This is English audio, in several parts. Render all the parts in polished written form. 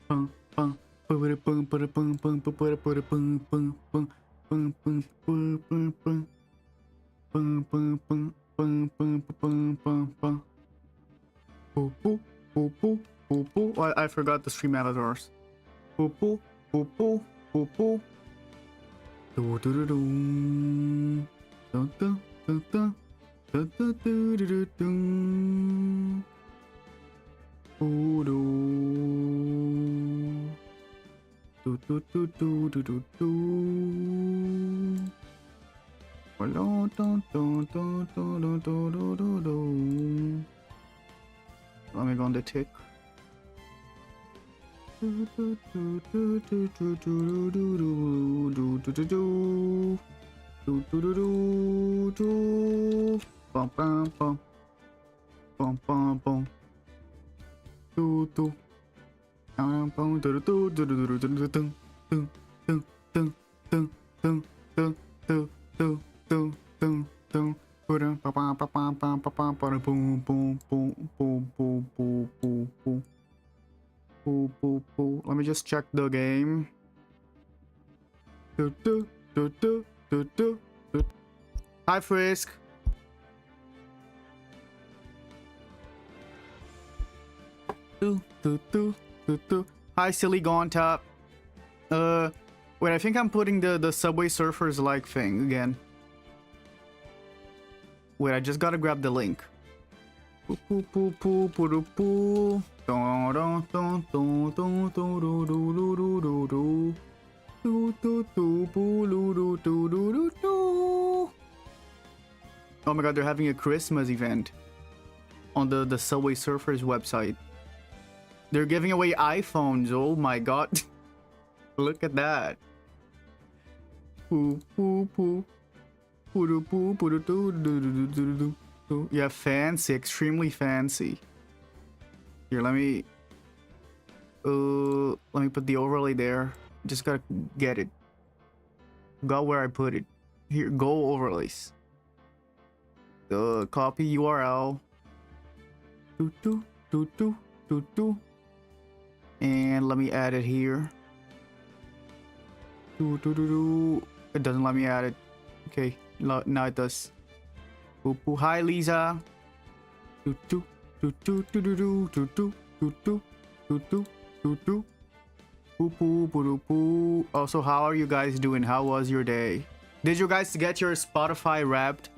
Pum, pum, pum, pum, pum, pum, pum, pum, pum, pum, pum, pum, pum, pum, pum, pum, pum, pum. Pum, pum, pum, pum, pum, pum, pum, pum. Poo, poo, poo, poo, poo, poo. Oh, I forgot the stream editors. Poo, poo, poo, poo, poo, poo. Do, do, do, do. Dun, dun, dun, dun. Dun, dun, do, do, do, dun. Ooh, do. Do, do, do, do, do, do, do. Let me go on the tick. Bum bum bum bum bum bum. Do do. Bum bum do do do do do do do do do do do do do do do do. Dun, dun, dun. Boom, boom, boom, boom, boom, boom, boom, boom, boom. Boom, boom, boom. Let me just check the game. Do, do, do, do, do, do, do. Hi, Frisk. Do, do, do, do, do. Hi, Silly Gauntop. Wait, I think I'm putting the Subway Surfers like thing again. Wait, I just gotta grab the link. Poo poo poo poo poo poo. Dun dun dun dun dun dun dun dun dun dun. Do do do boo do do do do do. Oh my god, they're having a Christmas event on the Subway Surfers website. They're giving away iPhones. Oh my god. Look at that. Poo poo poo. Yeah, fancy, extremely fancy. Here, let me put the overlay there. Just gotta get it. Got where I put it. Here, go overlays. Copy URL. And let me add it here. It doesn't let me add it. Okay, now it does. Hi, Lisa. Also, how are you guys doing? How was your day? Did you guys get your Spotify Wrapped?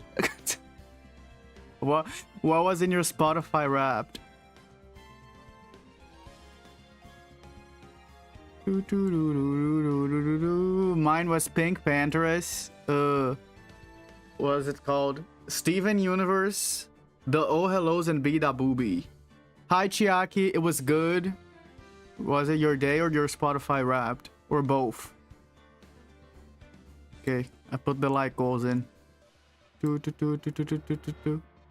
What was in your Spotify Wrapped? Mine was Pink Panthers. What is it called? Steven Universe, the Oh Hellos, and Be Da Booby. Hi Chiaki, it was good. Was it your day or your Spotify Wrapped? Or both? Okay, I put the like goals in.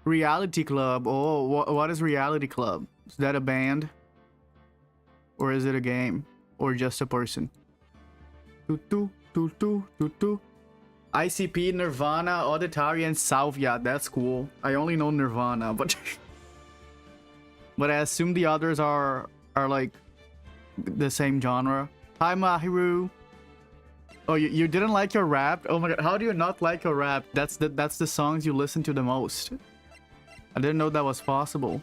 Reality Club. Oh, what is Reality Club? Is that a band? Or is it a game? Or just a person? ICP, Nirvana, Auditary, and Salvia. That's cool. I only know Nirvana, but but I assume the others are like the same genre. Hi Mahiru. Oh, you didn't like your rap? Oh my god, how do you not like your rap? That's the songs you listen to the most. I didn't know that was possible.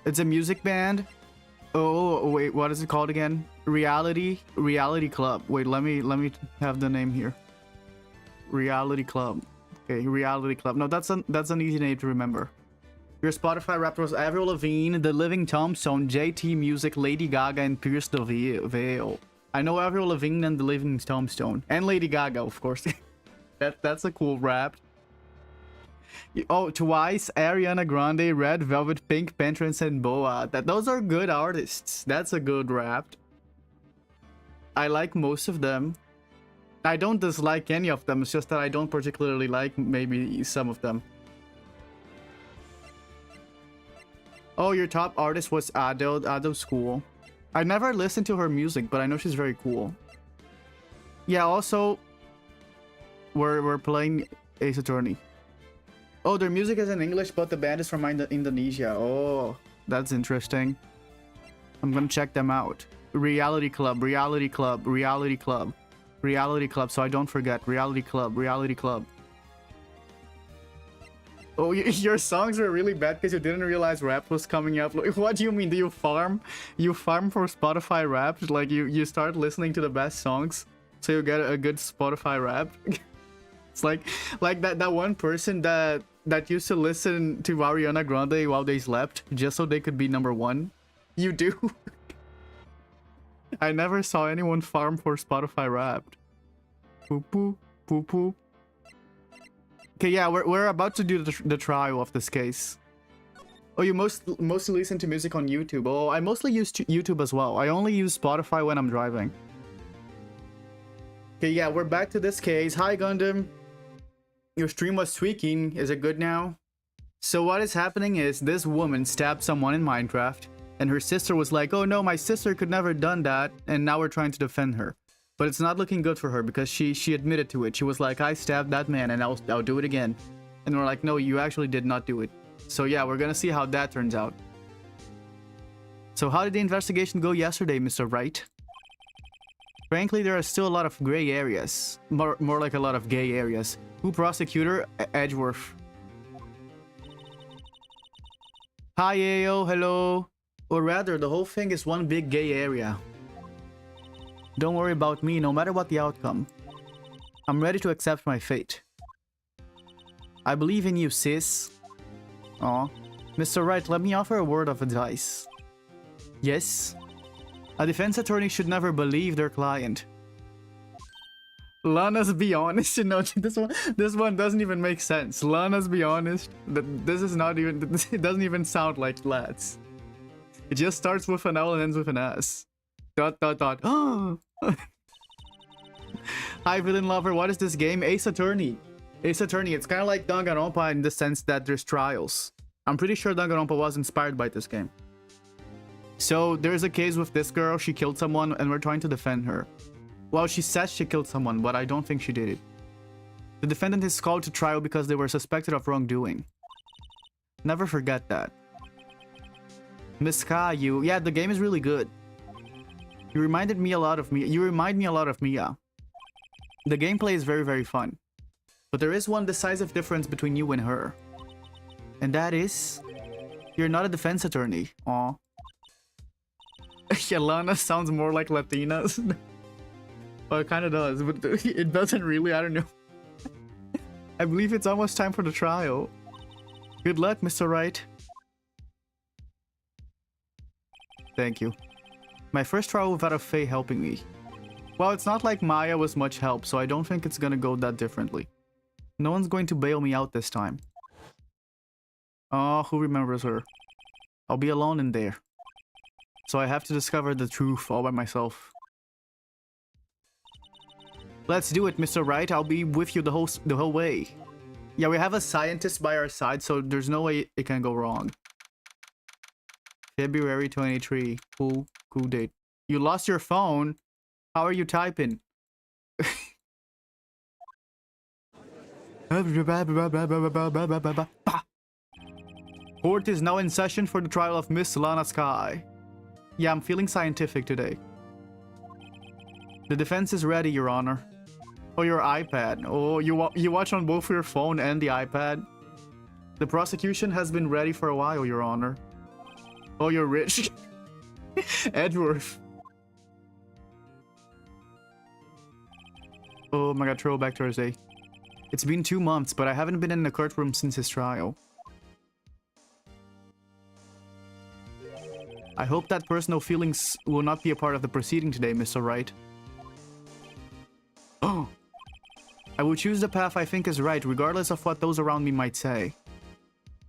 It's a music band. Oh wait, what is it called again? Reality Club. Wait, let me have the name here. Reality Club. Okay, Reality Club. No, that's an easy name to remember. Your Spotify Wrapped was Avril Lavigne, The Living Tombstone, JT Music, Lady Gaga, and Pierce the Veil. I know Avril Lavigne and The Living Tombstone, and Lady Gaga, of course. That's a cool rap. Oh, Twice, Ariana Grande, Red Velvet, Pink Panther, and Boa. Those are good artists. That's a good rap. I like most of them. I don't dislike any of them. It's just that I don't particularly like maybe some of them. Oh, your top artist was Adele. Adele's cool. I never listened to her music, but I know she's very cool. Yeah, also, we're playing Ace Attorney. Oh, their music is in English, but the band is from Indonesia. Oh, that's interesting. I'm gonna check them out. Reality Club, Reality Club, Reality Club, Reality Club. So I don't forget. Reality Club, Reality Club. Oh, your songs were really bad because you didn't realize rap was coming up. Like, what do you mean? Do you farm? You farm for Spotify rap? Like you start listening to the best songs so you get a good Spotify rap? It's like that one person that used to listen to Ariana Grande while they slept just so they could be #1. You do? I never saw anyone farm for Spotify Wrapped. Poop poop poop poop. Okay, yeah, we're about to do the trial of this case. Oh, you mostly listen to music on YouTube. Oh, I mostly use YouTube as well. I only use Spotify when I'm driving. Okay, yeah, we're back to this case. Hi, Gundam. Your stream was tweaking. Is it good now? So what is happening is this woman stabbed someone in Minecraft, and her sister was like, oh no, my sister could never have done that, and now we're trying to defend her. But it's not looking good for her because she admitted to it. She was like, I stabbed that man and I'll do it again. And we're like, no, you actually did not do it. So yeah, we're gonna see how that turns out. So how did the investigation go yesterday, Mr. Wright? Frankly, there are still a lot of gray areas. More like a lot of gay areas. Who prosecutor? Edgeworth. Hi, Ayo, hello. Or rather, the whole thing is one big gay area. Don't worry about me, no matter what the outcome. I'm ready to accept my fate. I believe in you, sis. Aw. Mr. Wright, let me offer a word of advice. Yes? A defense attorney should never believe their client. Lana's be honest, you know, this one doesn't even make sense. Lana's be honest. This is not even, it doesn't even sound like lads. It just starts with an L and ends with an S. ... Hi, villain lover. What is this game? Ace Attorney. Ace Attorney. It's kind of like Danganronpa in the sense that there's trials. I'm pretty sure Danganronpa was inspired by this game. So there's a case with this girl. She killed someone and we're trying to defend her. Well, she says she killed someone, but I don't think she did it. The defendant is called to trial because they were suspected of wrongdoing. Never forget that. Miss Caillou. Yeah, the game is really good. You reminded me a lot of Mia. You remind me a lot of Mia. The gameplay is very, very fun. But there is one decisive difference between you and her. And that is... you're not a defense attorney. Aw. Yelena sounds more like Latinas. Well, it kind of does, but it doesn't really. I don't know. I believe it's almost time for the trial. Good luck, Mr. Wright. Thank you. My first trial without a Faye helping me. Well, it's not like Maya was much help, so I don't think it's gonna go that differently. No one's going to bail me out this time. Oh, who remembers her? I'll be alone in there. So I have to discover the truth all by myself. Let's do it, Mr. Wright. I'll be with you the whole way. Yeah, we have a scientist by our side, so there's no way it can go wrong. February 23. Cool date. You lost your phone? How are you typing? Court is now in session for the trial of Miss Lana Sky. Yeah, I'm feeling scientific today. The defense is ready, Your Honor. Oh, your iPad. Oh, you watch on both your phone and the iPad? The prosecution has been ready for a while, Your Honor. Oh, you're rich. Edgeworth. Oh my god, Throwback Thursday. It's been 2 months, but I haven't been in the courtroom since his trial. I hope that personal feelings will not be a part of the proceeding today, Mr. Wright. Oh! I will choose the path I think is right, regardless of what those around me might say.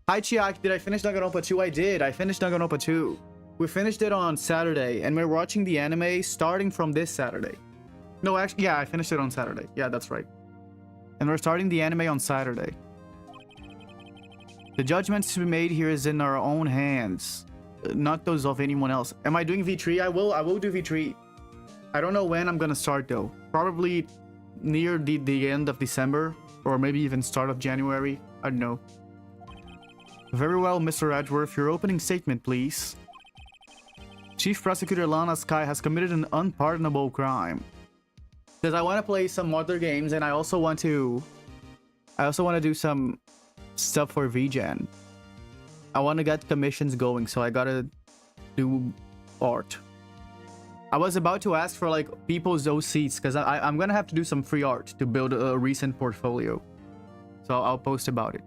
Hi, Chiaki. Did I finish Danganronpa 2? I did. I finished Danganronpa 2. We finished it on Saturday, and we're watching the anime starting from this Saturday. No, actually, yeah, I finished it on Saturday. Yeah, that's right. And we're starting the anime on Saturday. The judgments to be made here is in our own hands, not those of anyone else. Am I doing V3? I will do V3. I don't know when I'm gonna start though. Probably near the end of December, or maybe even start of January. I don't know. Very well, Mr. Edgeworth. Your opening statement, please. Chief Prosecutor Lana Sky has committed an unpardonable crime. Because I want to play some other games, and I also want to do some stuff for VGen. I want to get commissions going, so I gotta do art. I was about to ask for like people's OCs, because I'm gonna have to do some free art to build a recent portfolio. So I'll post about it.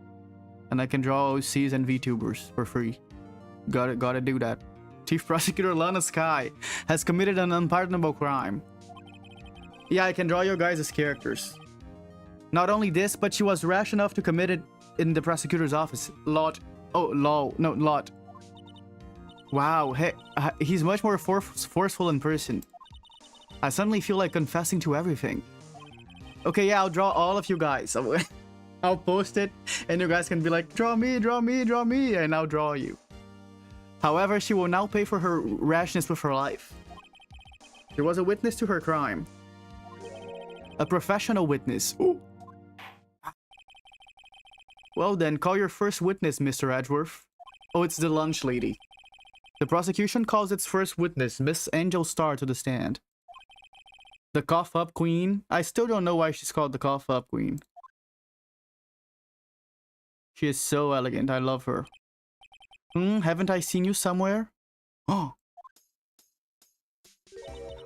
And I can draw OCs and VTubers for free. Gotta do that. Chief Prosecutor Lana Sky has committed an unpardonable crime. Yeah, I can draw your guys' characters. Not only this, but she was rash enough to commit it in the prosecutor's office. Lot. Oh, lol. No, lot. Wow, hey, he's much more forceful in person. I suddenly feel like confessing to everything. Okay, yeah, I'll draw all of you guys. I'll post it, and you guys can be like, draw me, draw me, draw me, and I'll draw you. However, she will now pay for her rashness with her life. There was a witness to her crime. A professional witness. Ooh. Well then, call your first witness, Mr. Edgeworth. Oh, it's the lunch lady. The prosecution calls its first witness, Miss Angel Star, to the stand. The cough-up queen? I still don't know why she's called the cough-up queen. She is so elegant, I love her. Haven't I seen you somewhere? Oh.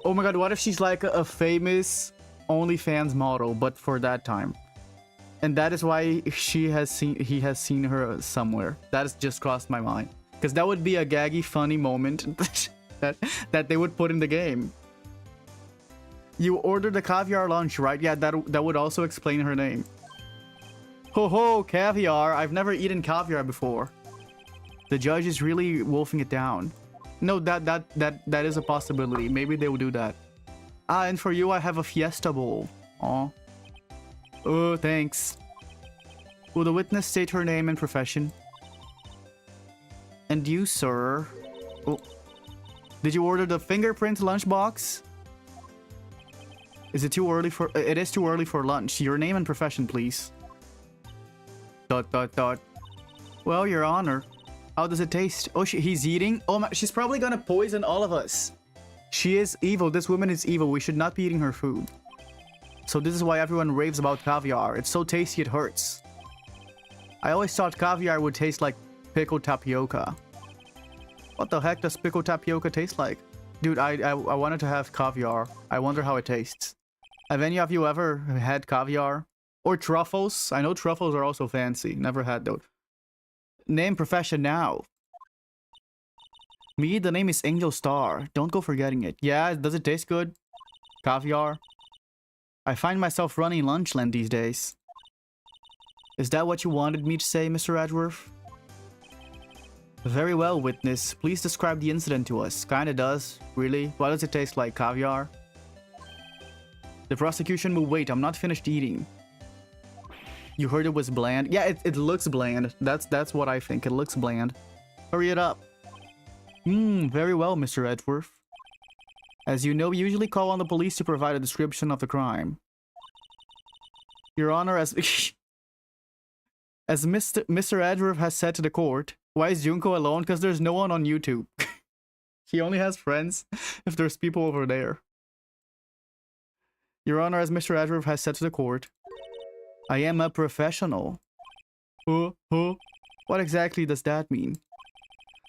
Oh my god, what if she's like a famous OnlyFans model, but for that time? And that is why he has seen her somewhere. That has just crossed my mind. Because that would be a gaggy, funny moment that they would put in the game. You ordered a caviar lunch, right? Yeah, that would also explain her name. Ho ho, caviar. I've never eaten caviar before. The judge is really wolfing it down. No, that is a possibility. Maybe they will do that. Ah, and for you, I have a fiesta bowl. Aw. Oh, thanks. Will the witness state her name and profession? And you, sir? Oh. Did you order the fingerprint lunchbox? Is it too early for... It is too early for lunch. Your name and profession, please. ... Well, your honor. How does it taste? Oh, he's eating? Oh, my, she's probably gonna poison all of us. She is evil. This woman is evil. We should not be eating her food. So this is why everyone raves about caviar. It's so tasty it hurts. I always thought caviar would taste like pickled tapioca. What the heck does pickled tapioca taste like? Dude, I wanted to have caviar. I wonder how it tastes. Have any of you ever had caviar? Or truffles? I know truffles are also fancy. Never had those. Name, profession now. Me, the name is Angel Star. Don't go forgetting it. Yeah, does it taste good? Caviar? I find myself running Lunchland these days. Is that what you wanted me to say, Mr. Edgeworth? Very well, witness. Please describe the incident to us. Kinda does. Really? What does it taste like? Caviar? The prosecution will wait. I'm not finished eating. You heard it was bland? Yeah, it looks bland. That's what I think. It looks bland. Hurry it up. Very well, Mr. Edgeworth. As you know, we usually call on the police to provide a description of the crime. Your Honor, as Mr. Edgeworth has said to the court, why is Junko alone? Because there's no one on YouTube. He only has friends if there's people over there. Your Honor, as Mr. Edgeworth has said to the court, I am a professional. What exactly does that mean?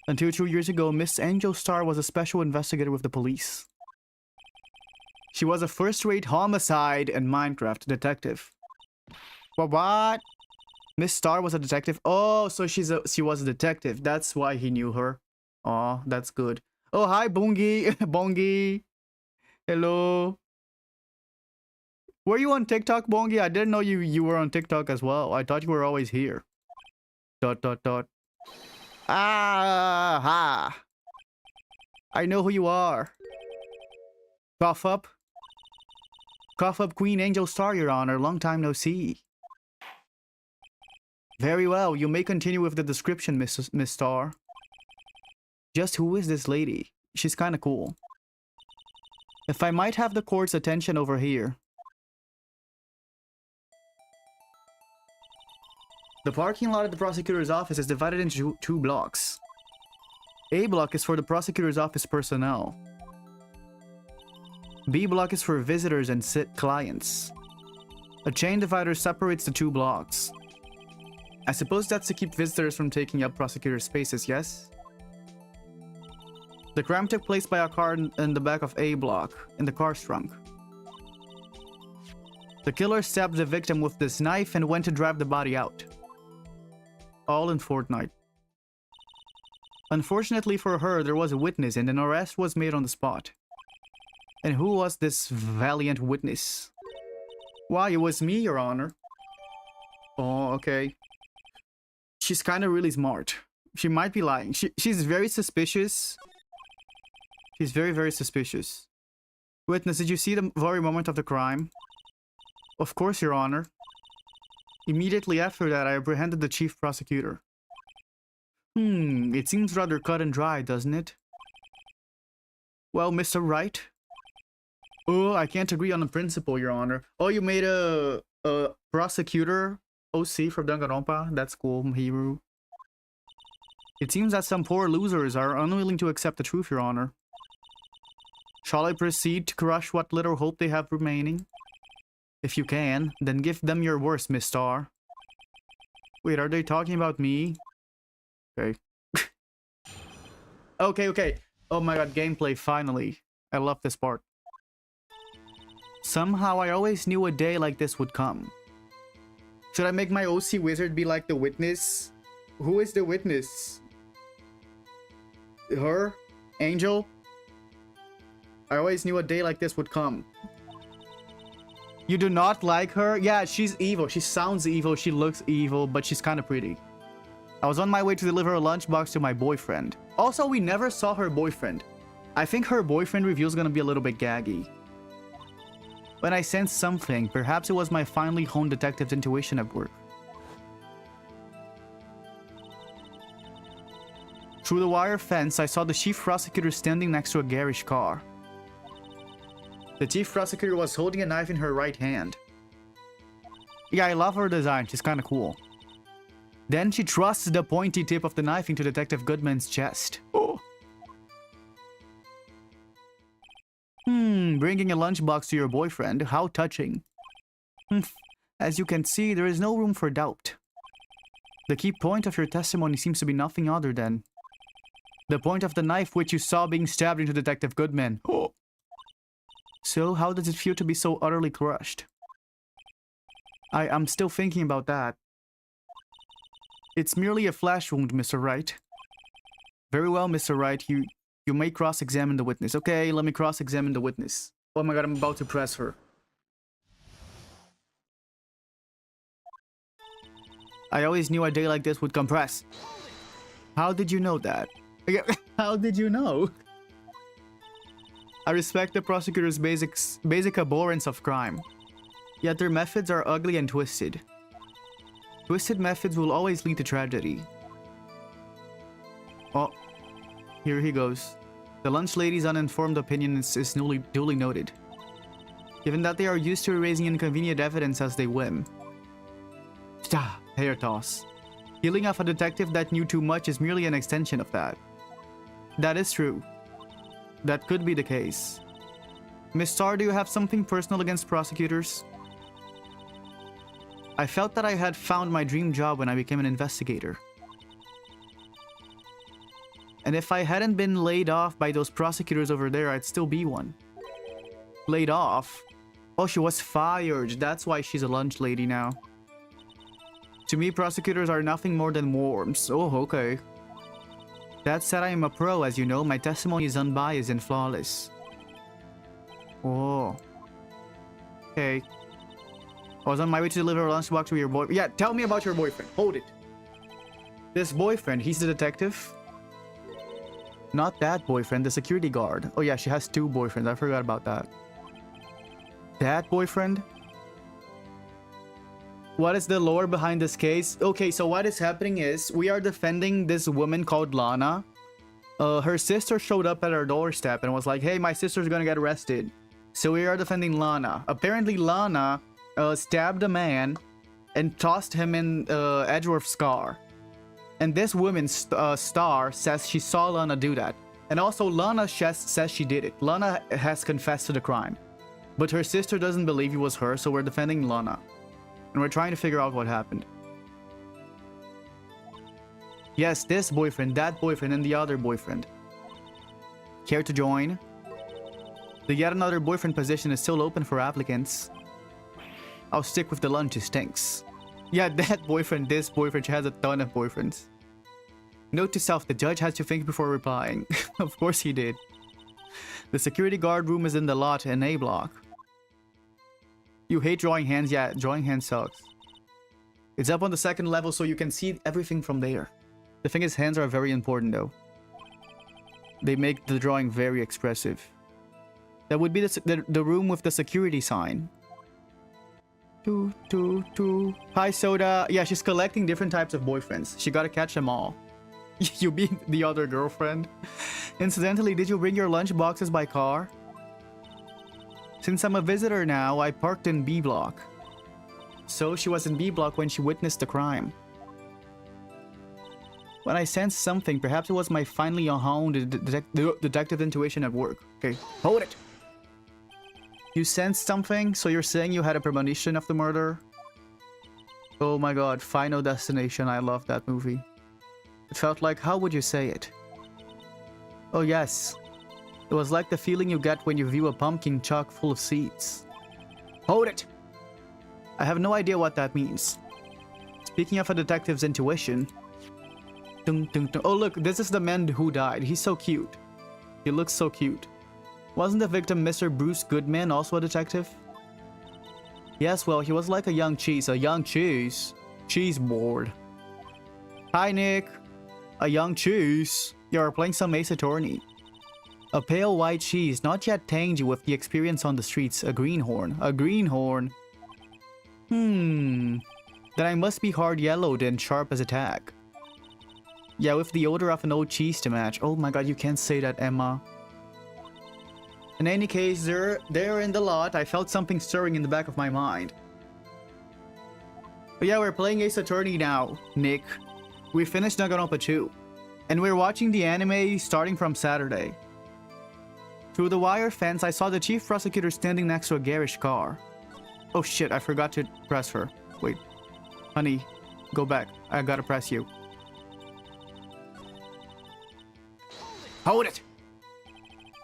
Until 2 years ago, Miss Angel Star was a special investigator with the police. She was a first-rate homicide and Minecraft detective. What? Miss Star was a detective? Oh, so she was a detective. That's why he knew her. Oh, that's good. Oh, hi, Bongi. Bongi. Hello. Were you on TikTok, Bongi? I didn't know you were on TikTok as well. I thought you were always here. ... Ah, I know who you are. Cough up. Cough up, Queen Angel Star, Your Honor. Long time no see. Very well. You may continue with the description, Miss Star. Just who is this lady? She's kind of cool. If I might have the court's attention over here. The parking lot at the prosecutor's office is divided into two blocks. A block is for the prosecutor's office personnel. B block is for visitors and clients. A chain divider separates the two blocks. I suppose that's to keep visitors from taking up prosecutor's spaces, yes? The crime took place by a car in the back of A block, in the car's trunk. The killer stabbed the victim with this knife and went to drive the body out. All in Fortnite. Unfortunately for her, there was a witness and an arrest was made on the spot. And who was this valiant witness? Why, it was me, Your Honor. Oh, okay. She's kind of really smart. She might be lying. She's very suspicious. She's very, very suspicious. Witness, did you see the very moment of the crime? Of course, Your Honor. Immediately after that, I apprehended the chief prosecutor. It seems rather cut and dry, doesn't it? Well, Mr. Wright? Oh, I can't agree on the principle, Your Honor. Oh, you made a prosecutor OC from Danganronpa? That's cool, Hiru. It seems that some poor losers are unwilling to accept the truth, Your Honor. Shall I proceed to crush what little hope they have remaining? If you can, then give them your worst, Miss Star. Wait, are they talking about me? Okay. Okay. Oh my god, gameplay, finally. I love this part. Somehow I always knew a day like this would come. Should I make my OC wizard be like the witness? Who is the witness? Her? Angel? I always knew a day like this would come. You do not like her? Yeah, she's evil. She sounds evil. She looks evil, but she's kind of pretty. I was on my way to deliver a lunchbox to my boyfriend. Also, we never saw her boyfriend. I think her boyfriend reveal is gonna be a little bit gaggy. When I sensed something, perhaps it was my finely honed detective's intuition at work. Through the wire fence, I saw the chief prosecutor standing next to a garish car. The chief prosecutor was holding a knife in her right hand. Yeah, I love her design. She's kind of cool. Then she thrusts the pointy tip of the knife into Detective Goodman's chest. Oh. Bringing a lunchbox to your boyfriend. How touching. As you can see, there is no room for doubt. The key point of your testimony seems to be nothing other than the point of the knife which you saw being stabbed into Detective Goodman. Oh. So, how does it feel to be so utterly crushed? I'm still thinking about that. It's merely a flesh wound, Mr. Wright. Very well, Mr. Wright. You may cross-examine the witness. Okay, let me cross-examine the witness. Oh my god, I'm about to press her. I always knew a day like this would compress. How did you know that? How did you know? I respect the prosecutor's basic abhorrence of crime. Yet their methods are ugly and twisted. Twisted methods will always lead to tragedy. Oh, here he goes. The lunch lady's uninformed opinion is duly noted. Given that they are used to erasing inconvenient evidence as they whim. Hair toss. Killing off a detective that knew too much is merely an extension of that. That is true. That could be the case. Miss Starr, do you have something personal against prosecutors? I felt that I had found my dream job when I became an investigator. And if I hadn't been laid off by those prosecutors over there, I'd still be one. Laid off? Oh, she was fired. That's why she's a lunch lady now. To me, prosecutors are nothing more than worms. Oh, okay. That said, I am a pro, as you know. My testimony is unbiased and flawless. Oh. Okay. I was on my way to deliver a lunchbox to your boy. Yeah, tell me about your boyfriend. Hold it. This boyfriend, he's the detective? Not that boyfriend, the security guard. Oh yeah, she has two boyfriends. I forgot about that. That boyfriend? What is the lore behind this case? Okay, so what is happening is we are defending this woman called Lana. Her sister showed up at our doorstep and was like, hey, my sister's gonna get arrested. So we are defending Lana. Apparently Lana stabbed a man and tossed him in Edgeworth's car. And this woman, Star, says she saw Lana do that. And also Lana says she did it. Lana has confessed to the crime. But her sister doesn't believe it was her, so we're defending Lana. And we're trying to figure out what happened. Yes, this boyfriend, that boyfriend, and the other boyfriend. Care to join? The yet another boyfriend position is still open for applicants. I'll stick with the lunch, it stinks. Yeah, that boyfriend, this boyfriend, she has a ton of boyfriends. Note to self, the judge has to think before replying. Of course he did. The security guard room is in the lot in A block. You hate drawing hands? Yeah, drawing hands sucks. It's up on the second level so you can see everything from there. The thing is, hands are very important though. They make the drawing very expressive. That would be the room with the security sign. Hi, Soda. Yeah, she's collecting different types of boyfriends. She gotta catch them all. You being the other girlfriend. Incidentally, did you bring your lunch boxes by car? Since I'm a visitor now, I parked in B block. So she was in B block when she witnessed the crime. When I sensed something, perhaps it was my finely honed detective intuition at work. Okay, hold it! You sensed something? So you're saying you had a premonition of the murder? Oh my god, Final Destination, I love that movie. It felt like, how would you say it? Oh yes. It was like the feeling you get when you view a pumpkin chock full of seeds. Hold it! I have no idea what that means. Speaking of a detective's intuition... Oh look, this is the man who died. He's so cute. He looks so cute. Wasn't the victim Mr. Bruce Goodman also a detective? Yes, well, he was like a young cheese. A young cheese? Cheese board. Hi, Nick. A young cheese. You're playing some Ace Attorney. A pale white cheese, not yet tangy with the experience on the streets. A greenhorn. A greenhorn. Then I must be hard yellowed and sharp as a tack. Yeah, with the odor of an old cheese to match. Oh my god, you can't say that, Emma. In any case, there in the lot, I felt something stirring in the back of my mind. But yeah, we're playing Ace Attorney now, Nick. We finished Danganronpa 2. And we're watching the anime starting from Saturday. Through the wire fence, I saw the chief prosecutor standing next to a garish car. Oh shit, I forgot to press her. Wait. Honey, go back. I gotta press you. Hold it!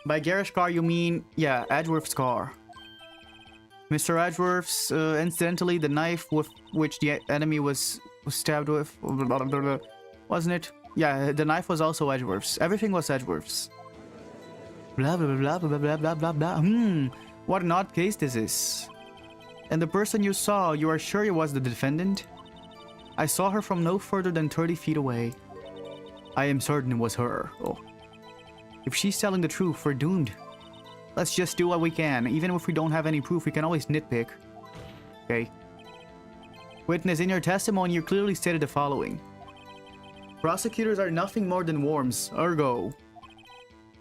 By garish car, you mean, yeah, Edgeworth's car. Mr. Edgeworth's, incidentally, the knife with which the enemy was stabbed with, wasn't it? Yeah, the knife was also Edgeworth's. Everything was Edgeworth's. Blah, blah, blah, blah, blah, blah, blah, blah. What an odd case this is. And the person you saw, you are sure it was the defendant? I saw her from no further than 30 feet away. I am certain it was her. Oh. If she's telling the truth, we're doomed. Let's just do what we can. Even if we don't have any proof, we can always nitpick. Okay. Witness, in your testimony, you clearly stated the following. Prosecutors are nothing more than worms. Ergo.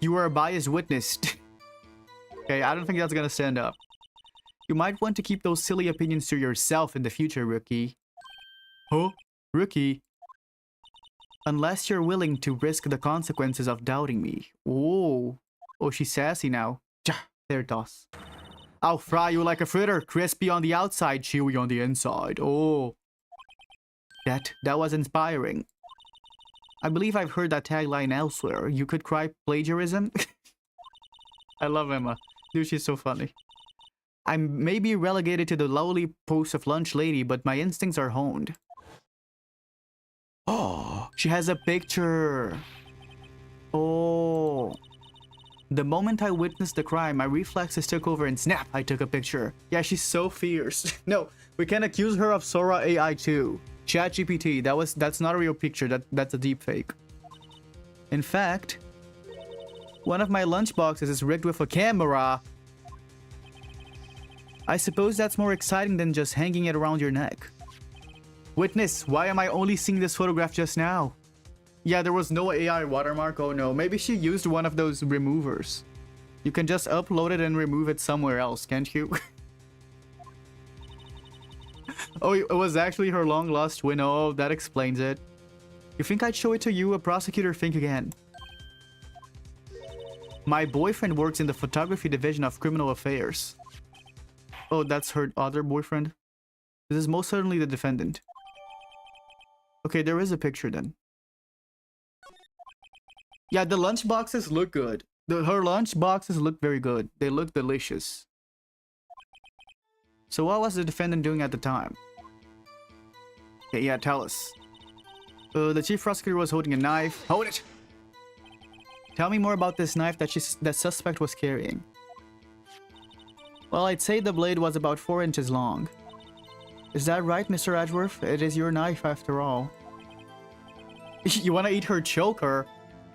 You are a biased witness. Okay, I don't think that's gonna stand up. You might want to keep those silly opinions to yourself in the future, rookie. Huh? Rookie? Unless you're willing to risk the consequences of doubting me. Oh. Oh, she's sassy now. There, toss. I'll fry you like a fritter. Crispy on the outside, chewy on the inside. Oh. That was inspiring. I believe I've heard that tagline elsewhere. You could cry plagiarism? I love Emma. Dude, she's so funny. I may be relegated to the lowly post of lunch lady, but my instincts are honed. Oh, she has a picture. Oh. The moment I witnessed the crime, my reflexes took over and snap, I took a picture. Yeah, she's so fierce. No, we can accuse her of Sora AI too. ChatGPT, that's not a real picture, that's a deep fake. In fact, one of my lunchboxes is rigged with a camera. I suppose that's more exciting than just hanging it around your neck. Witness, why am I only seeing this photograph just now? Yeah, there was no AI watermark. Oh no, maybe she used one of those removers. You can just upload it and remove it somewhere else, can't you? Oh, it was actually her long-lost twin. Oh, that explains it. You think I'd show it to you? A prosecutor, think again. My boyfriend works in the photography division of criminal affairs. Oh, that's her other boyfriend? This is most certainly the defendant. Okay, there is a picture then. Yeah, the lunch boxes look good. Her lunch boxes look very good. They look delicious. So what was the defendant doing at the time? Okay, yeah, tell us. The chief prosecutor was holding a knife. Hold it! Tell me more about this knife that suspect was carrying. Well, I'd say the blade was about 4 inches long. Is that right, Mr. Edgeworth? It is your knife after all. You wanna eat her choker?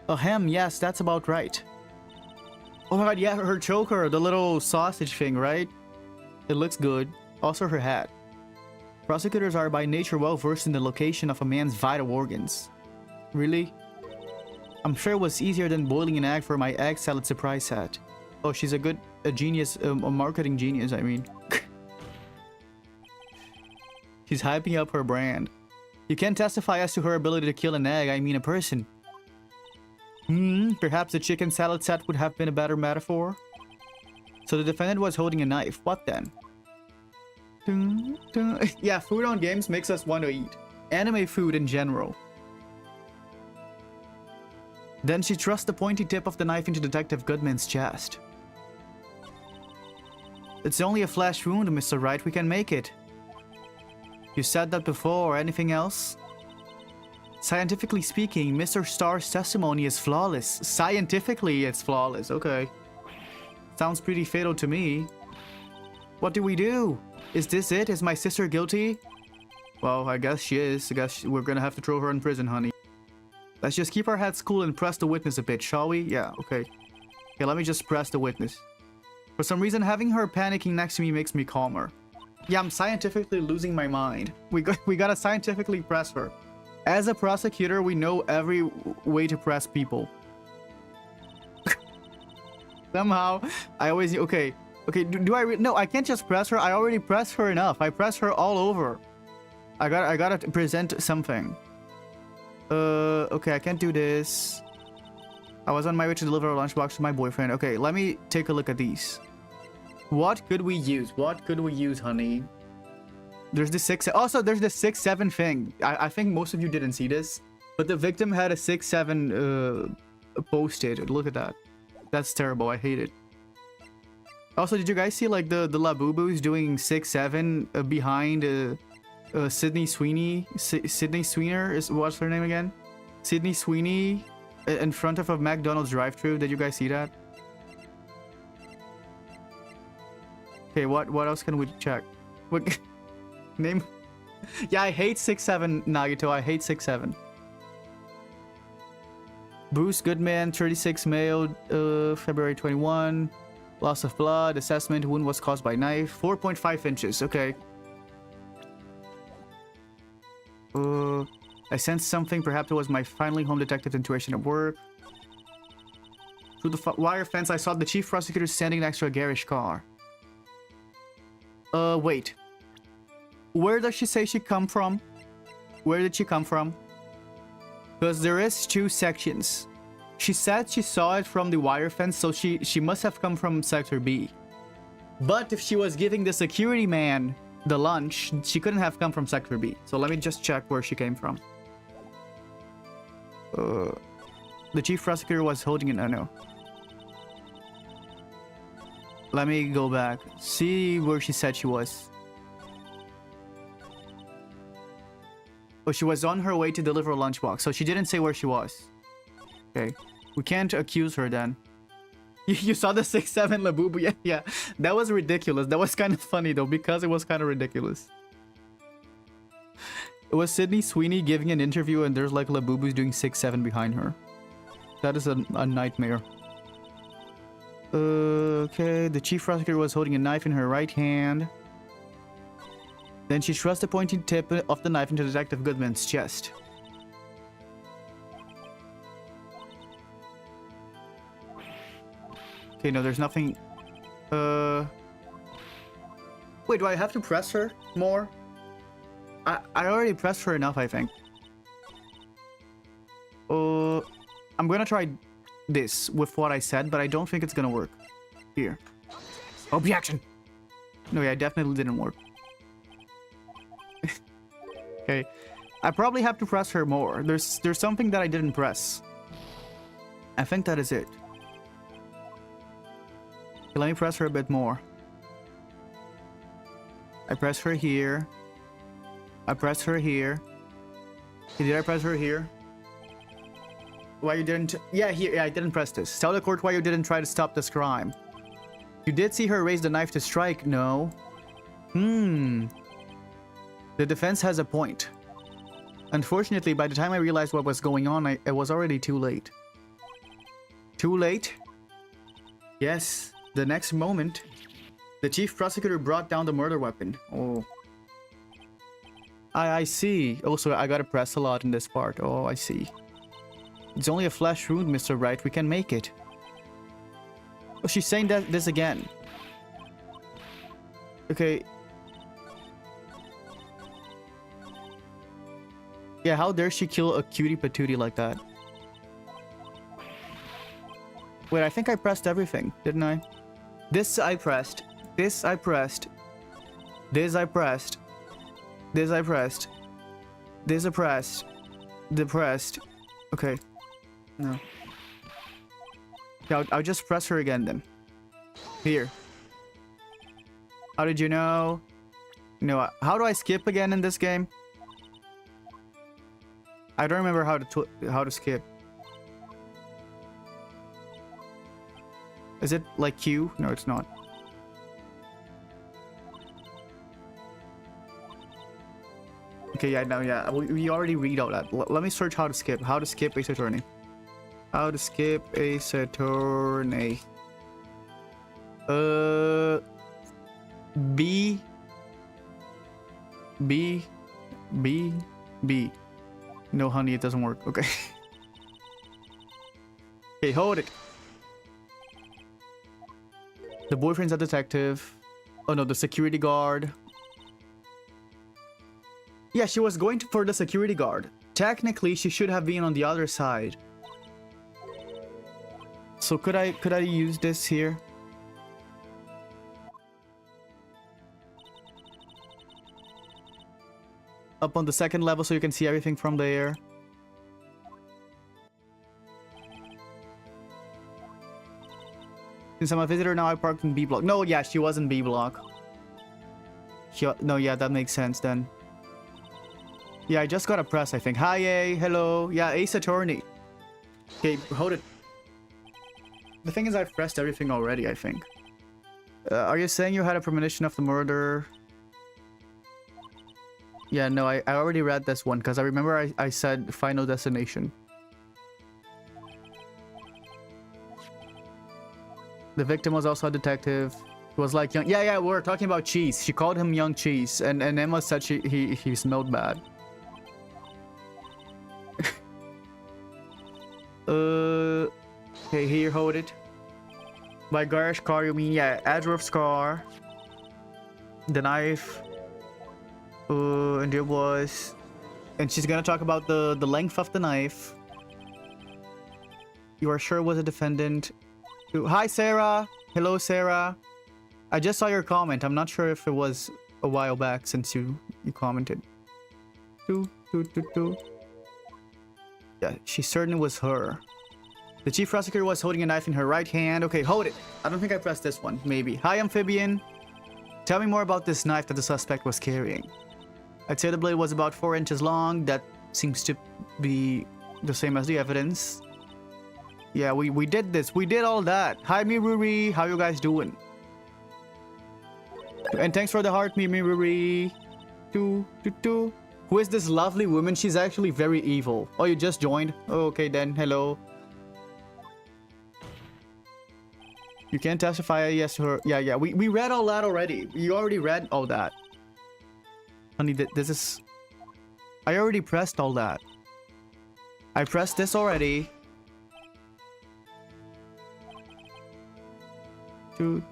Ahem, yes, that's about right. Oh my god, yeah, her choker, the little sausage thing, right? It looks good. Also her hat. Prosecutors are by nature well versed in the location of a man's vital organs. Really? I'm sure it was easier than boiling an egg for my egg salad surprise set. Oh, she's a genius, a marketing genius, I mean. She's hyping up her brand. You can't testify as to her ability to kill an egg, I mean a person. Perhaps the chicken salad set would have been a better metaphor? So the defendant was holding a knife. What then? Yeah, food on games makes us want to eat. Anime food in general. Then she thrust the pointy tip of the knife into Detective Goodman's chest. It's only a flesh wound, Mr. Wright. We can make it. You said that before. Anything else? Scientifically speaking, Mr. Starr's testimony is flawless. Scientifically, it's flawless. Okay. Sounds pretty fatal to me. What do we do? Is this it? Is my sister guilty? Well, I guess she is. I guess we're gonna have to throw her in prison, honey. Let's just keep our heads cool and press the witness a bit, shall we? Yeah, okay. Okay, let me just press the witness. For some reason, having her panicking next to me makes me calmer. Yeah, I'm scientifically losing my mind. We gotta scientifically press her. As a prosecutor, we know every way to press people. Somehow, I always... Okay, do I... No, I can't just press her. I already pressed her enough. I press her all over. I gotta present something. Okay, I can't do this. I was on my way to deliver a lunchbox to my boyfriend. Okay, let me take a look at these. What could we use? What could we use, honey? There's the 6... Also, there's the 6-7 thing. I think most of you didn't see this. But the victim had a 6-7 posted. Look at that. That's terrible. I hate it. Also, did you guys see like the Labubus doing 6-7 behind Sydney Sweeney? Sydney Sweener is... What's her name again? Sydney Sweeney in front of a McDonald's drive-thru. Did you guys see that? Okay, what else can we check? What... Name? Yeah, I hate 6-7, Nagito. I hate 6-7. Bruce Goodman, 36 male, February 21. Loss of blood. Assessment. Wound was caused by knife. 4.5 inches. Okay. I sensed something. Perhaps it was my finally home detective intuition at work. Through the wire fence, I saw the chief prosecutor standing next to a garish car. Wait. Where does she say she come from? Where did she come from? Because there is 2 sections. She said she saw it from the wire fence, so she must have come from Sector B. But if she was giving the security man the lunch, she couldn't have come from Sector B. So let me just check where she came from. The chief prosecutor was holding an... no. Let me go back. See where she said she was. Oh, she was on her way to deliver a lunchbox, so she didn't say where she was. Okay. We can't accuse her then. You saw the 6-7 Labubu? Yeah. That was ridiculous. That was kind of funny though, because it was kind of ridiculous. It was Sydney Sweeney giving an interview and there's like Labubus doing 6-7 behind her. That is a nightmare. Okay, the chief prosecutor was holding a knife in her right hand. Then she thrust the pointing tip of the knife into Detective Goodman's chest. Okay, no, there's nothing... Wait, do I have to press her more? I already pressed her enough, I think. I'm gonna try this with what I said, but I don't think it's gonna work. Here. Objection! No, yeah, it definitely didn't work. Okay. I probably have to press her more. There's something that I didn't press. I think that is it. Okay, let me press her a bit more. I press her here. I press her here. Did I press her here? Why you didn't... Yeah, here. Yeah, I didn't press this. Tell the court why you didn't try to stop this crime. You did see her raise the knife to strike, no? The defense has a point. Unfortunately, by the time I realized what was going on, it was already too late. Too late? Yes. The next moment, the chief prosecutor brought down the murder weapon. Oh. I see. Also, I gotta press a lot in this part. Oh, I see. It's only a flesh wound, Mr. Wright. We can make it. Oh, she's saying this again. Okay. Yeah, how dare she kill a cutie patootie like that? Wait, I think I pressed everything, didn't I? This I pressed. This I pressed. This I pressed. This I pressed. This I pressed. Depressed. Okay. No. Yeah, I'll just press her again then. Here. How did you know? No, how do I skip again in this game? I don't remember how to skip. Is it like Q? No, it's not. Okay, yeah, no, yeah. We already read all that. Let me search how to skip. How to skip Ace Attorney. How to skip Ace Attorney. B. No, honey, it doesn't work. Okay. Okay, hold it. The boyfriend's a detective. Oh no, the security guard. Yeah, she was going for the security guard. Technically, she should have been on the other side. So could I use this here? Up on the second level so you can see everything from there. Since I'm a visitor now, I parked in B block. No, yeah, she was in B block. No, yeah, that makes sense then. Yeah, I just got a press, I think. Hi, A. Hello. Yeah, Ace Attorney. Okay, hold it. The thing is, I've pressed everything already, I think. Are you saying you had a premonition of the murder? Yeah, no, I already read this one because I remember I said Final Destination. The victim was also a detective. He was like young. Yeah, we're talking about Cheese. She called him Young Cheese, and Emma said he smelled bad. Okay, here, hold it. By garage car, you mean, yeah, Edgeworth's car. The knife. And it was... And she's gonna talk about the length of the knife. You are sure it was a defendant. Hi, Sarah. Hello, Sarah. I just saw your comment. I'm not sure if it was a while back since you commented. Yeah, she certainly was her. The chief prosecutor was holding a knife in her right hand. Okay, hold it. I don't think I pressed this one. Maybe. Hi, Amphibian. Tell me more about this knife that the suspect was carrying. I'd say the blade was about 4 inches long. That seems to be the same as the evidence. Yeah, we did this. We did all that. Hi, Miruri. How you guys doing? And thanks for the heart, Miruri. Who is this lovely woman? She's actually very evil. Oh, you just joined? Oh, okay then. Hello. You can testify. Yes, her. Yeah. We read all that already. You already read all that. Honey, this is... I already pressed all that. I pressed this already. Two.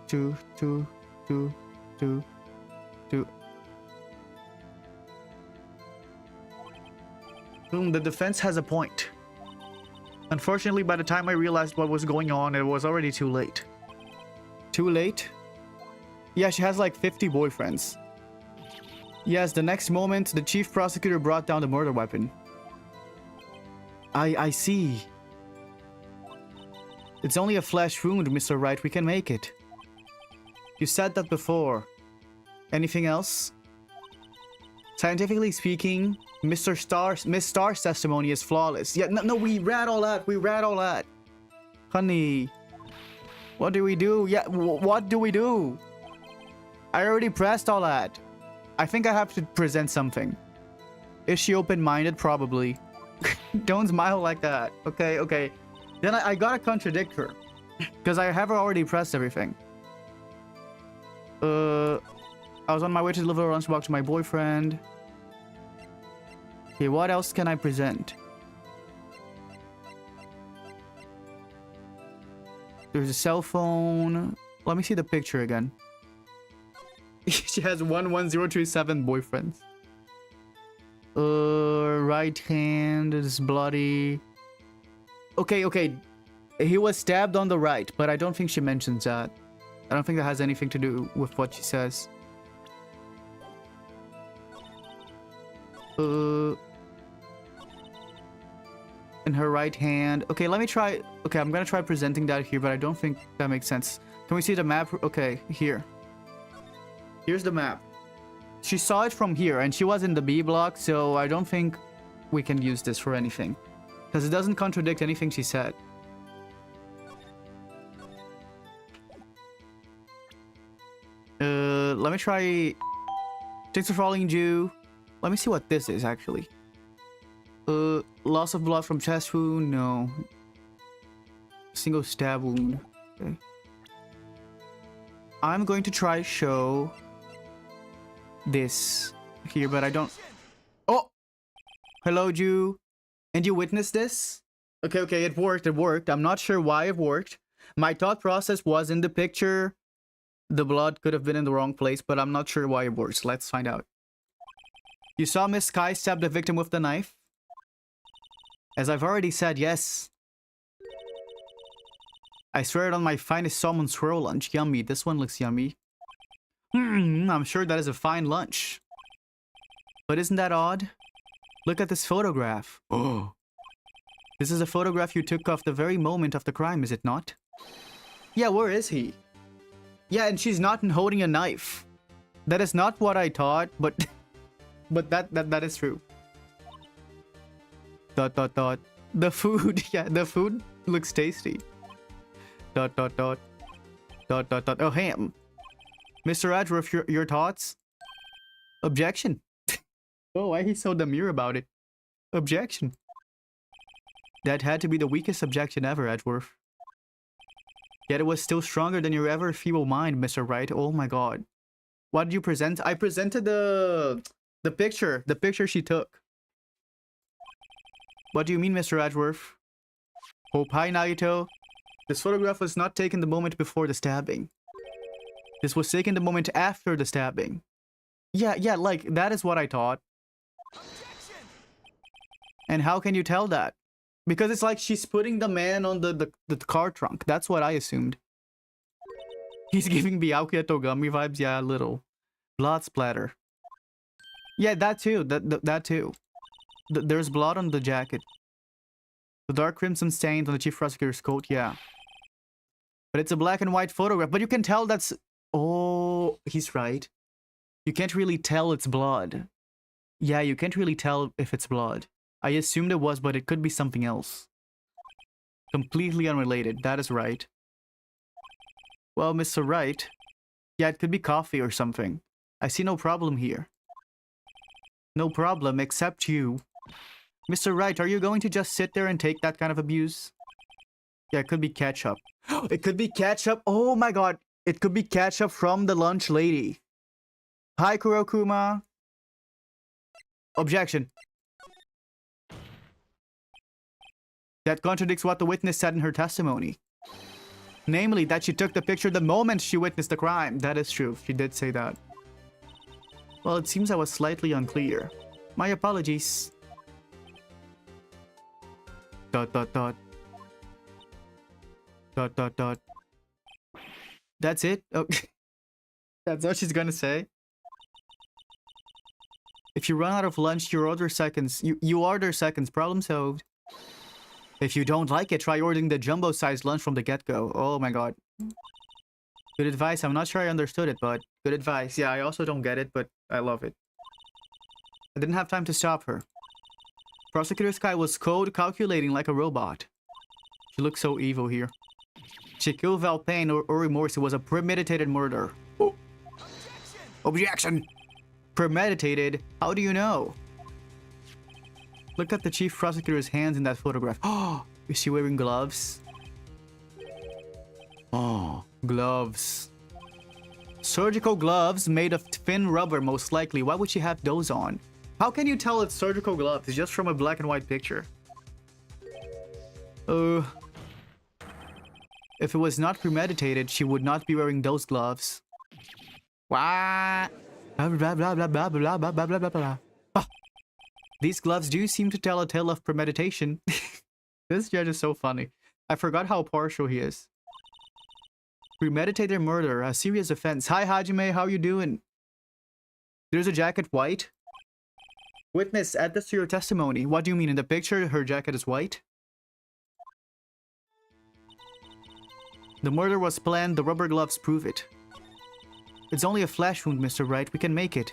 The defense has a point. Unfortunately, by the time I realized what was going on, it was already too late. Too late? Yeah, she has like 50 boyfriends. Yes, the next moment, the chief prosecutor brought down the murder weapon. I see. It's only a flesh wound, Mr. Wright. We can make it. You said that before. Anything else? Scientifically speaking, Miss Star's testimony is flawless. Yeah, no, we read all that. We read all that. Honey, what do we do? Yeah, what do we do? I already pressed all that. I think I have to present something. Is she open-minded? Probably. Don't smile like that. Okay, okay. Then I gotta contradict her. Because I have already pressed everything. I was on my way to deliver a lunchbox to my boyfriend. Okay, what else can I present? There's a cell phone. Let me see the picture again. She has 11027 boyfriends. Right hand is bloody. Okay, okay. He was stabbed on the right, but I don't think she mentions that. I don't think that has anything to do with what she says. In her right hand. Okay, let me try. Okay, I'm gonna try presenting that here, but I don't think that makes sense. Can we see the map? Okay, here. Here's the map. She saw it from here, and she was in the B block, so I don't think we can use this for anything. Because it doesn't contradict anything she said. Let me try... Thanks for following you. Let me see what this is, actually. Loss of blood from chest wound? No. Single stab wound. Okay. I'm going to try show this here, but I don't... Oh! Hello, Jew. And you witnessed this? Okay, okay, it worked, it worked. I'm not sure why it worked. My thought process was in the picture. The blood could have been in the wrong place, but I'm not sure why it works. Let's find out. You saw Miss Sky stab the victim with the knife? As I've already said, yes. I swear it on my finest salmon swirl lunch. Yummy. This one looks yummy. I'm sure that is a fine lunch. But isn't that odd? Look at this photograph. Oh. This is a photograph you took of the very moment of the crime, is it not? Yeah, where is he? Yeah, and she's not holding a knife. That is not what I thought, but but that is true. Dot dot dot. The food, yeah, the food looks tasty. Dot dot dot. Dot dot dot. Oh, ham. Mr. Edgeworth, your thoughts? Objection. Oh, why he's so demure about it? Objection. That had to be the weakest objection ever, Edgeworth. Yet it was still stronger than your ever feeble mind, Mr. Wright. Oh my god. What did you present? I presented the picture she took. What do you mean, Mr. Edgeworth? Hope hi, Naito. This photograph was not taken the moment before the stabbing. This was taken the moment after the stabbing. Yeah, like, that is what I thought. And how can you tell that? Because it's like she's putting the man on the car trunk. That's what I assumed. He's giving me Aoki Togami vibes. Yeah, a little. Blood splatter. Yeah, that too. That too. There's blood on the jacket. The dark crimson stains on the chief prosecutor's coat. Yeah. But it's a black and white photograph. But you can tell that's... Oh, he's right. You can't really tell it's blood. Yeah, you can't really tell if it's blood. I assumed it was, but it could be something else. Completely unrelated. That is right. Well, Mr. Wright. Yeah, it could be coffee or something. I see no problem here. No problem, except you. Mr. Wright, are you going to just sit there and take that kind of abuse? Yeah, it could be ketchup. It could be ketchup. Oh my god. It could be ketchup from the lunch lady. Hi, Kurokuma. Objection. That contradicts what the witness said in her testimony. Namely, that she took the picture the moment she witnessed the crime. That is true. She did say that. Well, it seems I was slightly unclear. My apologies. dot dot dot. Dot dot dot. That's it? Oh, that's what she's gonna say. If you run out of lunch, you order seconds. You order seconds. Problem solved. If you don't like it, try ordering the jumbo-sized lunch from the get-go. Oh my god. Good advice. I'm not sure I understood it, but good advice. Yeah, I also don't get it, but I love it. I didn't have time to stop her. Prosecutor Sky was code calculating like a robot. She looks so evil here. She killed without pain or remorse. It was a premeditated murder. Oh. Objection! Premeditated? How do you know? Look at the chief prosecutor's hands in that photograph. Oh, is she wearing gloves? Oh, gloves. Surgical gloves made of thin rubber, most likely. Why would she have those on? How can you tell it's surgical gloves? It's just from a black and white picture. If it was not premeditated, she would not be wearing those gloves. What? Blah, blah, blah, blah, blah, blah, blah, blah, blah, blah. Oh. These gloves do seem to tell a tale of premeditation. This judge is so funny. I forgot how partial he is. Premeditated murder, a serious offense. Hi, Hajime, how you doing? There's a jacket white. Witness, add this to your testimony. What do you mean? In the picture, her jacket is white? The murder was planned. The rubber gloves prove it. It's only a flesh wound, Mr. Wright. We can make it.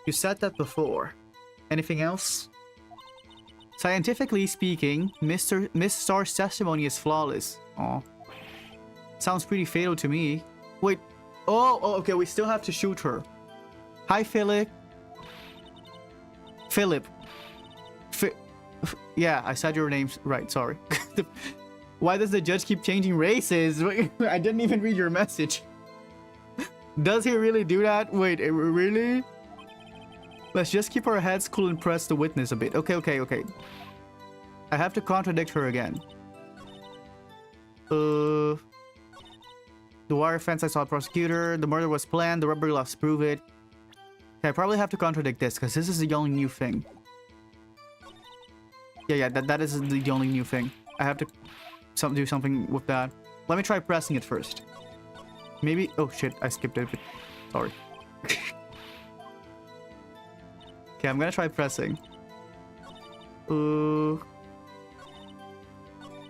You said that before. Anything else? Scientifically speaking, Miss Star's testimony is flawless. Aw. Sounds pretty fatal to me. Wait. Oh, okay. We still have to shoot her. Hi, Philip. Philip. Yeah, I said your name right. Sorry. Why does the judge keep changing races? I didn't even read your message. Does he really do that? Wait, really? Let's just keep our heads cool and press the witness a bit. Okay. I have to contradict her again. The wire fence, I saw a prosecutor. The murder was planned. The rubber gloves prove it. Okay, I probably have to contradict this because this is the only new thing. Yeah, that is the only new thing. I have to do something with that. Let me try pressing it first. Maybe... Oh shit, I skipped it. Sorry. Okay, I'm gonna try pressing.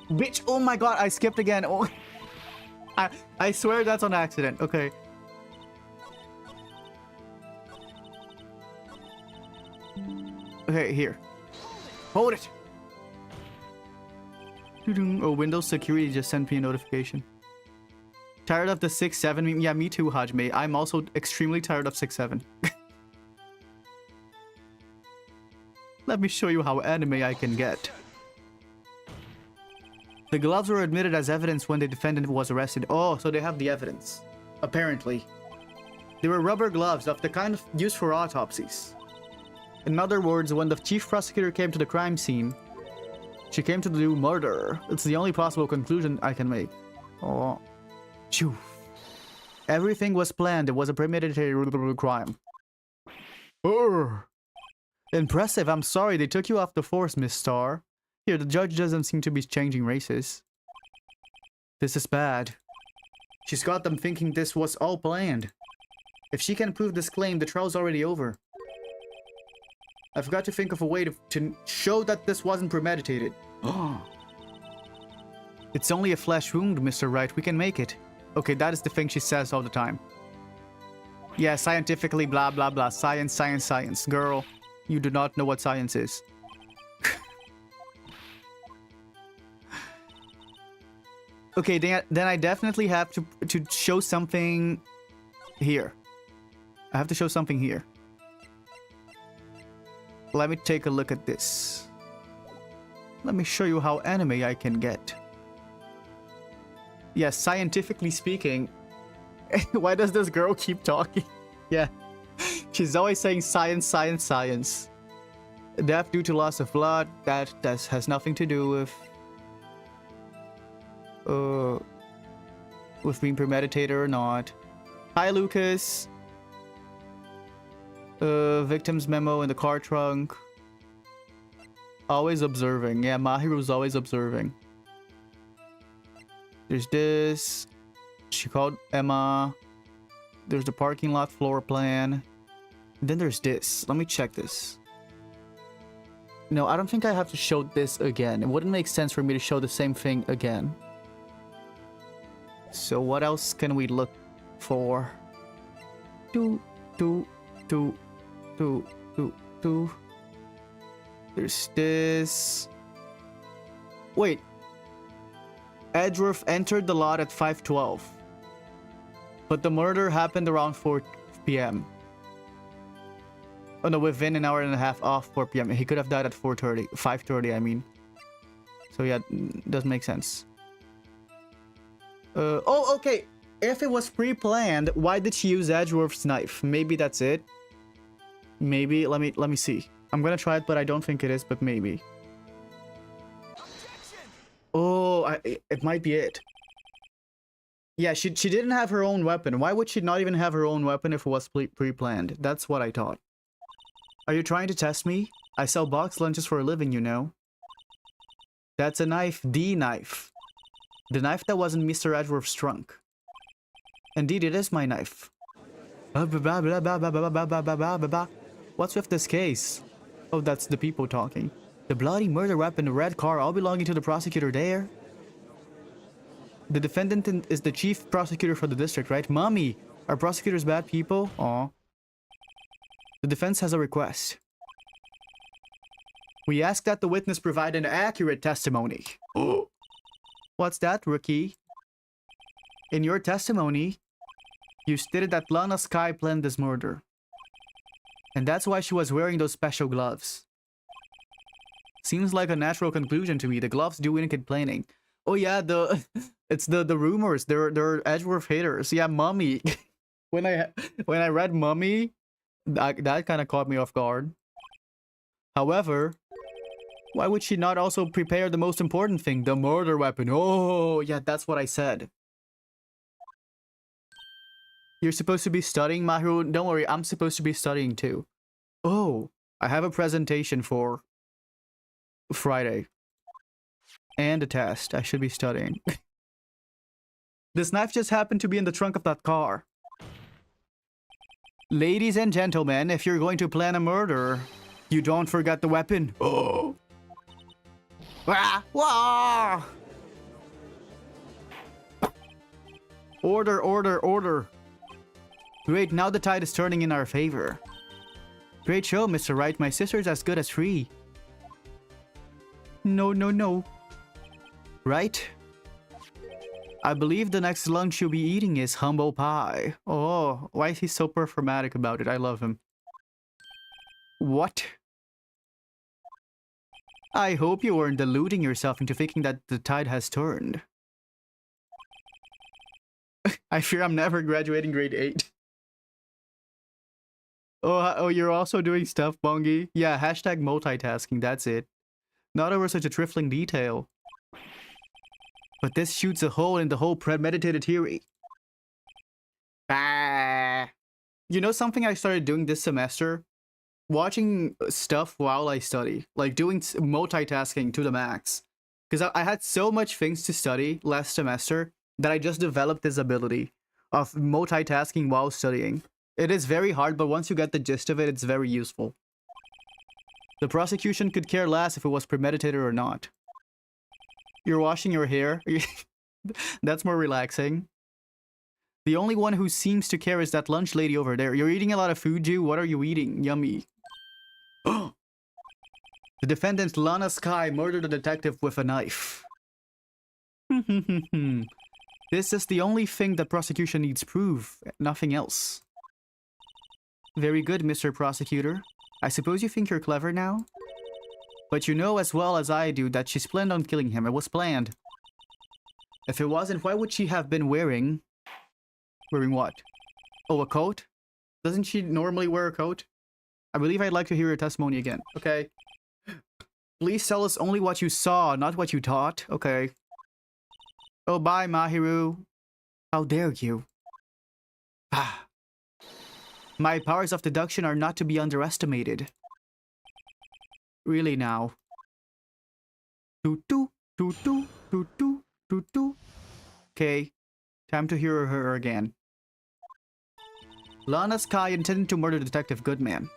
Bitch! Oh my god, I skipped again. Oh, I swear that's on accident. Okay. Okay, here. Hold it! Oh, Windows Security just sent me a notification. Tired of the 6-7 meme? Yeah, me too, Hajime. I'm also extremely tired of 6-7. Let me show you how anime I can get. The gloves were admitted as evidence when the defendant was arrested. Oh, so they have the evidence. Apparently. They were rubber gloves of the kind used for autopsies. In other words, when the chief prosecutor came to the crime scene, she came to do murder. It's the only possible conclusion I can make. Oh. Phew. Everything was planned. It was a premeditated crime. Urgh. Impressive. I'm sorry they took you off the force, Miss Star. Here, the judge doesn't seem to be changing races. This is bad. She's got them thinking this was all planned. If she can prove this claim, the trial's already over. I've got to think of a way to show that this wasn't premeditated. It's only a flesh wound, Mr. Wright. We can make it. Okay, that is the thing she says all the time. Yeah, scientifically, blah, blah, blah. Science, science, science. Girl, you do not know what science is. Okay, then I definitely have to show something here. I have to show something here. Let me take a look at this. Let me show you how anime I can get. Yes, scientifically speaking. Why does this girl keep talking? Yeah. She's always saying science, science, science. Death due to loss of blood. That has nothing to do with being premeditated or not. Hi, Lucas. Victim's memo in the car trunk. Always observing. Yeah, Mahiru's always observing. There's this. She called Emma. There's the parking lot floor plan. Then there's this. Let me check this. No, I don't think I have to show this again. It wouldn't make sense for me to show the same thing again. So what else can we look for? There's this. Wait. Edgeworth entered the lot at 5:12. But the murder happened around 4 p.m. Oh no, within an hour and a half off 4 p.m. He could have died at 4:30. 5:30, I mean. So yeah, does make sense. Oh, okay. If it was pre-planned, why did she use Edgeworth's knife? Maybe that's it. Maybe. Let me see. I'm gonna try it, but I don't think it is, but maybe. Oh, it might be it. Yeah, she didn't have her own weapon. Why would she not even have her own weapon if it was pre-planned? That's what I thought. Are you trying to test me? I sell box lunches for a living, you know. That's a knife. The knife. The knife that was in Mr. Edgeworth's trunk. Indeed, it is my knife. What's with this case? Oh, that's the people talking. The bloody murder weapon, the red car, all belonging to the prosecutor there. The defendant is the chief prosecutor for the district, right? Mommy, are prosecutors bad people? Aw. The defense has a request. We ask that the witness provide an accurate testimony. Oh. What's that, rookie? In your testimony, you stated that Lana Sky planned this murder. And that's why she was wearing those special gloves. Seems like a natural conclusion to me. The gloves do indicate planning. Oh yeah, it's the rumors. They're Edgeworth haters. Yeah, Mummy. when I read Mummy, that kind of caught me off guard. However, why would she not also prepare the most important thing, the murder weapon? Oh, yeah, that's what I said. You're supposed to be studying, Mahiru? Don't worry, I'm supposed to be studying too. Oh, I have a presentation for Friday. And a test. I should be studying. This knife just happened to be in the trunk of that car. Ladies and gentlemen, if you're going to plan a murder, you don't forget the weapon. Oh. Ah, wah! Order, order, order. Great, now the tide is turning in our favor. Great show, Mr. Wright. My sister's as good as free. No, no, no. Right? I believe the next lunch you'll be eating is humble pie. Oh, why is he so performatic about it? I love him. What? I hope you weren't deluding yourself into thinking that the tide has turned. I fear I'm never graduating grade 8. Oh, you're also doing stuff, Bongi? Yeah, hashtag multitasking, that's it. Not over such a trifling detail. But this shoots a hole in the whole premeditated theory. Ah. You know something I started doing this semester? Watching stuff while I study. Like doing multitasking to the max. Because I had so much things to study last semester that I just developed this ability of multitasking while studying. It is very hard, but once you get the gist of it, it's very useful. The prosecution could care less if it was premeditated or not. You're washing your hair? That's more relaxing. The only one who seems to care is that lunch lady over there. You're eating a lot of food, Jew? What are you eating? Yummy. The defendant, Lana Sky, murdered a detective with a knife. This is the only thing the prosecution needs proof, nothing else. Very good, Mr. Prosecutor. I suppose you think you're clever now? But you know as well as I do that she's planned on killing him. It was planned. If it wasn't, why would she have been wearing... Wearing what? Oh, a coat? Doesn't she normally wear a coat? I believe I'd like to hear your testimony again. Okay. Please tell us only what you saw, not what you taught. Okay. Oh, bye, Mahiru. How dare you? Ah. My powers of deduction are not to be underestimated. Really now. Toot toot toot toot toot toot toot toot. Okay, time to hear her again. Lana Sky intended to murder Detective Goodman.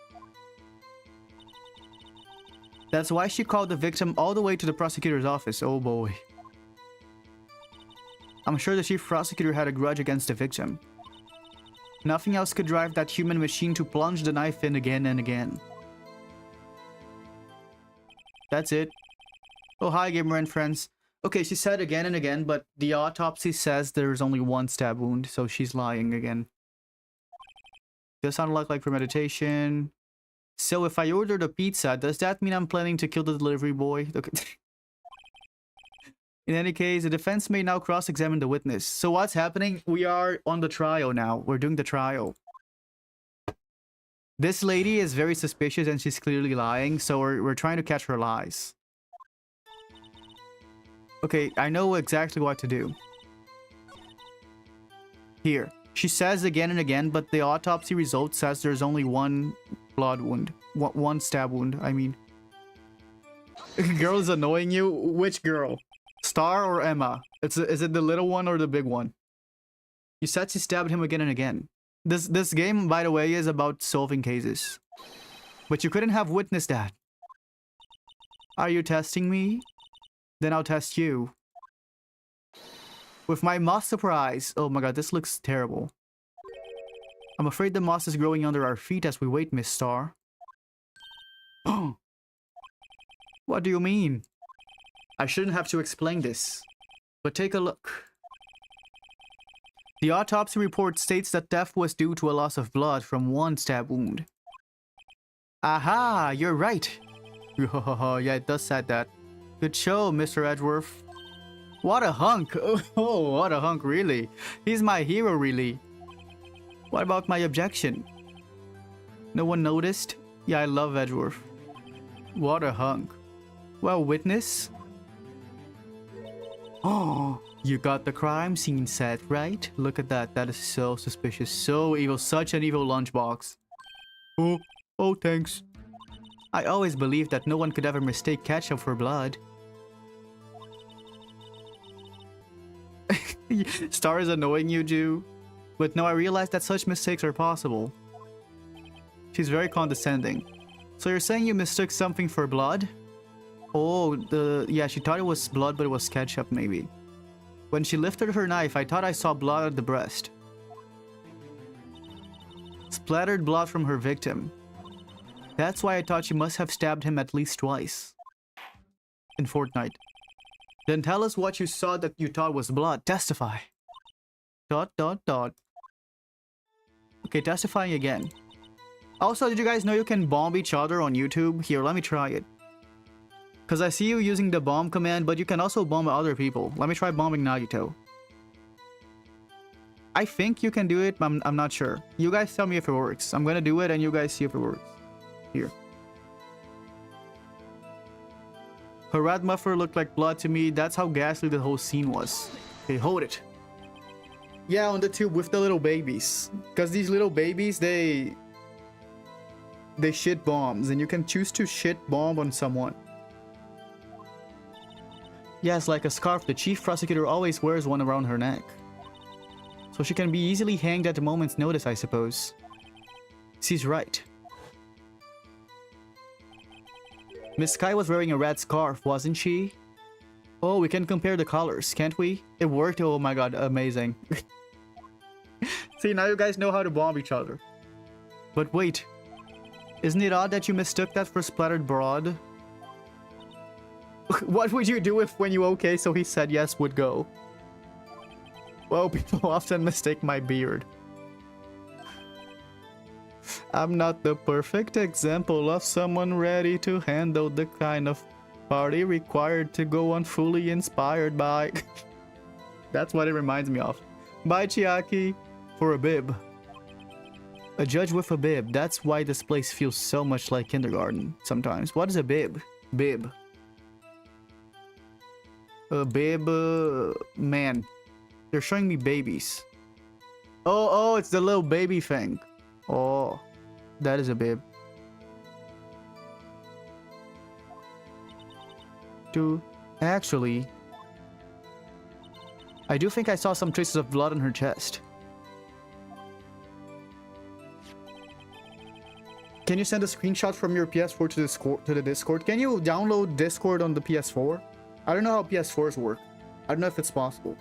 That's why she called the victim all the way to the prosecutor's office. Oh boy. I'm sure the chief prosecutor had a grudge against the victim. Nothing else could drive that human machine to plunge the knife in again and again. That's it. Oh, hi, gamer and friends. Okay, she said again and again, but the autopsy says there's only one stab wound, so she's lying again. Does sound like premeditation. So if I ordered a pizza, does that mean I'm planning to kill the delivery boy? Okay. In any case, the defense may now cross-examine the witness. So what's happening? We are on the trial now. We're doing the trial. This lady is very suspicious and she's clearly lying, so we're trying to catch her lies. Okay, I know exactly what to do. Here. She says again and again, but the autopsy result says there's only one blood wound. One stab wound, I mean. Girl is annoying you? Which girl? Star or Emma? Is it the little one or the big one? You said she stabbed him again and again. This game, by the way, is about solving cases. But you couldn't have witnessed that. Are you testing me? Then I'll test you. With my moss surprise. Oh my god, this looks terrible. I'm afraid the moss is growing under our feet as we wait, Miss Star. Oh. What do you mean? I shouldn't have to explain this. But take a look. The autopsy report states that death was due to a loss of blood from one stab wound. Aha, you're right. Yeah, it does say that. Good show, Mr. Edgeworth. What a hunk. Oh, what a hunk, really. He's my hero, really. What about my objection? No one noticed? Yeah, I love Edgeworth. What a hunk. Well, witness? Oh, you got the crime scene set, right? Look at that. That is so suspicious. So evil. Such an evil lunchbox. Oh, thanks. I always believed that no one could ever mistake ketchup for blood. Star is annoying you, Jew. But no, I realized that such mistakes are possible. She's very condescending. So you're saying you mistook something for blood? Oh, yeah, she thought it was blood, but it was ketchup, maybe. When she lifted her knife, I thought I saw blood at the breast. Splattered blood from her victim. That's why I thought she must have stabbed him at least twice. In Fortnite. Then tell us what you saw that you thought was blood. Testify. ... Okay, testifying again. Also, did you guys know you can bomb each other on YouTube? Here, let me try it. Because I see you using the bomb command, but you can also bomb other people. Let me try bombing Nagito. I think you can do it, but I'm not sure. You guys tell me if it works. I'm gonna do it and you guys see if it works. Here. Her red muffler looked like blood to me. That's how ghastly the whole scene was. Okay, hold it. Yeah, on the tube with the little babies. Because these little babies, they shit bombs. And you can choose to shit bomb on someone. Yes, like a scarf, the chief prosecutor always wears one around her neck. So she can be easily hanged at a moment's notice, I suppose. She's right. Miss Sky was wearing a red scarf, wasn't she? Oh, we can compare the colors, can't we? It worked. Oh my god, amazing. See, now you guys know how to bomb each other. But wait. Isn't it odd that you mistook that for splattered blood? What would you do if when you okay so he said yes would go? Well, people often mistake my beard. I'm not the perfect example of someone ready to handle the kind of party required to go on fully inspired by... That's what it reminds me of. By Chiaki for a bib. A judge with a bib. That's why this place feels so much like kindergarten sometimes. What is a bib? Bib. A bib... man. They're showing me babies. Oh, it's the little baby thing. Oh, that is a bib. Actually, I do think I saw some traces of blood on her chest. Can you send a screenshot from your PS4 to the Discord? Can you download Discord on the PS4? I don't know how PS4s work. I don't know if it's possible.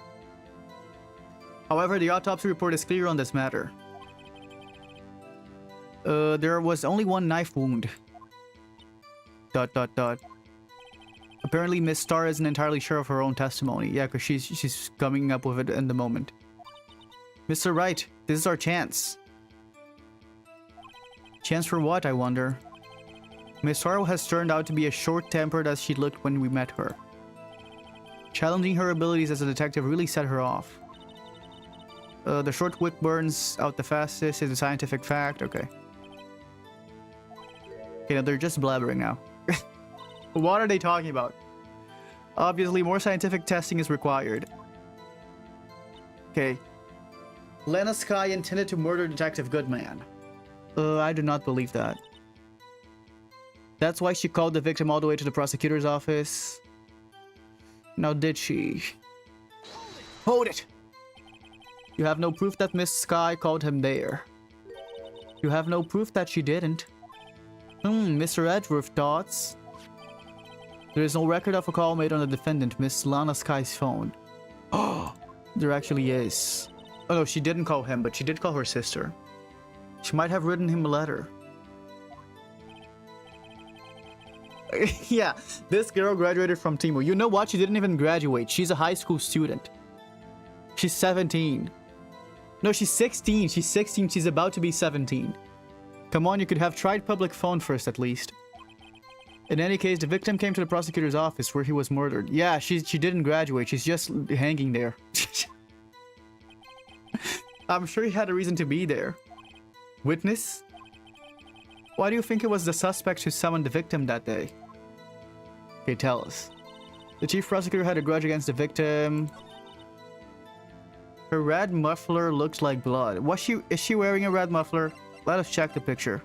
However, the autopsy report is clear on this matter. There was only one knife wound. ... Apparently, Miss Star isn't entirely sure of her own testimony. Yeah, because she's coming up with it in the moment. Mr. Wright, this is our chance. Chance for what, I wonder? Miss Star has turned out to be as short-tempered as she looked when we met her. Challenging her abilities as a detective really set her off. The short wick burns out the fastest is a scientific fact. Okay. Okay, now they're just blabbering now. What are they talking about? Obviously, more scientific testing is required. Okay. Lena Sky intended to murder Detective Goodman. I do not believe that. That's why she called the victim all the way to the prosecutor's office. Now, did she? Hold it! You have no proof that Miss Sky called him there. You have no proof that she didn't. Mr. Edgeworth, thoughts? There is no record of a call made on the defendant, Miss Lana Sky's phone. Oh, there actually is. Oh no, she didn't call him, but she did call her sister. She might have written him a letter. Yeah, this girl graduated from Timo. You know what? She didn't even graduate. She's a high school student. She's 17. No, she's 16. She's 16. She's about to be 17. Come on, you could have tried public phone first at least. In any case, the victim came to the prosecutor's office where he was murdered. Yeah, she didn't graduate. She's just hanging there. I'm sure he had a reason to be there. Witness? Why do you think it was the suspect who summoned the victim that day? Okay, tell us. The chief prosecutor had a grudge against the victim. Her red muffler looked like blood. Is she wearing a red muffler? Let us check the picture.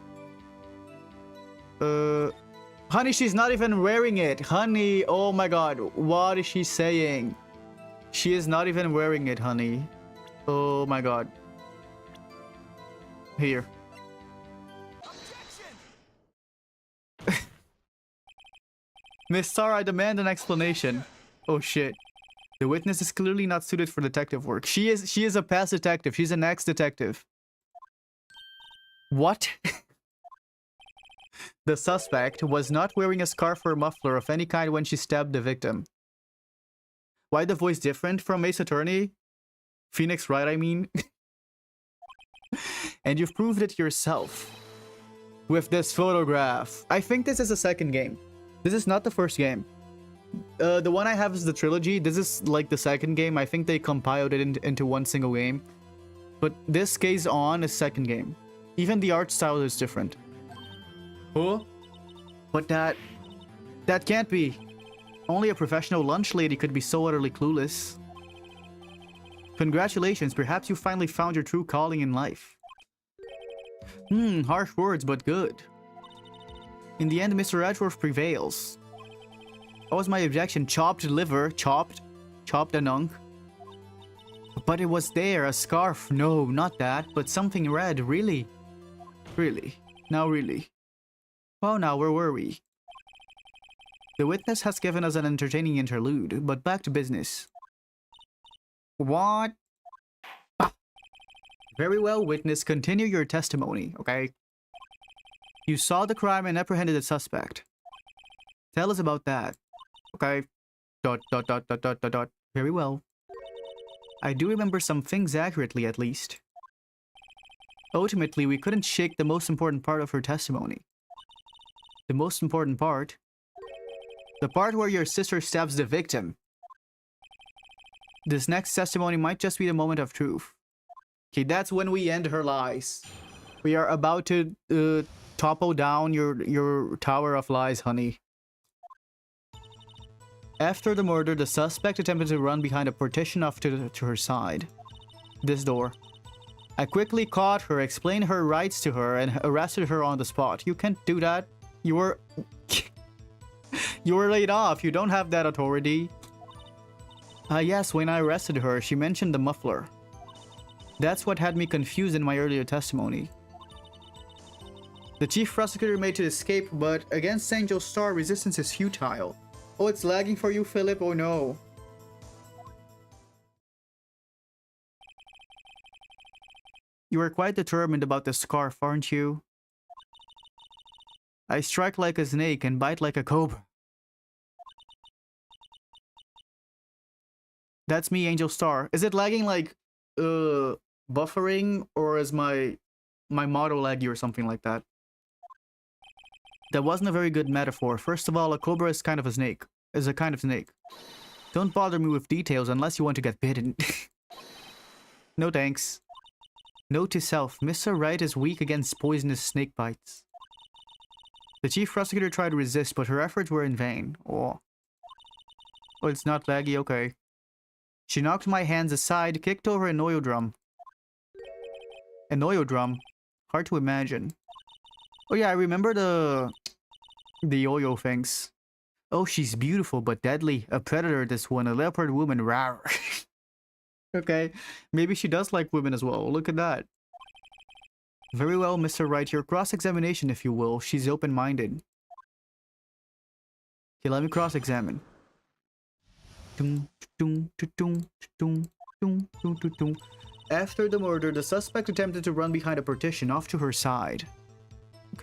Honey, she's not even wearing it. Honey, oh my god. What is she saying? She is not even wearing it, honey. Oh my god. Here. Miss Star, I demand an explanation. Oh shit. The witness is clearly not suited for detective work. She is a past detective. She's an ex-detective. What? The suspect was not wearing a scarf or muffler of any kind when she stabbed the victim. Why the voice different from Ace Attorney? Phoenix Wright, I mean. And you've proved it yourself. With this photograph. I think this is the second game. This is not the first game. The one I have is the trilogy. This is like the second game. I think they compiled it into one single game. But this case on is second game. Even the art style is different. Oh? But that can't be. Only a professional lunch lady could be so utterly clueless. Congratulations, perhaps you finally found your true calling in life. Harsh words, but good. In the end, Mr. Edgeworth prevails. What was my objection? Chopped liver? Chopped an unk? But it was there, a scarf. No, not that, but something red, really? Really? Now really? Well, now, where were we? The witness has given us an entertaining interlude, but back to business. What? Very well, witness. Continue your testimony, okay? You saw the crime and apprehended the suspect. Tell us about that. Okay. ... Very well. I do remember some things accurately, at least. Ultimately, we couldn't shake the most important part of her testimony. The most important part? The part where your sister stabs the victim. This next testimony might just be the moment of truth. Okay, that's when we end her lies. We are about to topple down your tower of lies, honey. After the murder, the suspect attempted to run behind a partition off to her side. This door. I quickly caught her, explained her rights to her, and arrested her on the spot. You can't do that. You were laid off. You don't have that authority. Yes, when I arrested her, she mentioned the muffler. That's what had me confused in my earlier testimony. The chief prosecutor made to escape, but against Angel Star, resistance is futile. Oh, it's lagging for you, Philip? Oh no. You were quite determined about the scarf, aren't you? I strike like a snake and bite like a cobra. That's me, Angel Star. Is it lagging like, buffering, or is my model laggy or something like that? That wasn't a very good metaphor. First of all, a cobra is kind of a snake. Is a kind of snake. Don't bother me with details unless you want to get bitten. No thanks. Note to self, Mr. Wright is weak against poisonous snake bites. The chief prosecutor tried to resist, but her efforts were in vain. Oh, it's not laggy, okay. She knocked my hands aside, kicked over an oil drum. An oil drum? Hard to imagine. Oh yeah, I remember the oil things. Oh, she's beautiful but deadly. A predator, this one. A leopard woman. Rawr. Okay, maybe she does like women as well. Look at that. Very well, Mr. Wright. Your cross-examination, if you will. She's open-minded. Okay, let me cross-examine. After the murder, the suspect attempted to run behind a partition off to her side.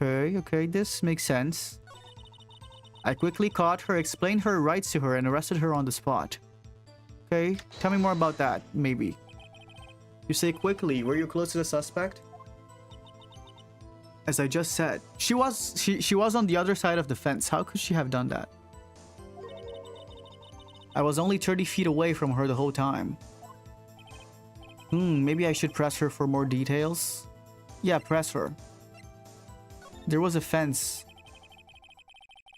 Okay, this makes sense. I quickly caught her, explained her rights to her, and arrested her on the spot. Okay, tell me more about that, maybe. You say quickly, were you close to the suspect? As I just said, she was on the other side of the fence. How could she have done that? I was only 30 feet away from her the whole time. Maybe I should press her for more details? Yeah, press her. There was a fence.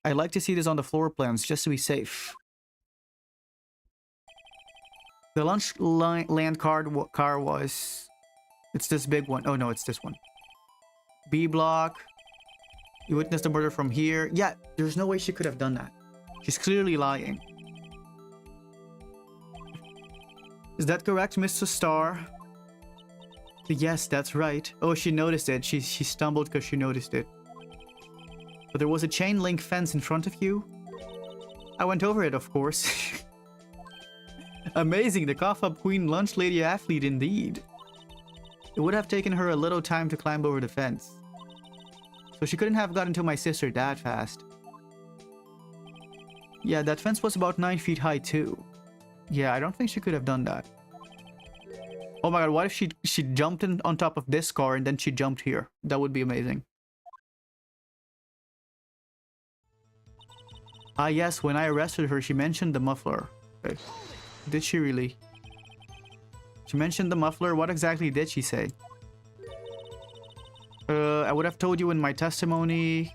I like to see this on the floor plans, just to be safe. The lunch land car was... It's this big one. Oh no, it's this one. B block. You witnessed the murder from here. Yeah, there's no way she could have done that. She's clearly lying. Is that correct, Mr. Star? Yes, that's right. Oh, she noticed it. She stumbled because she noticed it. But there was a chain link fence in front of you? I went over it, of course. Amazing, the cough-up queen lunch lady athlete indeed. It would have taken her a little time to climb over the fence. So she couldn't have gotten to my sister that fast. Yeah, that fence was about 9 feet high too. Yeah, I don't think she could have done that. Oh my god, what if she jumped on top of this car and then she jumped here? That would be amazing. Ah yes, when I arrested her, she mentioned the muffler. Okay. Did she really? She mentioned the muffler. What exactly did she say? I would have told you in my testimony.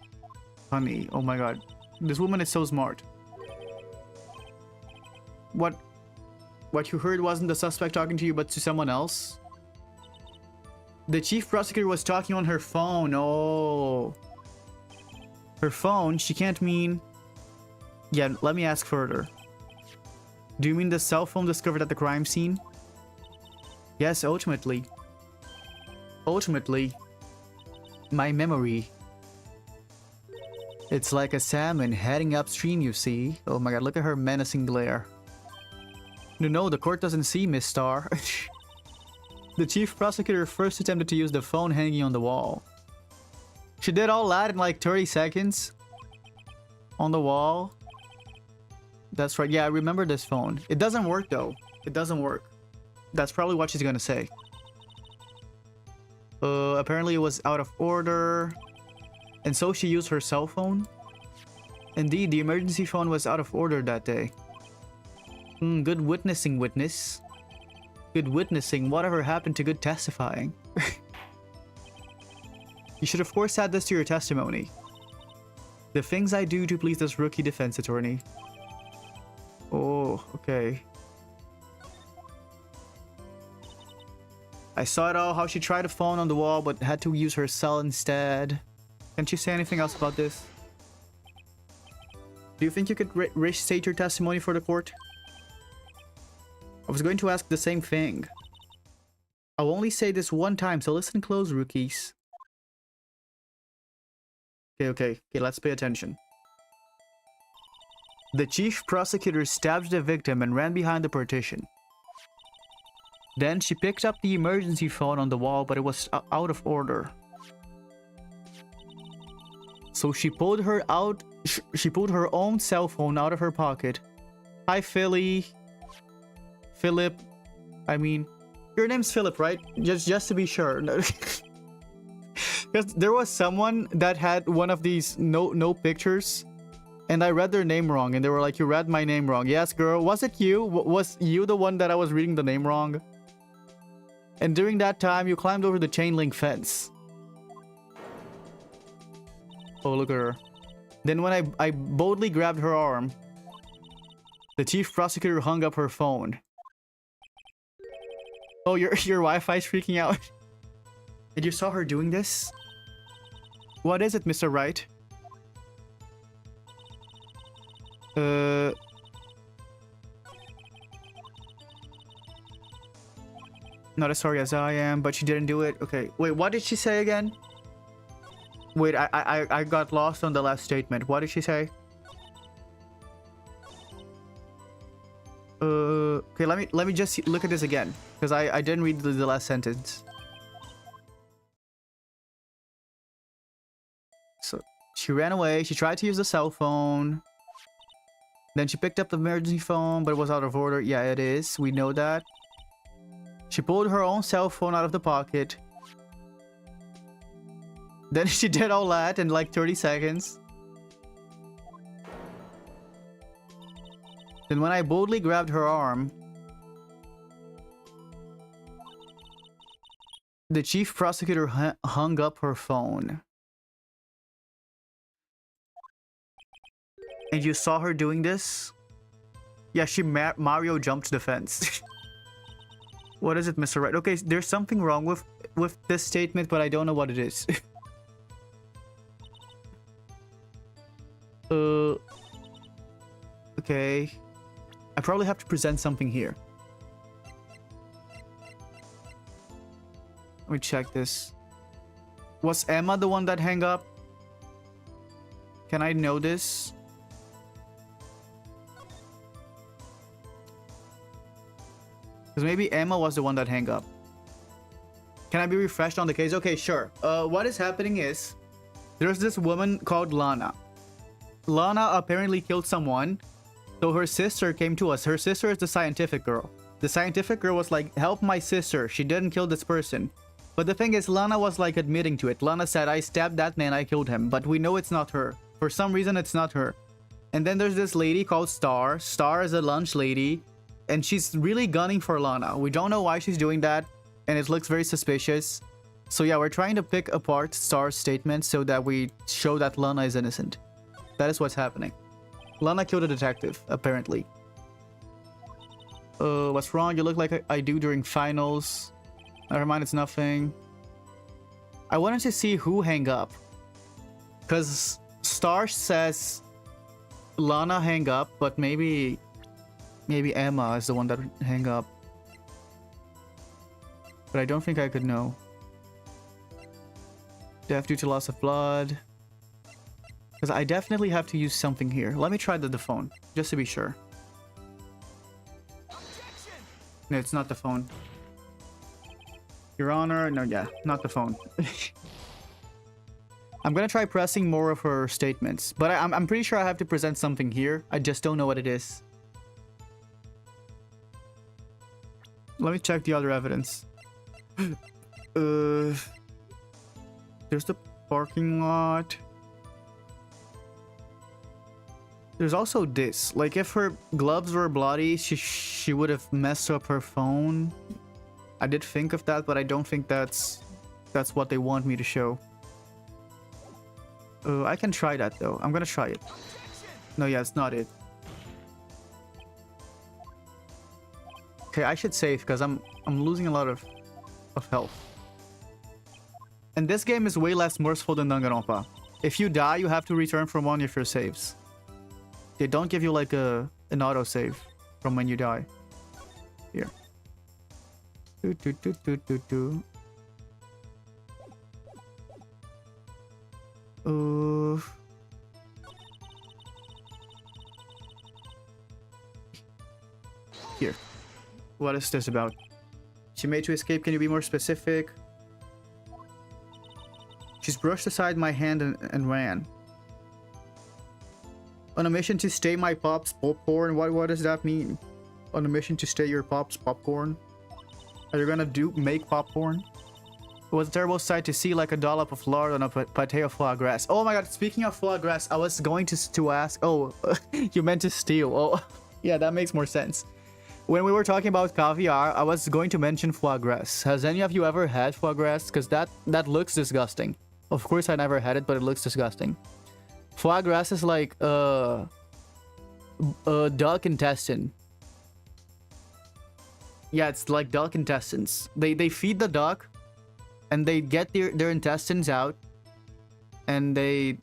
Honey, oh my god. This woman is so smart. What you heard wasn't the suspect talking to you, but to someone else? The chief prosecutor was talking on her phone. Oh. Her phone? She can't mean... Yeah, let me ask further. Do you mean the cell phone discovered at the crime scene? Yes, ultimately. Ultimately. My memory. It's like a salmon heading upstream, you see. Oh my god, look at her menacing glare. No, the court doesn't see, Miss Star. The chief prosecutor first attempted to use the phone hanging on the wall. She did all that in like 30 seconds? On the wall? That's right, yeah, I remember this phone. It doesn't work though. It doesn't work. That's probably what she's gonna say. Apparently it was out of order. And so she used her cell phone? Indeed, the emergency phone was out of order that day. Good witnessing, witness. Good witnessing. Whatever happened to good testifying? You should of course add this to your testimony. The things I do to please this rookie defense attorney. Oh, okay. I saw it all, how she tried a phone on the wall but had to use her cell instead. Can't you say anything else about this? Do you think you could restate your testimony for the court? I was going to ask the same thing. I'll only say this one time, so listen close, rookies. Okay, let's pay attention. The chief prosecutor stabbed the victim and ran behind the partition. Then she picked up the emergency phone on the wall, but it was out of order. So she pulled her own cell phone out of her pocket. Hi, Philip. I mean, your name's Philip, right? Just to be sure. Because there was someone that had one of these no pictures, and I read their name wrong, and they were like, "You read my name wrong." Yes, girl. Was it you? Was you the one that I was reading the name wrong? And during that time, you climbed over the chain link fence. Oh, look at her. Then when I boldly grabbed her arm, the chief prosecutor hung up her phone. Oh, your Wi-Fi's freaking out. And you saw her doing this? What is it, Mr. Wright? Not as sorry as I am, but she didn't do it. Okay, wait, what did she say again? Wait, I got lost on the last statement. What did she say? Okay, let me just look at this again, because I didn't read the last sentence. So she ran away. She tried to use the cell phone. Then she picked up the emergency phone, but it was out of order. Yeah, it is. We know that. She pulled her own cell phone out of the pocket. Then she did all that in like 30 seconds. Then when I boldly grabbed her arm, the chief prosecutor hung up her phone. And you saw her doing this? Yeah, she Mario jumped the fence. What is it, Mr. Wright? Okay, there's something wrong with this statement, but I don't know what it is. Okay. I probably have to present something here. Let me check this. Was Emma the one that hung up? Can I know this? Because maybe Emma was the one that hung up. Can I be refreshed on the case? Okay, sure. What is happening is there's this woman called Lana. Lana apparently killed someone. So her sister came to us. Her sister is the scientific girl. The scientific girl was like, help my sister. She didn't kill this person. But the thing is, Lana was like admitting to it. Lana said, I stabbed that man, I killed him. But we know it's not her. For some reason, it's not her. And then there's this lady called Star. Star is a lunch lady. And she's really gunning for Lana. We don't know why she's doing that. And it looks very suspicious. So yeah, we're trying to pick apart Star's statement so that we show that Lana is innocent. That is what's happening. Lana killed a detective, apparently. What's wrong? You look like I do during finals. Never mind, it's nothing. I wanted to see who hang up. Because Star says Lana hang up, but maybe Emma is the one that hang up. But I don't think I could know. Death due to loss of blood. Because I definitely have to use something here. Let me try the phone, just to be sure. No, it's not the phone. Your Honor, no, yeah, not the phone. I'm gonna try pressing more of her statements, but I'm pretty sure I have to present something here. I just don't know what it is. Let me check the other evidence. There's the parking lot. There's also this. Like, if her gloves were bloody, she would have messed up her phone. I did think of that, but I don't think that's what they want me to show. I can try that, though. I'm gonna try it. No, yeah, it's not it. Okay, I should save, because I'm losing a lot of health. And this game is way less merciful than Danganronpa. If you die, you have to return from one of your saves. They don't give you like an autosave from when you die. Here. Do, do, do, do, do, do. Here. What is this about? She made to escape. Can you be more specific? She's brushed aside my hand and ran. On a mission to stay my pop's popcorn? What does that mean? On a mission to stay your pop's popcorn? Are you gonna make popcorn? It was a terrible sight to see, like a dollop of lard on a pate of foie gras. Oh my god, speaking of foie gras, I was going to ask... Oh, you meant to steal. Oh, yeah, that makes more sense. When we were talking about caviar, I was going to mention foie gras. Has any of you ever had foie gras? Because that looks disgusting. Of course, I never had it, but it looks disgusting. Foie gras is like a duck intestine. Yeah, it's like duck intestines. They feed the duck, and they get their intestines out, and they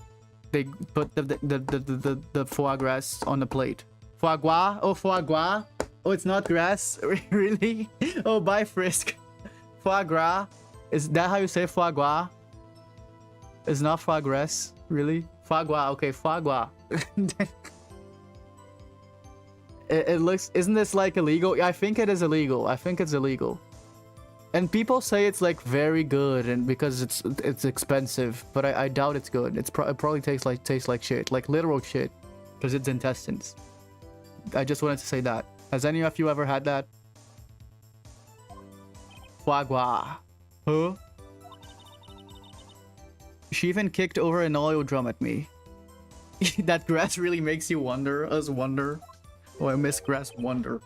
put the foie gras on the plate. Foie gras? Oh, foie gras? Oh, it's not grass? Really? Oh, bye, Frisk. Foie gras? Is that how you say foie gras? It's not foie gras? Really? Foie gras. Okay, foie gras. It looks... Isn't this like illegal? I think it is illegal. I think it's illegal. And people say it's like very good, and because it's expensive, but I doubt it's good. It probably tastes like shit, like literal shit, because it's intestines. I just wanted to say that. Has any of you ever had that? Foie gras. Huh? She even kicked over an oil drum at me. That grass really makes you wonder. Us wonder. Oh, I miss grass wonder.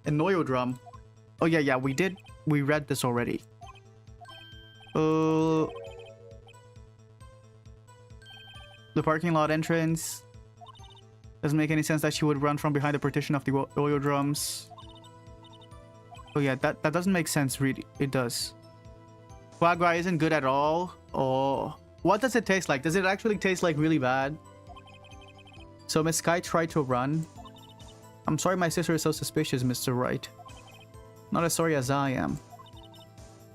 An oil drum. Oh yeah, we read this already. The parking lot entrance. Doesn't make any sense that she would run from behind the partition of the oil drums. Oh yeah, that doesn't make sense, really. It does. Foie gras isn't good at all. Oh. What does it taste like? Does it actually taste like really bad? So Miss Sky tried to run. I'm sorry my sister is so suspicious, Mr. Wright. Not as sorry as I am.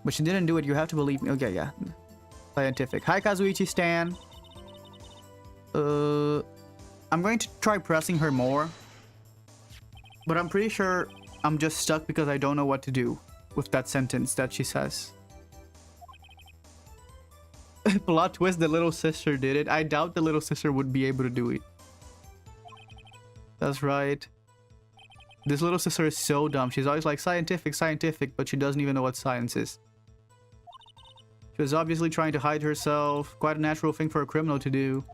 But she didn't do it. You have to believe me. Okay, yeah. Scientific. Hi, Kazuichi Stan. I'm going to try pressing her more. But I'm pretty sure I'm just stuck because I don't know what to do with that sentence that she says. Plot twist, the little sister did it. I doubt the little sister would be able to do it. That's right. This little sister is so dumb. She's always like, scientific, but she doesn't even know what science is. She was obviously trying to hide herself. Quite a natural thing for a criminal to do.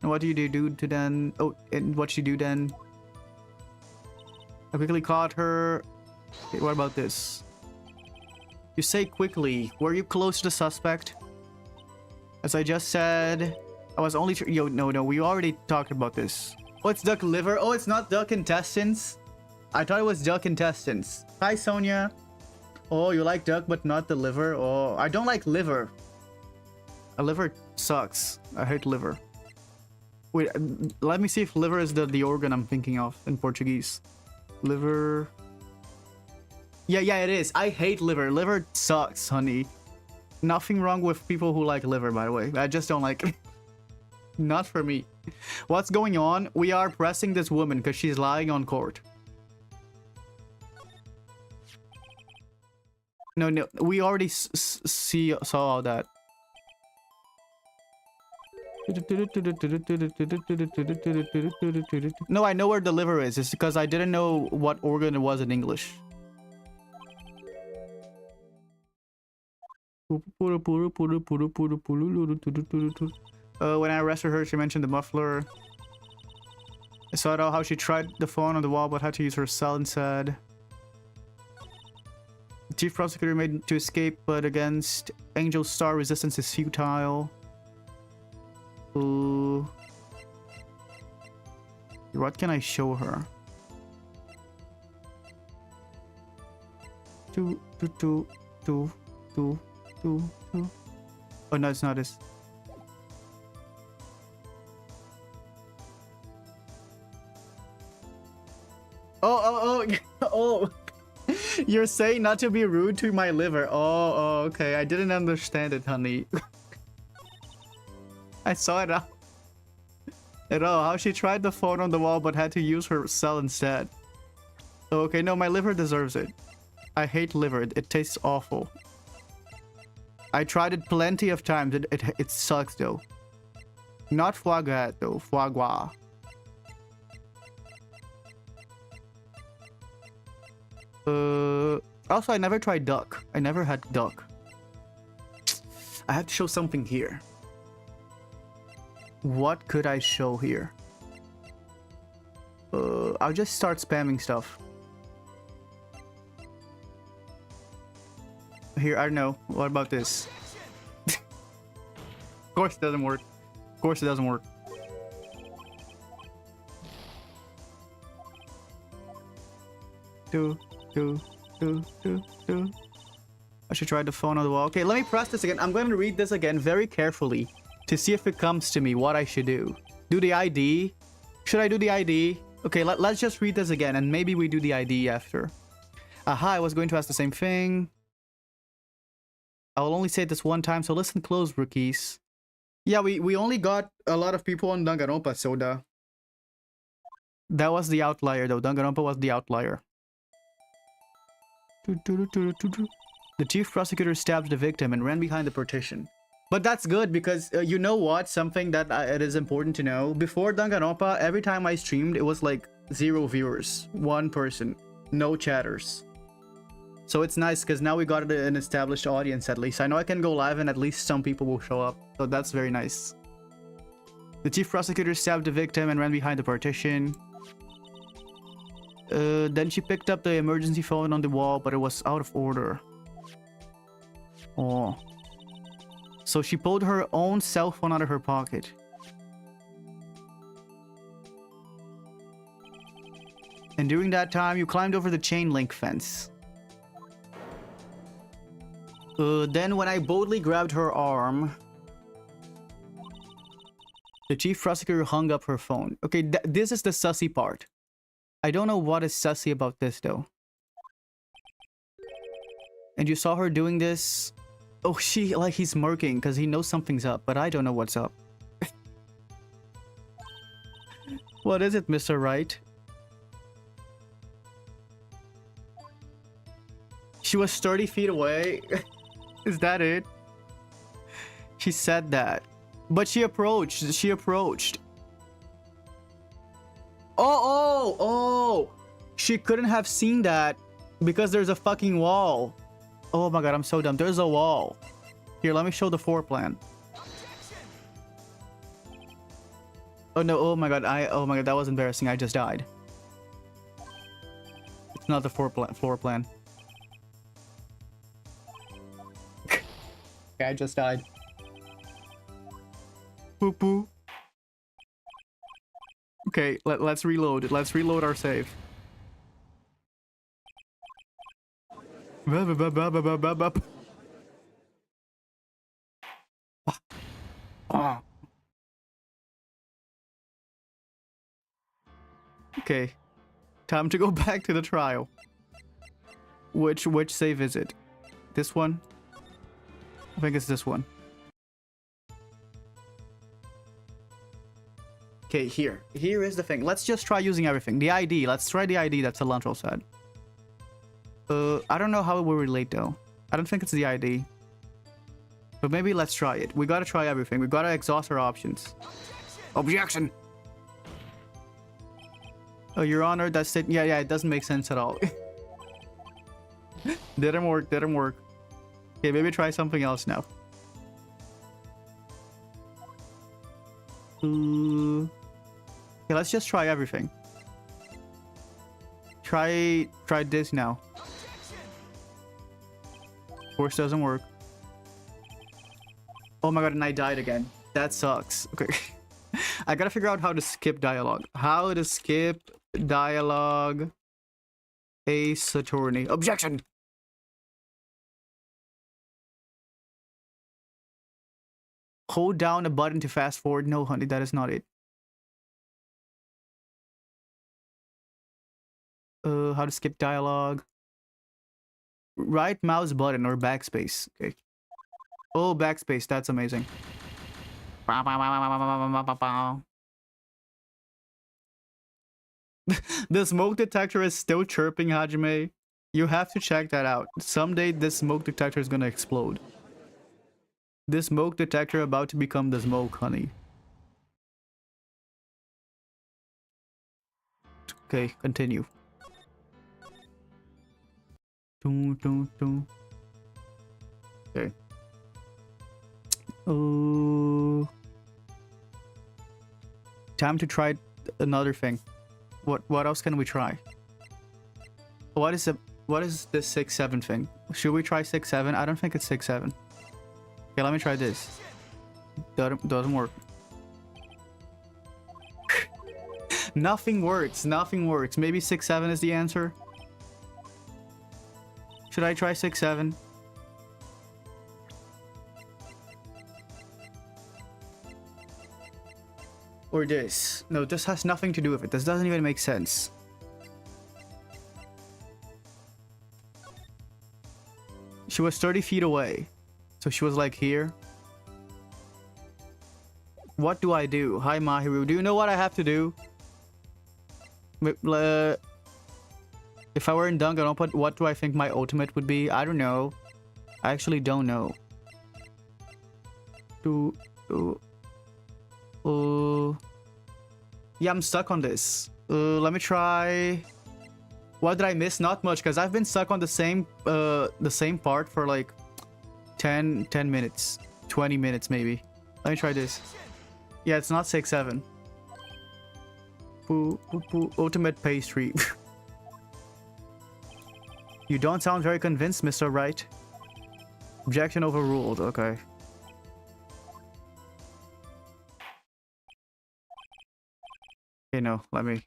And what do you do to then... Oh, and what she do then? I quickly caught her. Okay, what about this? You say quickly. Were you close to the suspect? As I just said, I was only... Yo, no, we already talked about this. Oh, it's duck liver. Oh, it's not duck intestines. I thought it was duck intestines. Hi, Sonia. Oh, you like duck, but not the liver? Oh, I don't like liver. A liver sucks. I hate liver. Wait, let me see if liver is the organ I'm thinking of in Portuguese. Liver... Yeah, it is. I hate liver. Liver sucks, honey. Nothing wrong with people who like liver, by the way. I just don't like it. Not for me. What's going on? We are pressing this woman because she's lying on court. No. We already saw all that. No, I know where the liver is. It's because I didn't know what organ it was in English. When I arrested her, she mentioned the muffler. I saw how she tried the phone on the wall, but had to use her cell instead. The chief prosecutor made to escape, but against Angel Star, resistance is futile. What can I show her? Two. Oh no, it's not this. Oh, oh. You're saying not to be rude to my liver. Oh, okay. I didn't understand it, honey. I saw it out. How she tried the phone on the wall but had to use her cell instead. Okay, no, my liver deserves it. I hate liver. It tastes awful. I tried it plenty of times. It sucks though. Not foie gras though. Foie gras. Also, I never tried duck. I never had duck. I have to show something here. What could I show here? I'll just start spamming stuff. Here, I don't know. What about this? Of course it doesn't work. Of course it doesn't work. Do. I should try the phone on the wall. Okay, let me press this again. I'm going to read this again very carefully to see if it comes to me what I should do. Do the ID? Should I do the ID? Okay, let's just read this again and maybe we do the ID after. Aha, I was going to ask the same thing. I will only say this one time, so listen close, rookies. Yeah, we only got a lot of people on Danganronpa, Soda. That was the outlier, though. Danganronpa was the outlier. The chief prosecutor stabbed the victim and ran behind the partition. But that's good because you know what? Something that it is important to know. Before Danganronpa, every time I streamed, it was like 0 viewers. 1 person. No chatters. So it's nice because now we got an established audience at least. I know I can go live and at least some people will show up. So that's very nice. The chief prosecutor stabbed the victim and ran behind the partition. Then she picked up the emergency phone on the wall, but it was out of order. Oh. So she pulled her own cell phone out of her pocket. And during that time, you climbed over the chain link fence. Then when I boldly grabbed her arm, the chief prosecutor hung up her phone. Okay, this is the sussy part. I don't know what is sussy about this though. And you saw her doing this. Oh, he's smirking because he knows something's up, but I don't know what's up. What is it, Mr. Wright? She was 30 feet away. Is that it? She said that. But she approached. Oh! She couldn't have seen that because there's a fucking wall. Oh my god, I'm so dumb. There's a wall. Here, let me show the floor plan. Oh no, oh my god, that was embarrassing. I just died. It's not the floor plan. Okay, I just died. Boop boop. Okay, let's reload. Let's reload our save. Okay, time to go back to the trial. Which save is it? This one? I think it's this one. Okay, here is the thing. Let's just try using everything. The ID. Let's try the ID that Cilantro said. I don't know how it will relate though. I don't think it's the ID. But maybe let's try it. We gotta try everything. We gotta exhaust our options. Objection! Oh, Your Honor, that's it. Yeah, it doesn't make sense at all. Didn't work. Okay, maybe try something else now. Okay, let's just try everything. Try this now. Of course, doesn't work. Oh my god, and I died again. That sucks. Okay. I gotta figure out how to skip dialogue. How to skip dialogue. Ace Attorney. Objection! Hold down a button to fast forward. No, honey, that is not it. How to skip dialogue. Right mouse button or backspace. Okay. Oh, backspace. That's amazing. The smoke detector is still chirping, Hajime. You have to check that out. Someday this smoke detector is gonna explode. This smoke detector about to become the smoke, honey. Okay, continue. Okay. Oh. Time to try another thing. What else can we try? What is this 6-7 thing? Should we try 6-7? I don't think it's 6-7. Okay, let me try this. Doesn't work. Nothing works. Nothing works. Maybe 6-7 is the answer. Should I try 6-7? Or this? No, this has nothing to do with it. This doesn't even make sense. She was 30 feet away. So she was like here. What do I do? Hi, Mahiru. Do you know what I have to do? If I were in Danganronpa, what do I think my ultimate would be? I don't know. I actually don't know. Yeah, I'm stuck on this. Let me try. What did I miss? Not much, because I've been stuck on the same part for like 10 minutes, 20 minutes maybe. Let me try this. Yeah, it's not 6-7. Ultimate pastry. You don't sound very convinced, Mr. Wright. Objection overruled. Okay. Okay, no, let me.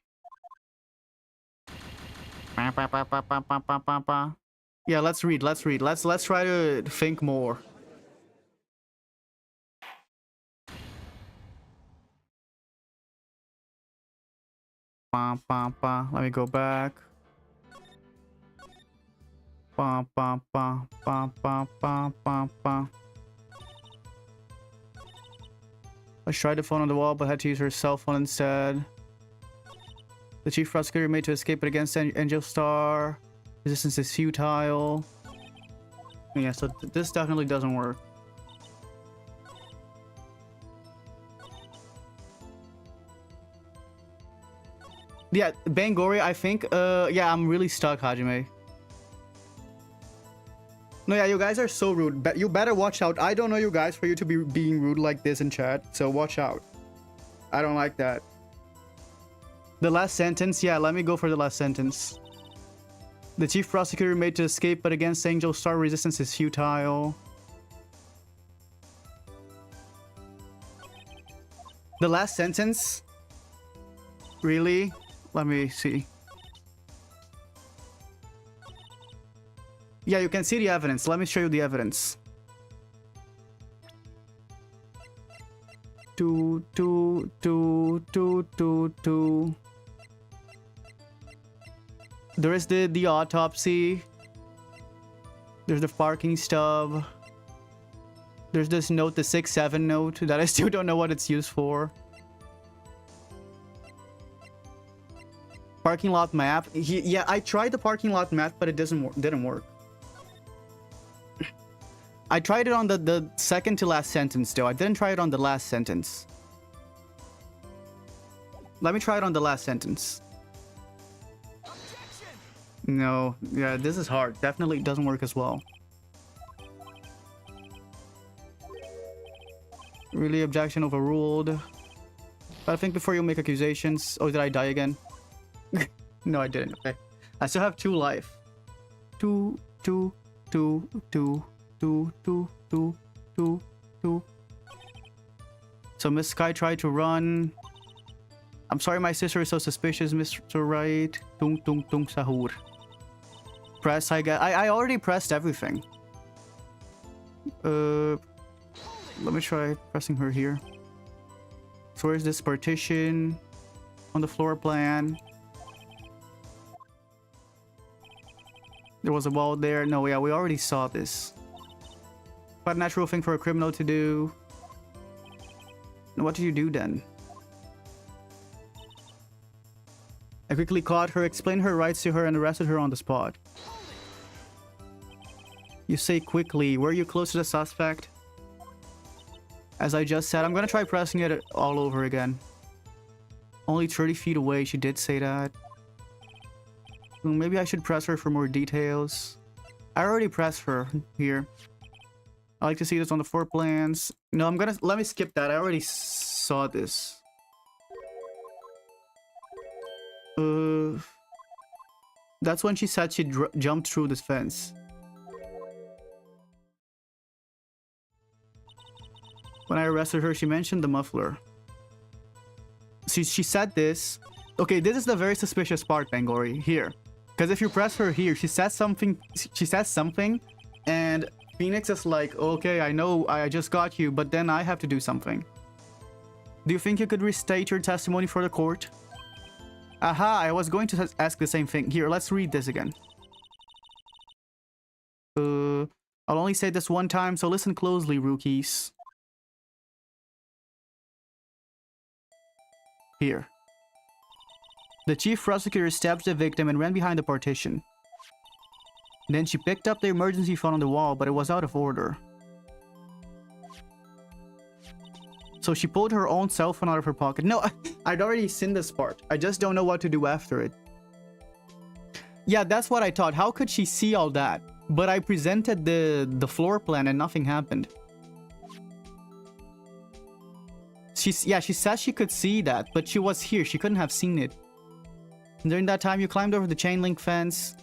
Yeah, let's read. Let's try to think more. Let me go back. Let's try the phone on the wall, but had to use her cell phone instead. The chief prosecutor made to escape, but against Angel Star. Resistance is futile. Yeah, so this definitely doesn't work. Yeah, Bangori, I think. Yeah, I'm really stuck, Hajime. No, yeah, you guys are so rude. You better watch out. I don't know you guys for you to be being rude like this in chat. So watch out. I don't like that. The last sentence? Yeah, let me go for the last sentence. The chief prosecutor made to escape, but against Angel Star, resistance is futile. The last sentence? Really? Let me see. Yeah, you can see the evidence. Let me show you the evidence. There is the autopsy. There's the parking stub. There's this note, the 6-7 note, that I still don't know what it's used for. Parking lot map. Yeah, I tried the parking lot map, but it didn't work. I tried it on the second to last sentence, though. I didn't try it on the last sentence. Let me try it on the last sentence. No, yeah, this is hard. Definitely doesn't work as well. Really, objection overruled. But I think before you make accusations... Oh, did I die again? No, I didn't. Okay. I still have 2 life. 2. So Miss Sky tried to run. I'm sorry my sister is so suspicious, Mr. Wright. Tung sahur. Press, I guess. I already pressed everything. Let me try pressing her here. So where's this partition? On the floor plan. There was a wall there. No, yeah, we already saw this. Quite a natural thing for a criminal to do. And what did you do then? I quickly caught her, explained her rights to her, and arrested her on the spot. You say quickly. Were you close to the suspect? As I just said, I'm gonna try pressing it all over again. Only 30 feet away, she did say that. Maybe I should press her for more details. I already pressed her here. I like to see this on the floor plans. No, let me skip that. I already saw this. That's when she said she jumped through this fence. When I arrested her, she mentioned the muffler. She said this. Okay, this is the very suspicious part, Bangori. Here. Because if you press her here, she says something. She says something. And Phoenix is like, okay, I know I just got you, but then I have to do something. Do you think you could restate your testimony for the court? Aha, I was going to ask the same thing. Here, let's read this again. I'll only say this one time, so listen closely, rookies. Here. The chief prosecutor stabbed the victim and ran behind the partition. Then she picked up the emergency phone on the wall, but it was out of order. So she pulled her own cell phone out of her pocket. No, I'd already seen this part. I just don't know what to do after it. Yeah, that's what I thought. How could she see all that? But I presented the floor plan and nothing happened. She says she could see that, but she was here. She couldn't have seen it. And during that time, you climbed over the chain link fence.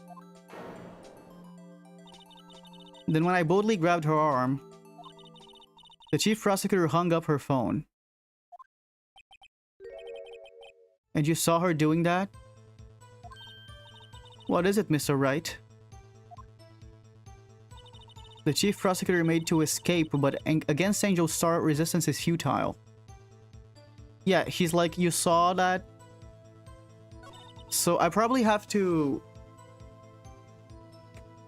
Then when I boldly grabbed her arm, the chief prosecutor hung up her phone. And you saw her doing that? What is it, Mr. Wright? The chief prosecutor made to escape, but against Angel Star, resistance is futile. Yeah, he's like, you saw that? So I probably have to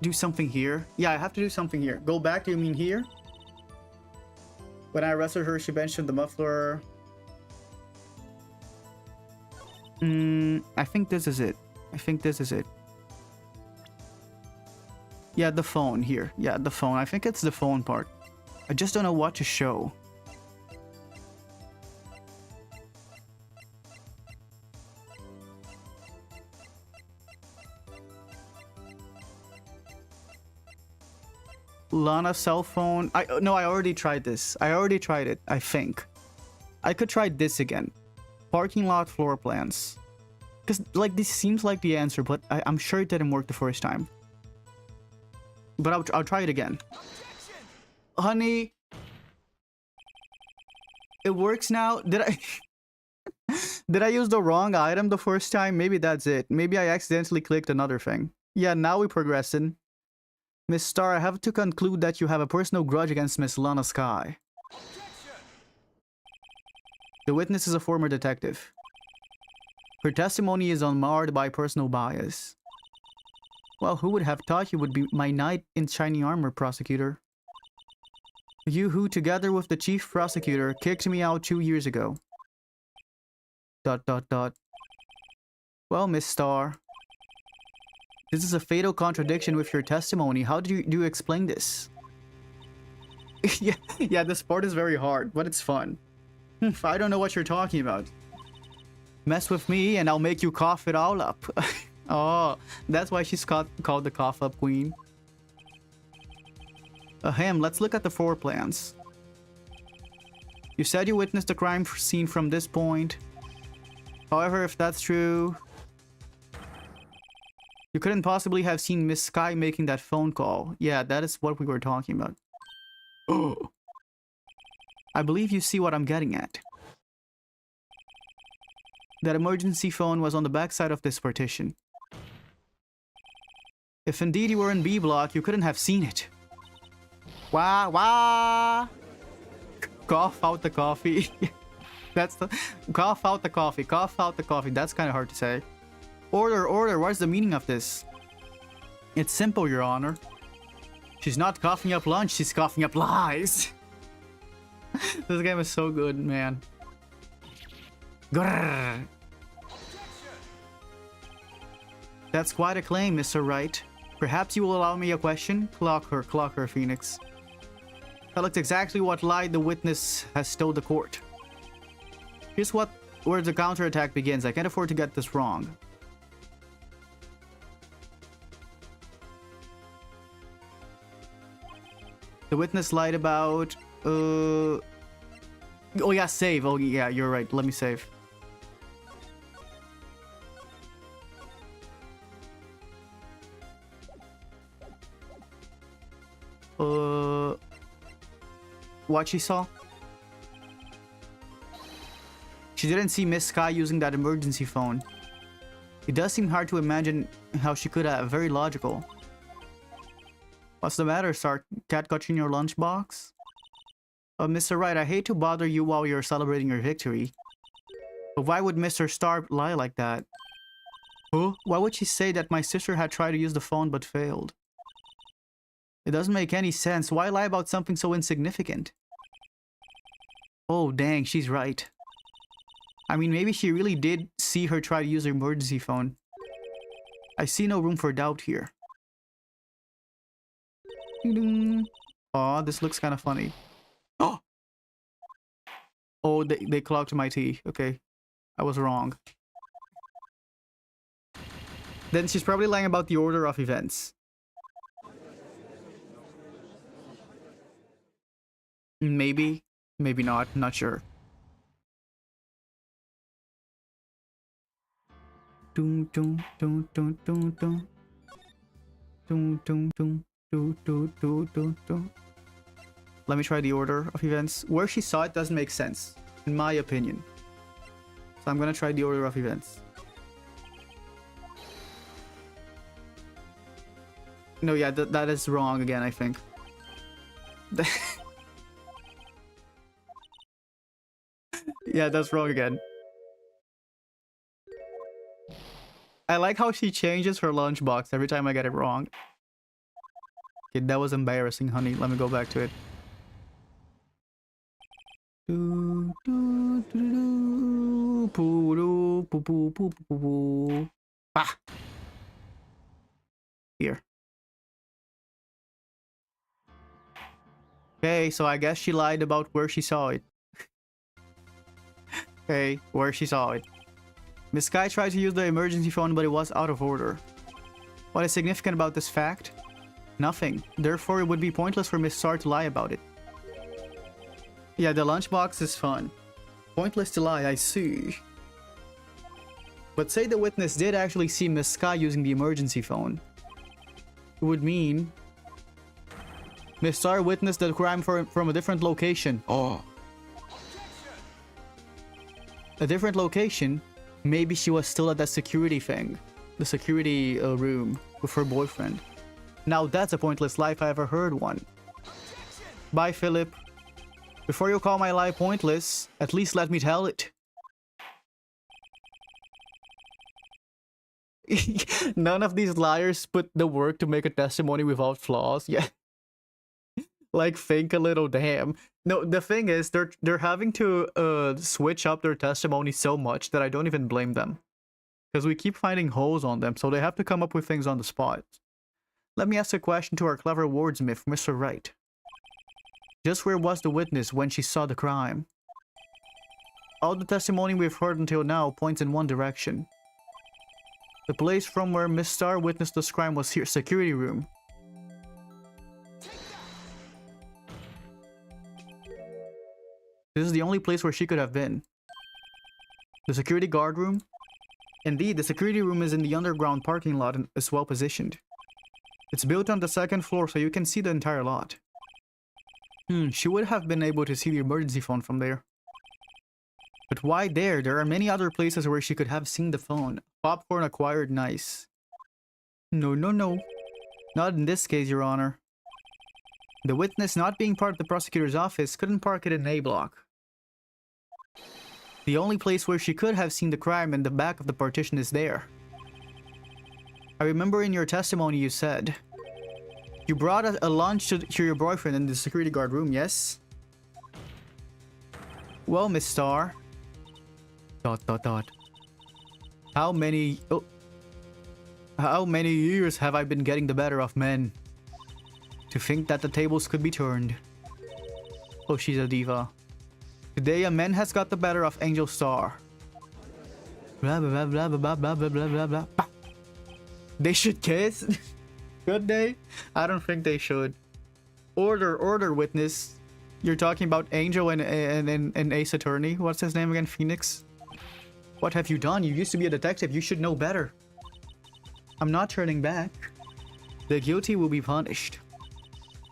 do something here. Yeah, I have to do something here. Go back, do you mean here? When I arrested her, she mentioned the muffler. I think this is it. I think this is it. Yeah, the phone here. Yeah, the phone. I think it's the phone part. I just don't know what to show. Lana's cell phone. No, I already tried this. I already tried it, I think. I could try this again. Parking lot floor plans. Because, like, this seems like the answer, but I'm sure it didn't work the first time. But I'll try it again. Honey. It works now. Did I... Did I use the wrong item the first time? Maybe that's it. Maybe I accidentally clicked another thing. Yeah, now we're progressing. Miss Star, I have to conclude that you have a personal grudge against Miss Lana Sky. The witness is a former detective. Her testimony is unmarred by personal bias. Well, who would have thought you would be my knight in shiny armor, prosecutor? You who, together with the chief prosecutor, kicked me out 2 years ago. ... Well, Miss Star, this is a fatal contradiction with your testimony. How do you explain this? yeah, this part is very hard, but it's fun. I don't know what you're talking about. Mess with me and I'll make you cough it all up. Oh, that's why she's called the cough up queen. Ahem, let's look at the floor plans. You said you witnessed the crime scene from this point. However, if that's true, you couldn't possibly have seen Miss Sky making that phone call. Yeah, that is what we were talking about. Oh. I believe you see what I'm getting at. That emergency phone was on the backside of this partition. If indeed you were in B block, you couldn't have seen it. Wah, wah! Cough out the coffee. That's the... Cough out the coffee. Cough out the coffee. That's kind of hard to say. Order, order. What's the meaning of this? It's simple, Your Honor. She's not coughing up lunch, she's coughing up lies. This game is so good, man. Grrr. That's quite a claim, Mr. Wright. Perhaps you will allow me a question? Clock her, Phoenix. That looks exactly what lie the witness has told the court. Here's where the counterattack begins. I can't afford to get this wrong. The witness lied about... Oh yeah, save. Oh yeah, you're right. Let me save. What she saw? She didn't see Miss Sky using that emergency phone. It does seem hard to imagine how she could have. Very logical. What's the matter, Star? Cat got you in your lunchbox? Mr. Wright, I hate to bother you while you're celebrating your victory. But why would Mr. Star lie like that? Huh? Why would she say that my sister had tried to use the phone but failed? It doesn't make any sense. Why lie about something so insignificant? Oh, dang, she's right. I mean, maybe she really did see her try to use her emergency phone. I see no room for doubt here. Aw, this looks kind of funny. Oh! Oh, they clogged my tea. Okay. I was wrong. Then she's probably lying about the order of events. Maybe. Maybe not. Not sure. Doom, doom, doom, doom, doom, doom. Doom, doom, doom, doom, doom, doom, doom, doom. Let me try the order of events. Where she saw it doesn't make sense, in my opinion. So I'm gonna try the order of events. No, yeah, that is wrong again, I think. Yeah, that's wrong again. I like how she changes her lunchbox every time I get it wrong. Okay, that was embarrassing, honey. Let me go back to it. Ah! Here. Okay, so I guess she lied about where she saw it. Okay, where she saw it. Miss Sky tried to use the emergency phone, but it was out of order. What is significant about this fact? Nothing. Therefore, it would be pointless for Miss Star to lie about it. Yeah, the lunchbox is fun. Pointless to lie, I see. But say the witness did actually see Miss Sky using the emergency phone. It would mean Miss Star witnessed the crime from a different location. Oh. A different location? Maybe she was still at that security thing. The security room with her boyfriend. Now that's a pointless lie if I ever heard one. Bye, Philip. Before you call my lie pointless, at least let me tell it. None of these liars put the work to make a testimony without flaws. Yeah. Like, think a little, damn. No, the thing is, they're having to switch up their testimony so much that I don't even blame them. Because we keep finding holes on them, so they have to come up with things on the spot. Let me ask a question to our clever wordsmith, Mr. Wright. Just where was the witness when she saw the crime? All the testimony we've heard until now points in one direction. The place from where Miss Star witnessed this crime was here, security room. This is the only place where she could have been. The security guard room? Indeed, the security room is in the underground parking lot and is well positioned. It's built on the second floor so you can see the entire lot. She would have been able to see the emergency phone from there. But why there? There are many other places where she could have seen the phone. Popcorn acquired nice. No, no, no. Not in this case, Your Honor. The witness, not being part of the prosecutor's office, couldn't park it in A block. The only place where she could have seen the crime in the back of the partition is there. I remember in your testimony you said you brought a lunch to your boyfriend in the security guard room, yes? Well, Miss Star. ... How many years have I been getting the better of men? To think that the tables could be turned. Oh, she's a diva. Today a man has got the better of Angel Star. Blah blah blah blah blah blah blah blah blah. They should kiss? Could they? I don't think they should. Order, witness. You're talking about Angel and Ace Attorney. What's his name again? Phoenix? What have you done? You used to be a detective. You should know better. I'm not turning back. The guilty will be punished.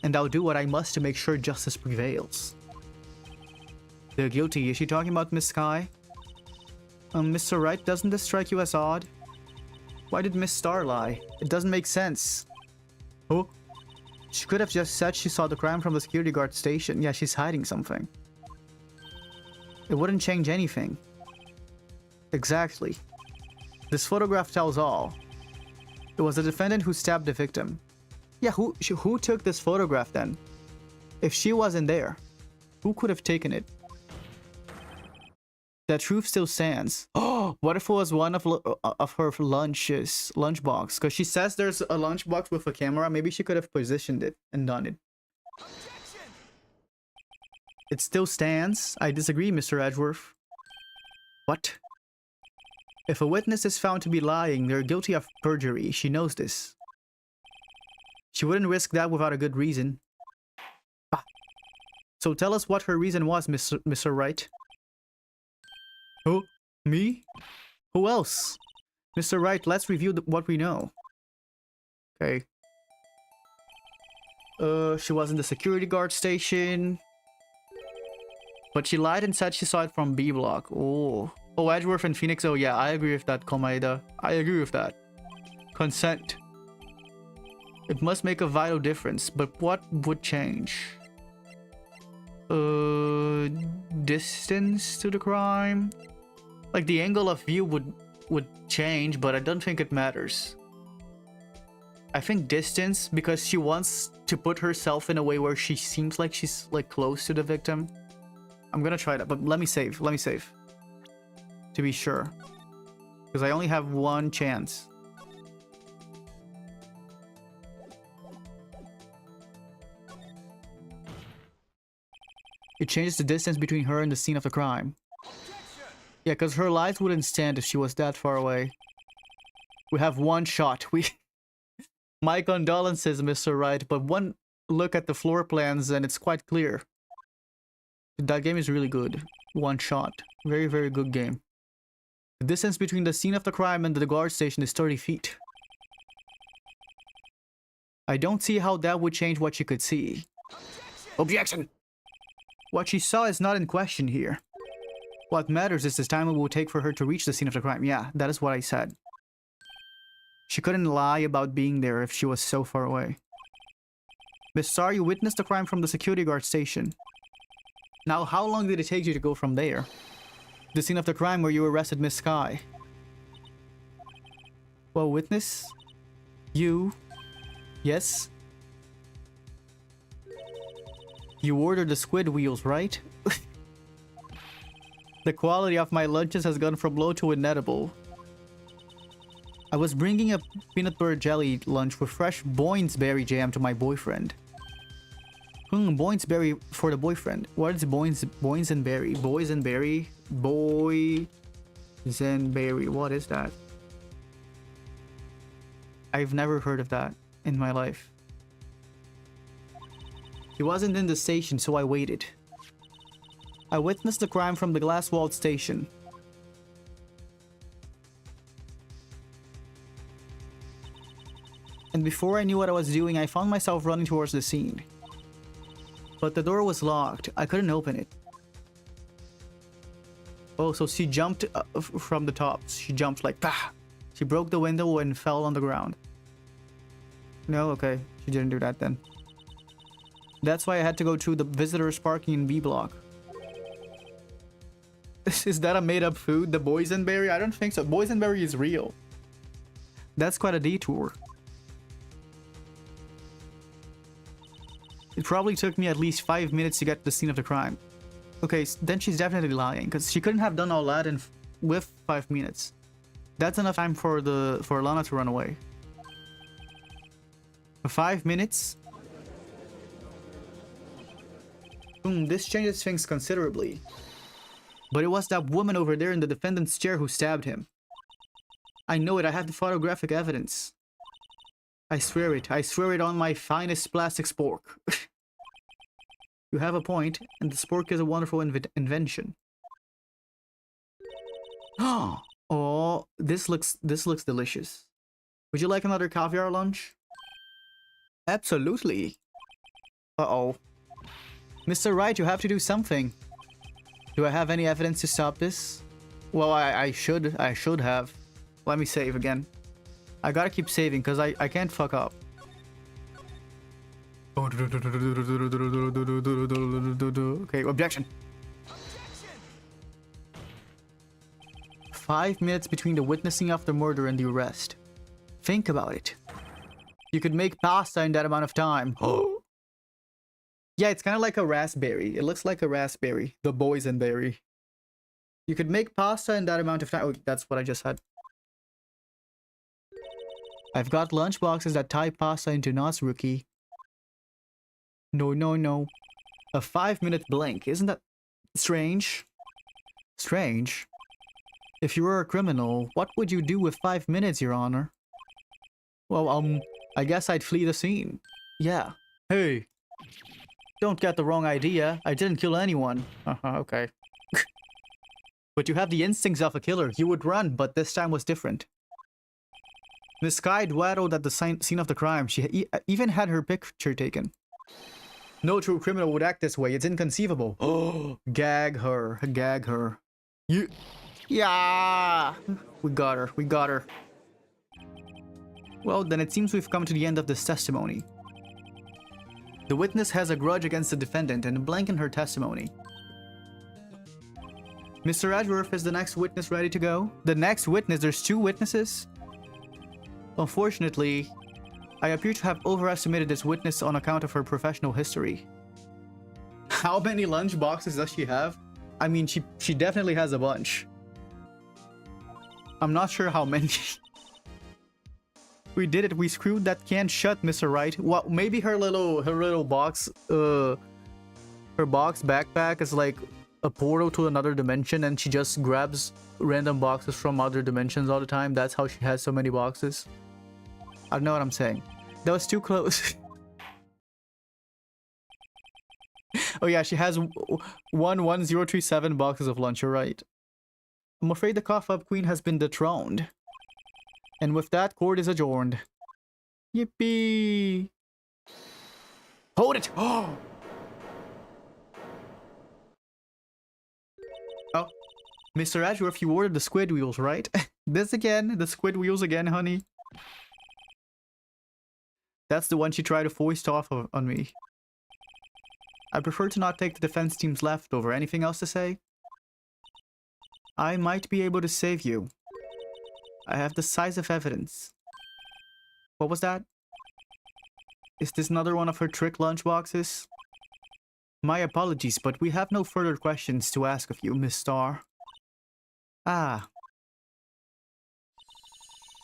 And I'll do what I must to make sure justice prevails. The guilty. Is she talking about Miss Sky? Mr. Wright, doesn't this strike you as odd? Why did Miss Star lie? It doesn't make sense. Oh? She could have just said she saw the crime from the security guard station. Yeah, she's hiding something. It wouldn't change anything. Exactly. This photograph tells all. It was the defendant who stabbed the victim. Yeah, who took this photograph then? If she wasn't there, who could have taken it? That truth still stands. Oh, what if it was one of her lunchbox? Because she says there's a lunchbox with a camera. Maybe she could have positioned it and done it. Objection! It still stands. I disagree, Mr. Edgeworth. What? If a witness is found to be lying, they're guilty of perjury. She knows this. She wouldn't risk that without a good reason. Ah. So tell us what her reason was, Mr. Wright. Who? Me? Who else? Mr. Wright, let's review what we know. Okay. She was in the security guard station. But she lied and said she saw it from B block. Oh. Oh, Edgeworth and Phoenix. Oh yeah, I agree with that, Komaeda. I agree with that. Consent. It must make a vital difference, but what would change? Distance to the crime? Like the angle of view would change, but I don't think it matters. I think distance, because she wants to put herself in a way where she seems like she's like close to the victim. I'm gonna try that, but let me save. To be sure. Because I only have one chance. It changes the distance between her and the scene of the crime. Yeah, because her life wouldn't stand if she was that far away. We have one shot. My condolences, Mr. Wright, but one look at the floor plans and it's quite clear. That game is really good. One shot. Very, very good game. The distance between the scene of the crime and the guard station is 30 feet. I don't see how that would change what she could see. Objection! What she saw is not in question here. What matters is the time it will take for her to reach the scene of the crime. Yeah, that is what I said. She couldn't lie about being there if she was so far away. Miss Star, you witnessed the crime from the security guard station. Now, how long did it take you to go from there? The scene of the crime where you arrested Miss Sky. Well, witness? You? Yes? You ordered the squid wheels, right? The quality of my lunches has gone from low to inedible. I was bringing a peanut butter jelly lunch with fresh Boynesberry jam to my boyfriend. Boynesberry for the boyfriend. What is Boysenberry? Boysenberry? Boysenberry. What is that? I've never heard of that in my life. He wasn't in the station, so I waited. I witnessed the crime from the glass-walled station. And before I knew what I was doing, I found myself running towards the scene. But the door was locked. I couldn't open it. Oh, so she jumped from the top. She jumped like, bah! She broke the window and fell on the ground. No, okay. She didn't do that then. That's why I had to go through the visitors parking in B block. Is that a made-up food? The boysenberry? I don't think so. Boysenberry is real. That's quite a detour. It probably took me at least 5 minutes to get to the scene of the crime. Okay, then she's definitely lying, because she couldn't have done all that with 5 minutes. That's enough time for Lana to run away. 5 minutes? This changes things considerably. But it was that woman over there in the defendant's chair who stabbed him. I know it, I have the photographic evidence. I swear it on my finest plastic spork. You have a point, and the spork is a wonderful invention. Oh, this looks delicious. Would you like another caviar lunch? Absolutely. Uh-oh. Mr. Wright, you have to do something. Do I have any evidence to stop this? Well, I should have. Let me save again. I gotta keep saving because I can't fuck up. Okay, objection. 5 minutes between the witnessing of the murder and the arrest. Think about it. You could make pasta in that amount of time. Yeah, it's kind of like a raspberry. It looks like a raspberry. The boysenberry. You could make pasta in that amount of time. Oh, that's what I just had. I've got lunchboxes that tie pasta into knots, rookie. No. A 5-minute blank. Isn't that strange? Strange? If you were a criminal, what would you do with 5 minutes, Your Honor? Well, I guess I'd flee the scene. Yeah. Hey. Don't get the wrong idea. I didn't kill anyone. Okay. But you have the instincts of a killer. You would run, but this time was different. Miss Sky dwaddled at the scene of the crime. She even had her picture taken. No true criminal would act this way. It's inconceivable. Oh, gag her. Gag her. You... Yeah! We got her. Well, then it seems we've come to the end of this testimony. The witness has a grudge against the defendant and a blank in her testimony. Mr. Edgeworth, is the next witness ready to go? The next witness? There's 2 witnesses? Unfortunately, I appear to have overestimated this witness on account of her professional history. How many lunch boxes does she have? I mean, she definitely has a bunch. I'm not sure how many. We did it. We screwed that can shut, Mr. Wright. Well, maybe her little box, her box backpack is like a portal to another dimension, and she just grabs random boxes from other dimensions all the time. That's how she has so many boxes. I don't know what I'm saying. That was too close. Oh yeah, she has 11037 boxes of lunch. You're right. I'm afraid the cough-up queen has been dethroned. And with that, court is adjourned. Yippee! Hold it! Oh! Oh. Mr. Edgeworth, you ordered the squid wheels, right? This again? The squid wheels again, honey? That's the one she tried to foist off on me. I prefer to not take the defense team's leftover. Anything else to say? I might be able to save you. I have the size of evidence. What was that? Is this another one of her trick lunchboxes? My apologies, but we have no further questions to ask of you, Miss Starr. Ah.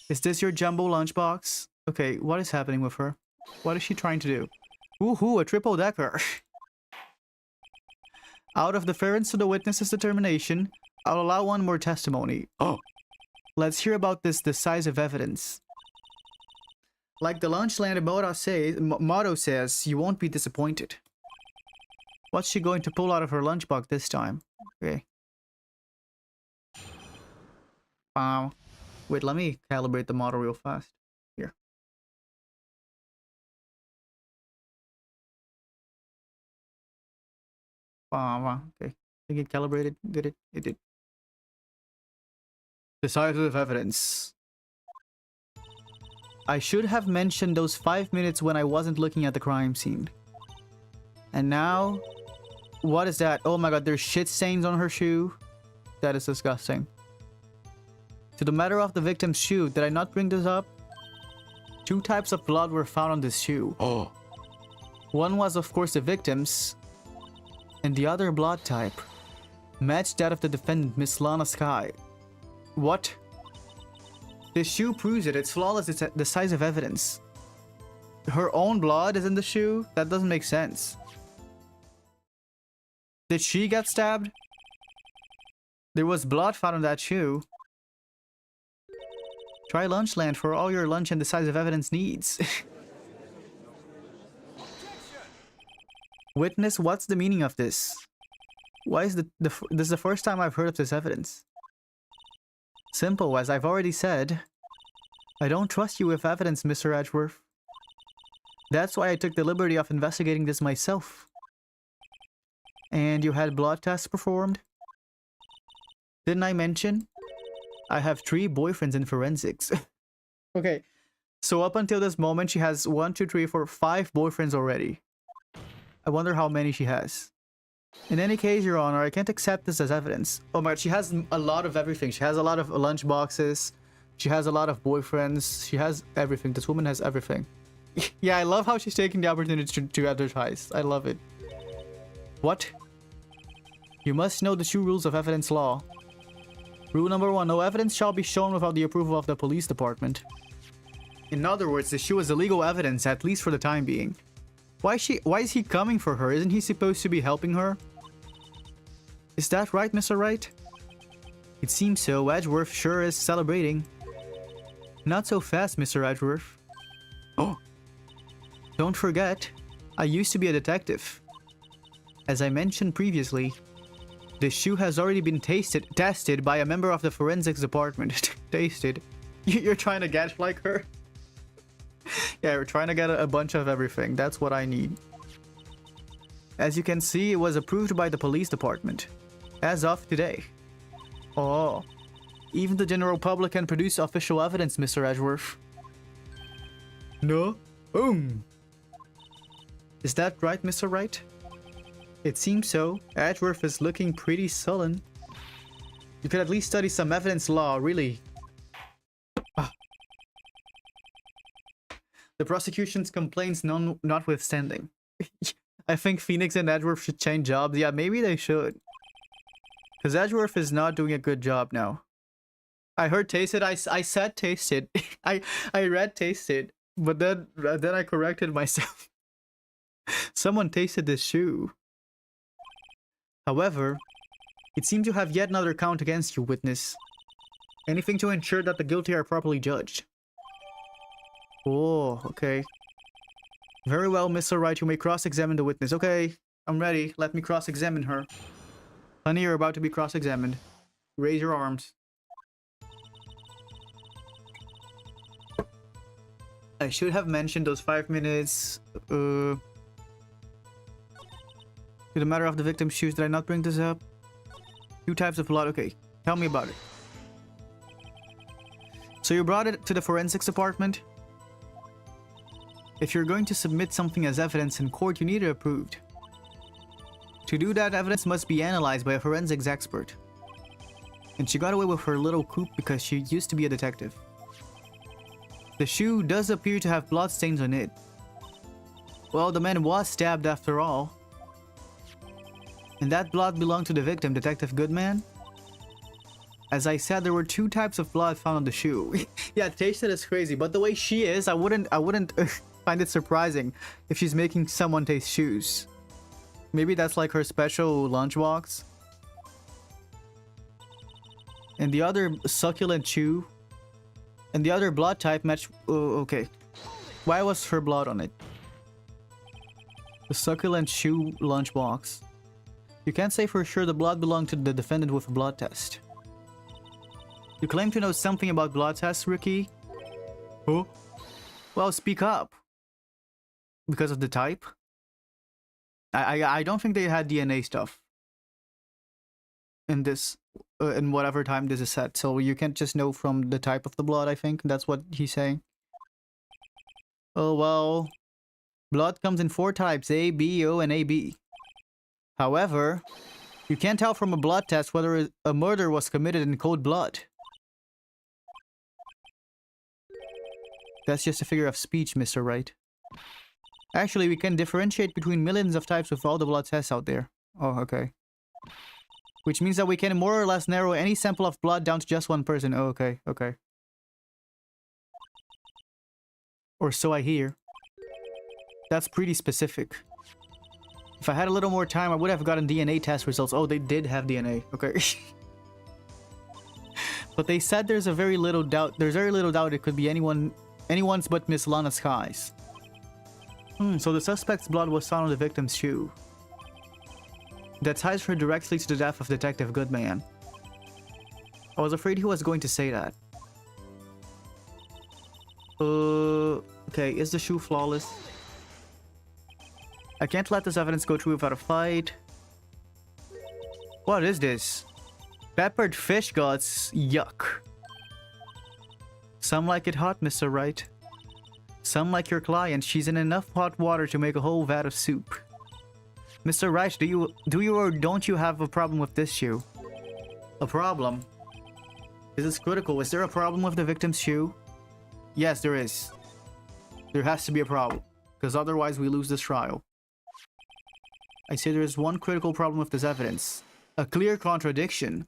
Is this your jumbo lunchbox? Okay, what is happening with her? What is she trying to do? Woohoo, a triple-decker! Out of deference to the witness's determination, I'll allow one more testimony. Oh! Let's hear about this decisive evidence. Like the Lunchland motto says, you won't be disappointed. What's she going to pull out of her lunchbox this time? Okay. Wait, let me calibrate the model real fast. Here. Okay. I think it calibrated. Did it? It did. Decisive evidence. I should have mentioned those 5 minutes when I wasn't looking at the crime scene. And now... What is that? Oh my god, there's shit stains on her shoe? That is disgusting. To the matter of the victim's shoe, did I not bring this up? 2 types of blood were found on this shoe. Oh. One was, of course, the victim's, and the other blood type matched that of the defendant, Miss Lana Sky. What? This shoe proves it. It's flawless. It's decisive evidence. Her own blood is in the shoe? That doesn't make sense. Did she get stabbed? There was blood found on that shoe. Try Lunchland for all your lunch and decisive evidence needs. Witness, what's the meaning of this? Why is this is the first time I've heard of this evidence? Simple, as I've already said. I don't trust you with evidence, Mr. Edgeworth. That's why I took the liberty of investigating this myself. And you had blood tests performed? Didn't I mention? I have 3 boyfriends in forensics. Okay, so up until this moment, she has 1, 2, 3, 4, 5 boyfriends already. I wonder how many she has. In any case, Your Honor, I can't accept this as evidence. Oh my god, she has a lot of everything. She has a lot of lunch boxes. She has a lot of boyfriends. She has everything. This woman has everything. Yeah, I love how she's taking the opportunity to advertise. I love it. What? You must know the 2 rules of evidence law. Rule number 1, no evidence shall be shown without the approval of the police department. In other words, the shoe is illegal evidence, at least for the time being. Why is he coming for her? Isn't he supposed to be helping her? Is that right, Mr. Wright? It seems so. Edgeworth sure is celebrating. Not so fast, Mr. Edgeworth. Oh. Don't forget, I used to be a detective. As I mentioned previously, the shoe has already been tested by a member of the forensics department. Tasted? You're trying to get like her? Yeah, we're trying to get a bunch of everything. That's what I need. As you can see, it was approved by the police department. As of today. Oh. Even the general public can produce official evidence, Mr. Edgeworth. No? Boom. Is that right, Mr. Wright? It seems so. Edgeworth is looking pretty sullen. You could at least study some evidence law, really. Ah. The prosecution's complaints notwithstanding. I think Phoenix and Edgeworth should change jobs. Yeah, maybe they should. Because Edgeworth is not doing a good job now. I heard tasted. I said tasted. I read tasted. But then I corrected myself. Someone tasted this shoe. However, it seems you have yet another count against you, witness. Anything to ensure that the guilty are properly judged. Oh, okay. Very well, Mr. Wright, you may cross-examine the witness. Okay, I'm ready. Let me cross-examine her. Honey, you're about to be cross-examined. Raise your arms. I should have mentioned those 5 minutes. To the matter of the victim's shoes, did I not bring this up? 2 types of blood. Okay, tell me about it. So you brought it to the forensics department? If you're going to submit something as evidence in court, you need it approved. To do that, evidence must be analyzed by a forensics expert. And she got away with her little coup because she used to be a detective. The shoe does appear to have blood stains on it. Well, the man was stabbed after all. And that blood belonged to the victim, Detective Goodman. As I said, there were 2 types of blood found on the shoe. Yeah, tasted is crazy, but the way she is, I wouldn't find it surprising if she's making someone taste shoes. Maybe that's like her special lunchbox. And the other succulent shoe. And the other blood type matched. Oh, okay. Why was her blood on it? The succulent shoe lunchbox. You can't say for sure the blood belonged to the defendant with a blood test. You claim to know something about blood tests, Ricky? Oh? Well, speak up. Because of the type? I don't think they had DNA stuff. In this, in whatever time this is set. So you can't just know from the type of the blood, I think. That's what he's saying. Oh, well. Blood comes in 4 types, A, B, O, and AB. However, you can't tell from a blood test whether a murder was committed in cold blood. That's just a figure of speech, Mr. Wright. Actually, we can differentiate between millions of types with all the blood tests out there. Oh, okay. Which means that we can more or less narrow any sample of blood down to just one person. Oh, okay, okay. Or so I hear. That's pretty specific. If I had a little more time, I would have gotten DNA test results. Oh, they did have DNA. Okay. But they said there's very little doubt it could be anyone's but Miss Lana Skies. So the suspect's blood was found on the victim's shoe. That ties her directly to the death of Detective Goodman. I was afraid he was going to say that. Okay, is the shoe flawless? I can't let this evidence go through without a fight. What is this? Peppered fish guts? Yuck. Some like it hot, Mr. Wright. Some like your client. She's in enough hot water to make a whole vat of soup. Mr. Wright, do you or don't you have a problem with this shoe? A problem? This is critical. Is there a problem with the victim's shoe? Yes, there is. There has to be a problem, because otherwise we lose this trial. I say there is one critical problem with this evidence. A clear contradiction.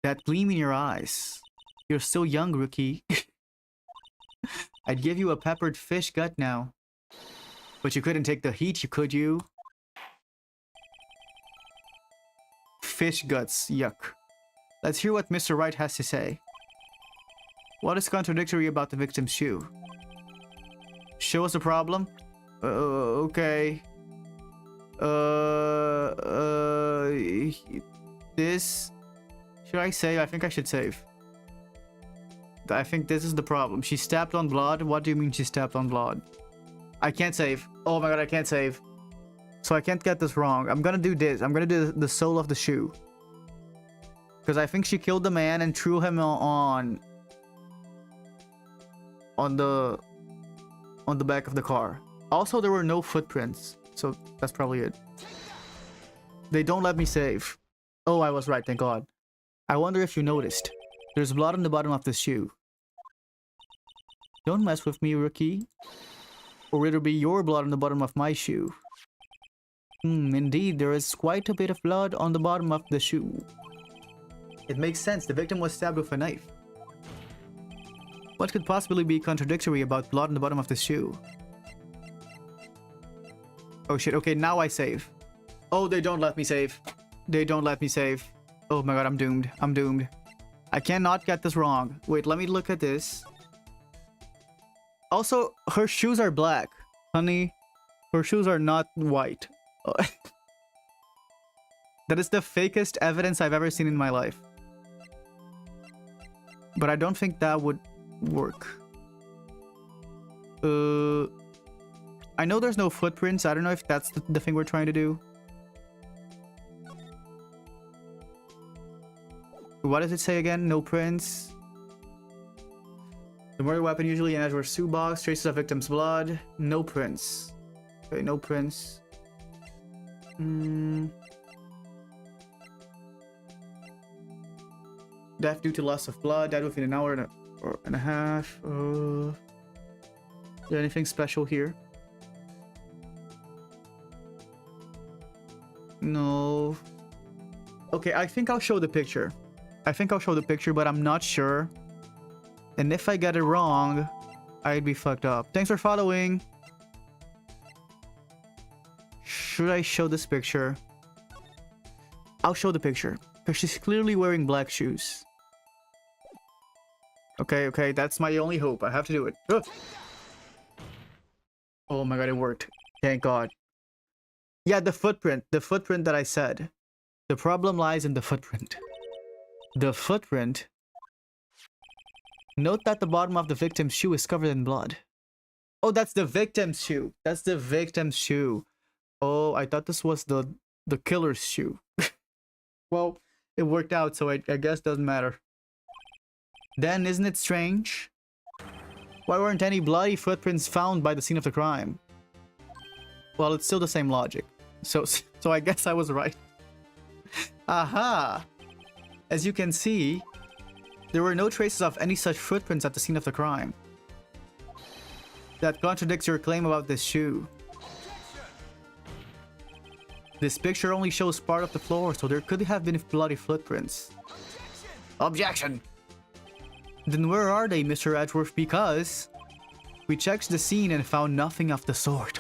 That gleam in your eyes. You're still young, rookie. I'd give you a peppered fish gut now. But you couldn't take the heat, could you? Fish guts, yuck. Let's hear what Mr. Wright has to say. What is contradictory about the victim's shoe? Show us the problem? Okay. This... Should I save? I think I should save. I think this is the problem. She stepped on blood? What do you mean she stepped on blood? I can't save. Oh my god, I can't save. So I can't get this wrong. I'm gonna do this. I'm gonna do the sole of the shoe. Because I think she killed the man and threw him on the back of the car. Also, there were no footprints. So that's probably it. They don't let me save. Oh, I was right, thank god. I wonder if you noticed. There's blood on the bottom of the shoe. Don't mess with me, rookie. Or it'll be your blood on the bottom of my shoe. Indeed, there is quite a bit of blood on the bottom of the shoe. It makes sense, the victim was stabbed with a knife. What could possibly be contradictory about blood on the bottom of the shoe? Oh shit, okay, now I save. Oh, they don't let me save. They don't let me save. Oh my god, I'm doomed. I'm doomed. I cannot get this wrong. Wait, let me look at this. Also, her shoes are black. Honey, her shoes are not white. That is the fakest evidence I've ever seen in my life. But I don't think that would work. I know there's no footprints. I don't know if that's the thing we're trying to do. What does it say again? No prints. The murder weapon usually in Edward's shoebox. Traces of victim's blood. No prints. Okay, no prints. Death due to loss of blood. Died within an hour and a half. Is there anything special here? No. Okay, I think I'll show the picture. I think I'll show the picture, but I'm not sure. And if I get it wrong, I'd be fucked up. Thanks for following. Should I show this picture? I'll show the picture. Because she's clearly wearing black shoes. Okay, okay, that's my only hope. I have to do it. Ugh. Oh my god, it worked. Thank god. Yeah, the footprint that I said. The problem lies in the footprint. The footprint. Note that the bottom of the victim's shoe is covered in blood. Oh, that's the victim's shoe. That's the victim's shoe. Oh, I thought this was the killer's shoe. Well, it worked out, so I guess doesn't matter. Then, isn't it strange? Why weren't any bloody footprints found by the scene of the crime? Well, it's still the same logic. So I guess I was right. Aha! As you can see, There were no traces of any such footprints at the scene of the crime. That contradicts your claim about this shoe. This picture only shows part of the floor, so there could have been bloody footprints. Objection! Then where are they, Mr. Edgeworth? Because we checked the scene and found nothing of the sort.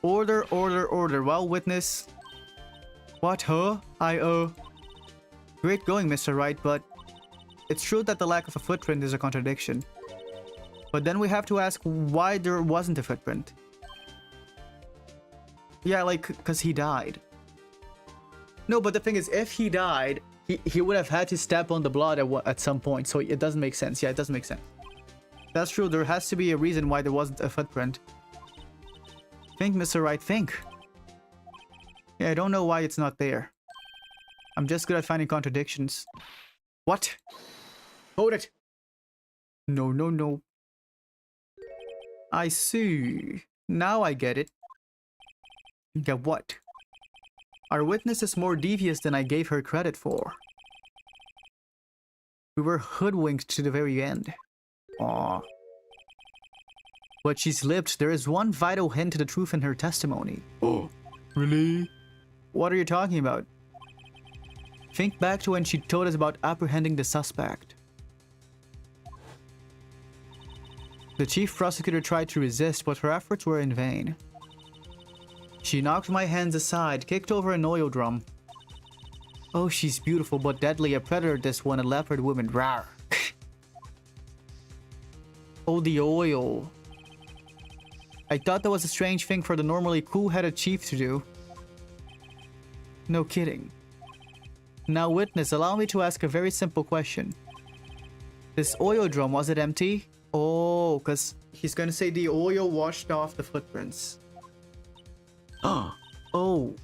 Order, order, order. Well, witness. What, huh? Great going, Mr. Wright, but it's true that the lack of a footprint is a contradiction. But then we have to ask why there wasn't a footprint. Yeah, like, because he died. No, but the thing is, if he died, he would have had to step on the blood at some point, so it doesn't make sense. Yeah, it doesn't make sense. That's true, there has to be a reason why there wasn't a footprint. Think, Mr. Wright, think. Yeah, I don't know why it's not there. I'm just good at finding contradictions. What? Hold it! No, no, no. I see. Now I get it. Get what? Our witness is more devious than I gave her credit for. We were hoodwinked to the very end. Aww. But she's lived. There is one vital hint to the truth in her testimony. Oh, really? What are you talking about? Think back to when she told us about apprehending the suspect. The chief prosecutor tried to resist, but her efforts were in vain. She knocked my hands aside, kicked over an oil drum. Oh, she's beautiful but deadly, a predator this one, a leopard woman, rawr. Oh, the oil. I thought that was a strange thing for the normally cool-headed chief to do. No kidding. Now, witness, allow me to ask a very simple question. This oil drum, was it empty? Oh, because he's gonna say the oil washed off the footprints. Oh.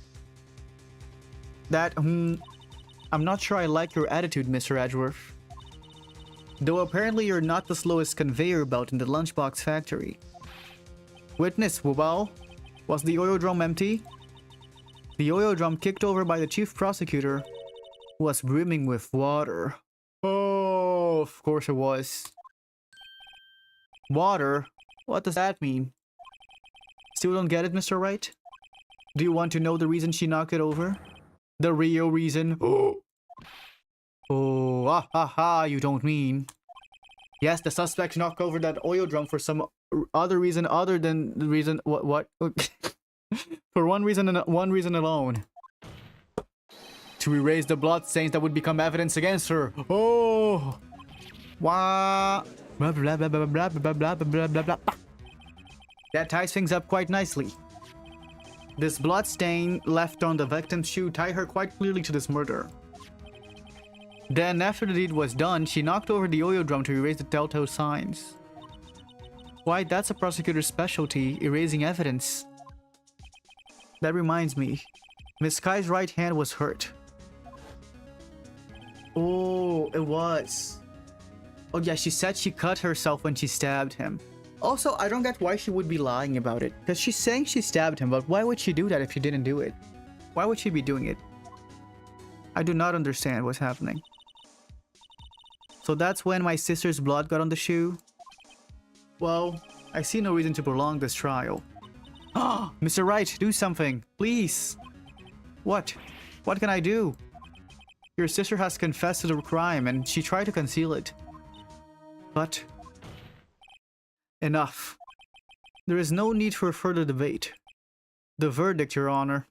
That, I'm not sure I like your attitude, Mr. Edgeworth. Though apparently you're not the slowest conveyor belt in the lunchbox factory. Witness, well, was the oil drum empty? The oil drum kicked over by the chief prosecutor was brimming with water. Oh, of course it was. Water? What does that mean? Still don't get it, Mr. Wright? Do you want to know the reason she knocked it over? The real reason? Oh, ah ha ha, you don't mean. Yes, the suspect knocked over that oil drum for some other reason other than the reason what? For one reason and one reason alone. To erase the blood stains that would become evidence against her. Oh. Wah. Blah blah blah blah blah blah blah blah blah blah. That ties things up quite nicely. This blood stain left on the victim's shoe tied her quite clearly to this murder. Then, after the deed was done, she knocked over the oil drum to erase the telltale signs. Why, that's a prosecutor's specialty, erasing evidence. That reminds me, Miss Kai's right hand was hurt. Oh, it was. Oh yeah, she said she cut herself when she stabbed him. Also, I don't get why she would be lying about it. Because she's saying she stabbed him, but why would she do that if she didn't do it? Why would she be doing it? I do not understand what's happening. So that's when my sister's blood got on the shoe? Well, I see no reason to prolong this trial. Ah, Mr. Wright, do something, please. What? What can I do? Your sister has confessed to the crime and she tried to conceal it. But enough. There is no need for further debate. The verdict, Your Honor.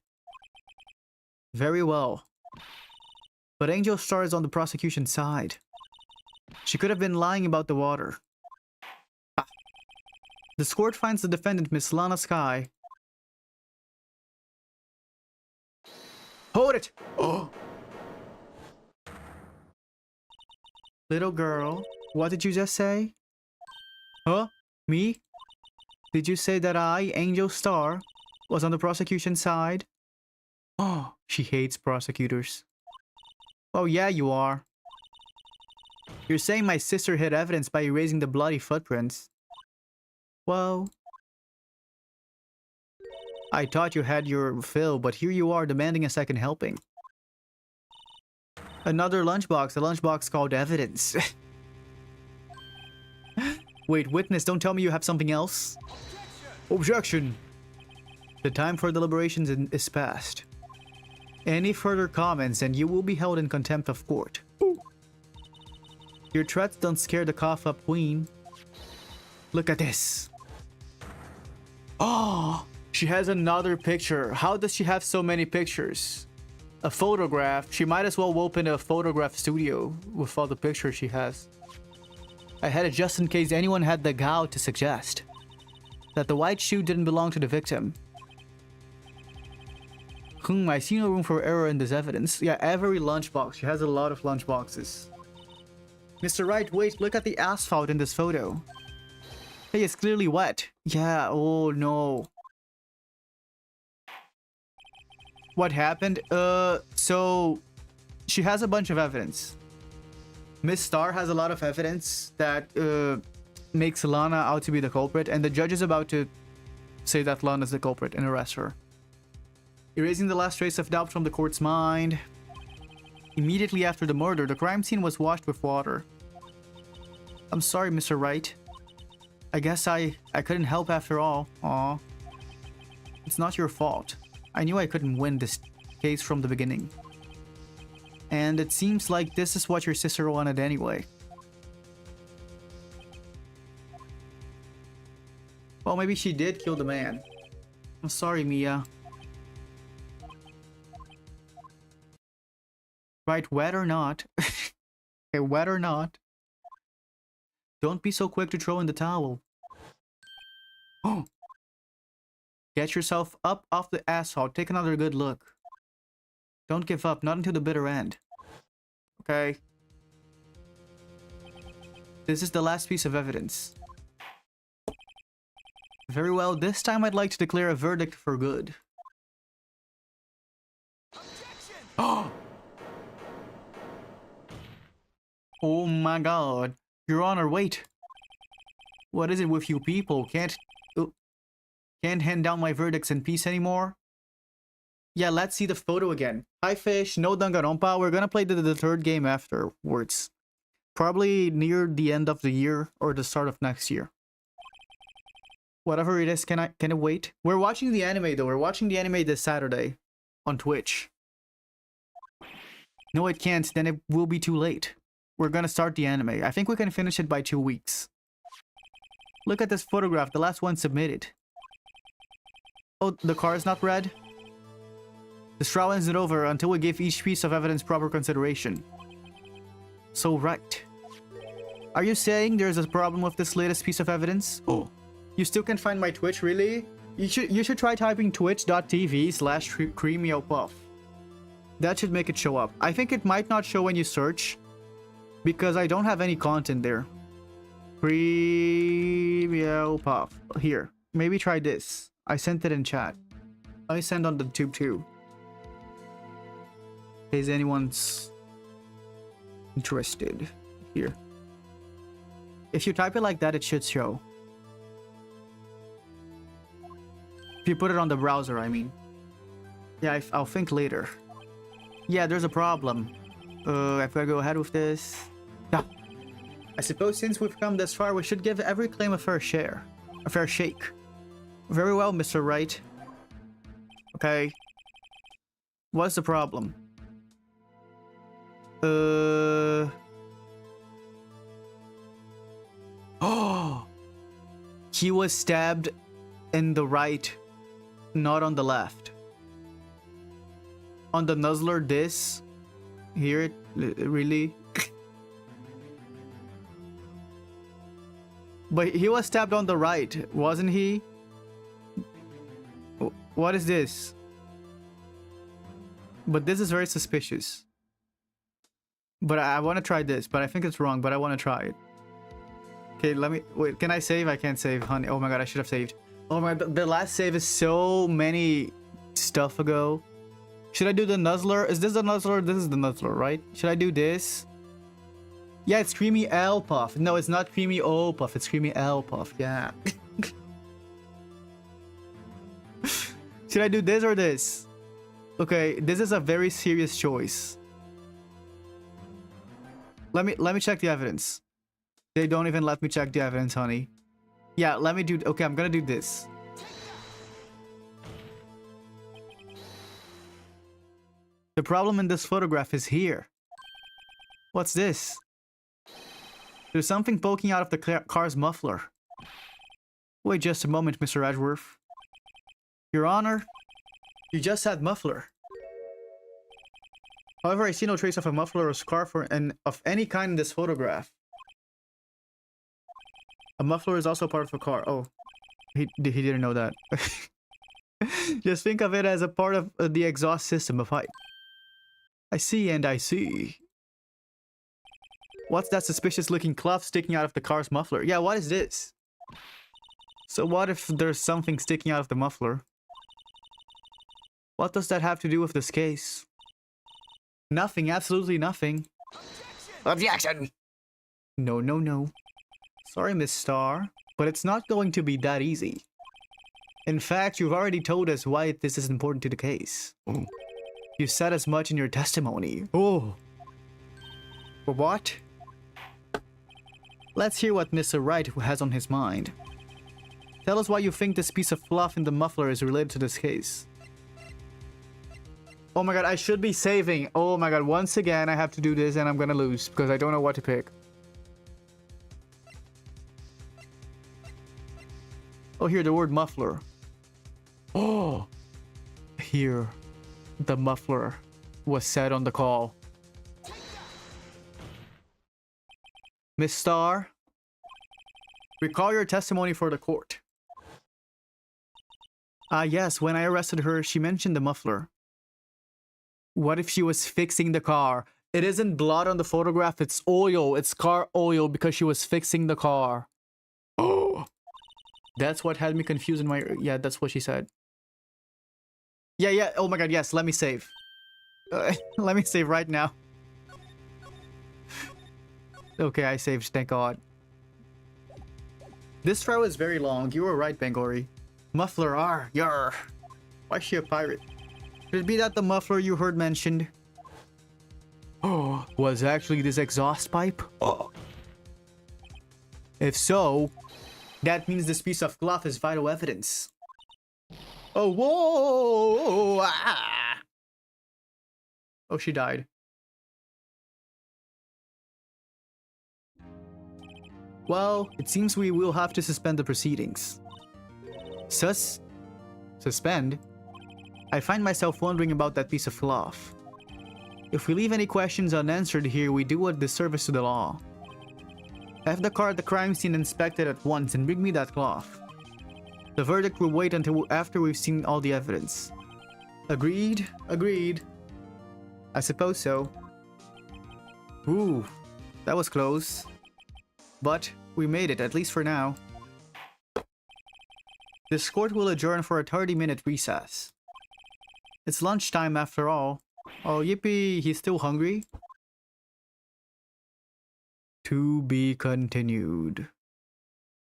Very well. But Angel Star is on the prosecution's side. She could have been lying about the water. Ah. The court finds the defendant, Miss Lana Sky. Hold it! Oh! Little girl, what did you just say? Huh? Me? Did you say that I, Angel Star, was on the prosecution's side? Oh, she hates prosecutors. Oh yeah, you are. You're saying my sister hid evidence by erasing the bloody footprints. Well... I thought you had your fill, but here you are demanding a second helping. Another lunchbox, a lunchbox called evidence. Wait, witness, don't tell me you have something else? Objection! The time for deliberations is past. Any further comments and you will be held in contempt of court. Your threats don't scare the cough up queen. Look at this. Oh, she has another picture. How does she have so many pictures? A photograph. She might as well open a photograph studio with all the pictures she has. I had it just in case anyone had the gall to suggest that the white shoe didn't belong to the victim. I see no room for error in this evidence. Yeah, every lunchbox. She has a lot of lunchboxes. Mr. Wright, wait, look at the asphalt in this photo. Hey, it's clearly wet. Yeah, oh no. What happened? So she has a bunch of evidence. Miss Star has a lot of evidence that makes Lana out to be the culprit, and the judge is about to say that Lana is the culprit and arrest her. Erasing the last trace of doubt from the court's mind. Immediately after the murder, the crime scene was washed with water. I'm sorry, Mr. Wright. I guess I couldn't help after all. Aw. It's not your fault. I knew I couldn't win this case from the beginning. And it seems like this is what your sister wanted anyway. Well, maybe she did kill the man. I'm sorry, Mia. Right, wet or not. Okay, wet or not. Don't be so quick to throw in the towel. Oh! Get yourself up off the asphalt. Take another good look. Don't give up, not until the bitter end. Okay. This is the last piece of evidence. Very well, this time I'd like to declare a verdict for good. Oh! Oh my god. Your Honor, wait. What is it with you people? Can't hand down my verdicts in peace anymore? Yeah, let's see the photo again. Hi fish, no Danganronpa. We're gonna play the third game afterwards. Probably near the end of the year or the start of next year. Whatever it is, can it wait? We're watching the anime though. We're watching the anime this Saturday on Twitch. No, it can't. Then it will be too late. We're gonna start the anime. I think we can finish it by 2 weeks. Look at this photograph, the last one submitted. Oh, the car is not red? This trial isn't over until we give each piece of evidence proper consideration. So right. Are you saying there's a problem with this latest piece of evidence? Oh. You still can find my Twitch, really? You should try typing twitch.tv/Kreamiel Puff. That should make it show up. I think it might not show when you search, because I don't have any content there. Kreamiel Puff. Here, maybe try this. I sent it in chat. Let me send on the tube too. In case anyone's interested. Here. If you type it like that, it should show. If you put it on the browser, I mean. Yeah, I'll think later. Yeah, there's a problem. If I go ahead with this... Yeah. I suppose since we've come this far, we should give every claim a fair share. A fair shake. Very well, Mr. Wright. Okay. What's the problem? Oh! He was stabbed in the right, not on the left. On the nuzzler, this... Here, really? But he was stabbed on the right, wasn't he? What is this? But this is very suspicious. But I want to try this, but I think it's wrong, but I want to try it. Okay, let me... Wait, can I save? I can't save, honey. Oh my god, I should have saved. Oh my god, the last save is so many stuff ago. Should I do the nuzzler? Is this the nuzzler? This is the nuzzler, right? Should I do this? Yeah, it's Kreamiel Puff. No, it's not Kreamiel Puff. It's Kreamiel Puff. Yeah. Should I do this or this? Okay, this is a very serious choice. Let me check the evidence. They don't even let me check the evidence, honey. Yeah, let me do... Okay, I'm gonna do this. The problem in this photograph is here. What's this? There's something poking out of the car's muffler. Wait just a moment, Mr. Edgeworth. Your Honor, you just said muffler. However, I see no trace of a muffler or scarf of any kind in this photograph. A muffler is also part of a car. Oh, he didn't know that. Just think of it as a part of the exhaust system of pipe. I see and I see. What's that suspicious looking cloth sticking out of the car's muffler? Yeah, what is this? So what if there's something sticking out of the muffler? What does that have to do with this case? Nothing, absolutely nothing. Objection! No, no, no. Sorry, Miss Starr, but it's not going to be that easy. In fact, you've already told us why this is important to the case. Oh. You said as much in your testimony. Oh. For what? Let's hear what Mr. Wright has on his mind. Tell us why you think this piece of fluff in the muffler is related to this case. Oh my god, I should be saving. Oh my god, once again I have to do this and I'm gonna lose because I don't know what to pick. Oh, here, the word muffler. Oh, here, the muffler was said on the call. Miss Starr, recall your testimony for the court. Yes, when I arrested her, she mentioned the muffler. What if she was fixing the car? It isn't blood on the photograph, it's oil. It's car oil because she was fixing the car. Oh, that's what had me confused in my... Yeah, that's what she said. Yeah, oh my god, yes, let me save. Let me save right now. Okay, I saved, thank god. This trial is very long. You were right, Bangori. Muffler, yar. Why is she a pirate? Could it be that the muffler you heard mentioned was actually this exhaust pipe? Oh. If so, that means this piece of cloth is vital evidence. Oh, whoa! Ah. Oh, she died. Well, it seems we will have to suspend the proceedings. Suspend? I find myself wondering about that piece of cloth. If we leave any questions unanswered here, we do a disservice to the law. Have the car at the crime scene inspected at once and bring me that cloth. The verdict will wait until after we've seen all the evidence. Agreed? Agreed. I suppose so. Ooh, that was close. But we made it, at least for now. This court will adjourn for a 30-minute recess. It's lunchtime after all. Oh, yippee, he's still hungry? To be continued.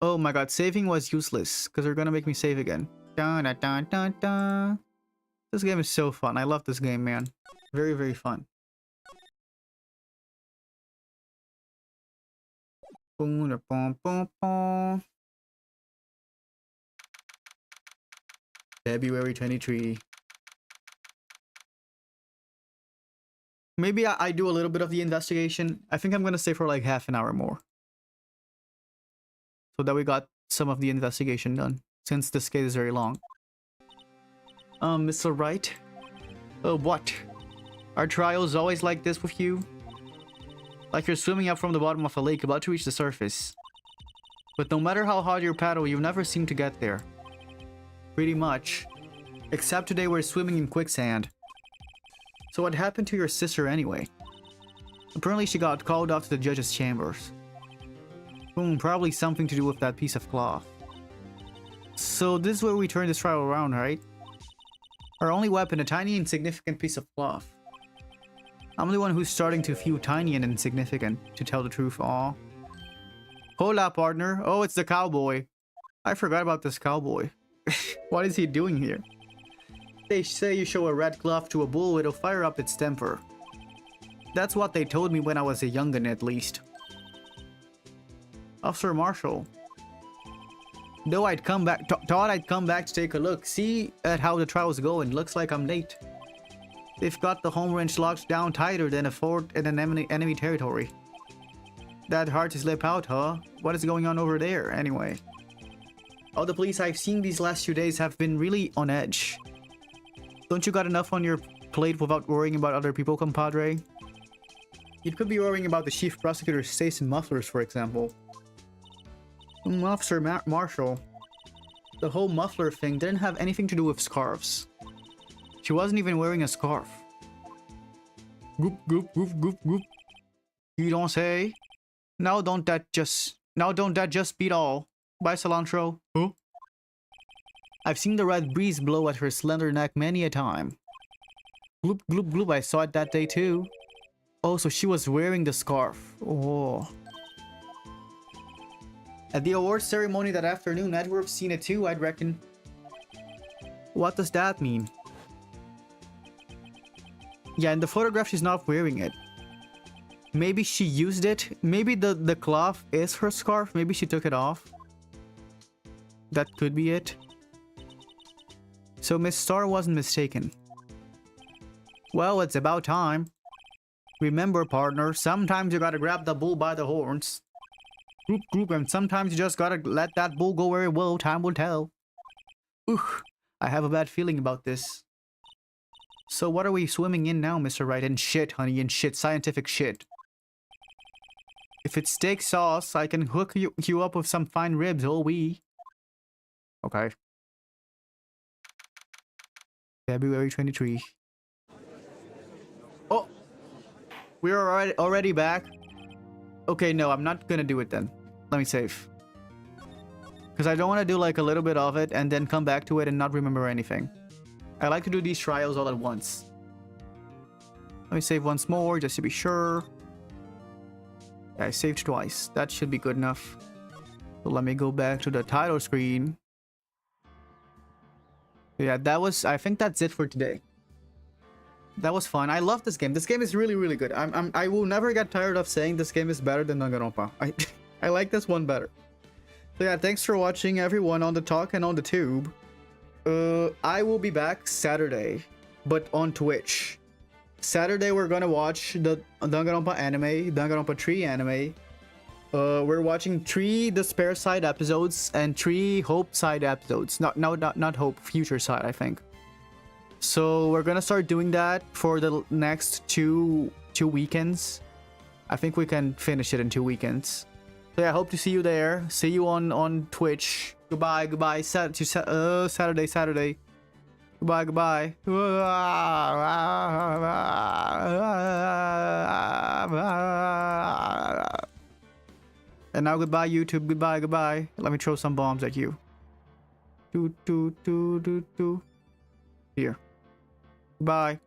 Oh my god, saving was useless, because they're gonna make me save again. Dun, dun, dun, dun, dun. This game is so fun. I love this game, man. Very, very fun. February 23. Maybe I do a little bit of the investigation. I think I'm gonna stay for like half an hour more. So that we got some of the investigation done. Since this case is very long. Mr. Wright? What? Are trials always like this with you? Like you're swimming up from the bottom of a lake about to reach the surface. But no matter how hard you paddle, you never seem to get there. Pretty much. Except today we're swimming in quicksand. So what happened to your sister anyway? Apparently she got called off to the judge's chambers. Probably something to do with that piece of cloth. So this is where we turn this trial around, right? Our only weapon, a tiny insignificant piece of cloth. I'm the one who's starting to feel tiny and insignificant, to tell the truth. Aw. Hola, partner. Oh, it's the cowboy. I forgot about this cowboy. What is he doing here? They say you show a red glove to a bull, it'll fire up its temper. That's what they told me when I was a youngin', at least. Officer Marshall. Though I'd come back, thought I'd come back to take a look, see at how the trial's going. Looks like I'm late. They've got the home range locked down tighter than a fort in an enemy territory. That hard to slip out, huh? What is going on over there, anyway? All the police I've seen these last few days have been really on edge. Don't you got enough on your plate without worrying about other people, compadre? You could be worrying about the chief prosecutor's taste in mufflers, for example. Officer Marshall. The whole muffler thing didn't have anything to do with scarves. She wasn't even wearing a scarf. Goop, goop, goop, goop, goop. You don't say? Now don't that just beat all? Bye, cilantro. Huh? I've seen the red breeze blow at her slender neck many a time. Gloop, gloop, gloop. I saw it that day too. Oh, so she was wearing the scarf. Oh. At the awards ceremony that afternoon, I'd have seen it too, I'd reckon. What does that mean? Yeah, in the photograph, she's not wearing it. Maybe she used it. Maybe the cloth is her scarf. Maybe she took it off. That could be it. So Miss Star wasn't mistaken. Well, it's about time. Remember, partner, sometimes you gotta grab the bull by the horns. Group, group, and sometimes you just gotta let that bull go where it will. Time will tell. Ugh, I have a bad feeling about this. So what are we swimming in now, Mr. Wright? In shit, honey, in shit. Scientific shit. If it's steak sauce, I can hook you up with some fine ribs, oh wee. Okay. February 23. Oh! We're already back? Okay, no, I'm not gonna do it then. Let me save. Because I don't want to do like a little bit of it and then come back to it and not remember anything. I like to do these trials all at once. Let me save once more just to be sure. Yeah, I saved twice. That should be good enough. So let me go back to the title screen. Yeah, that was... I think that's it for today. That was fun. I love this game. This game is really, really good. I will never get tired of saying this game is better than Danganronpa. I like this one better. So yeah, thanks for watching everyone on the talk and on the tube. I will be back Saturday, but on Twitch. Saturday we're gonna watch the Danganronpa anime, Danganronpa 3 anime. We're watching 3 Despair side episodes and 3 Hope side episodes. Not Hope, Future side, I think. So we're gonna start doing that for the next two weekends. I think we can finish it in 2 weekends. So yeah, I hope to see you there. See you on Twitch. Goodbye. Saturday. Goodbye. And now goodbye, YouTube. Goodbye. Let me throw some bombs at you. Here. Goodbye.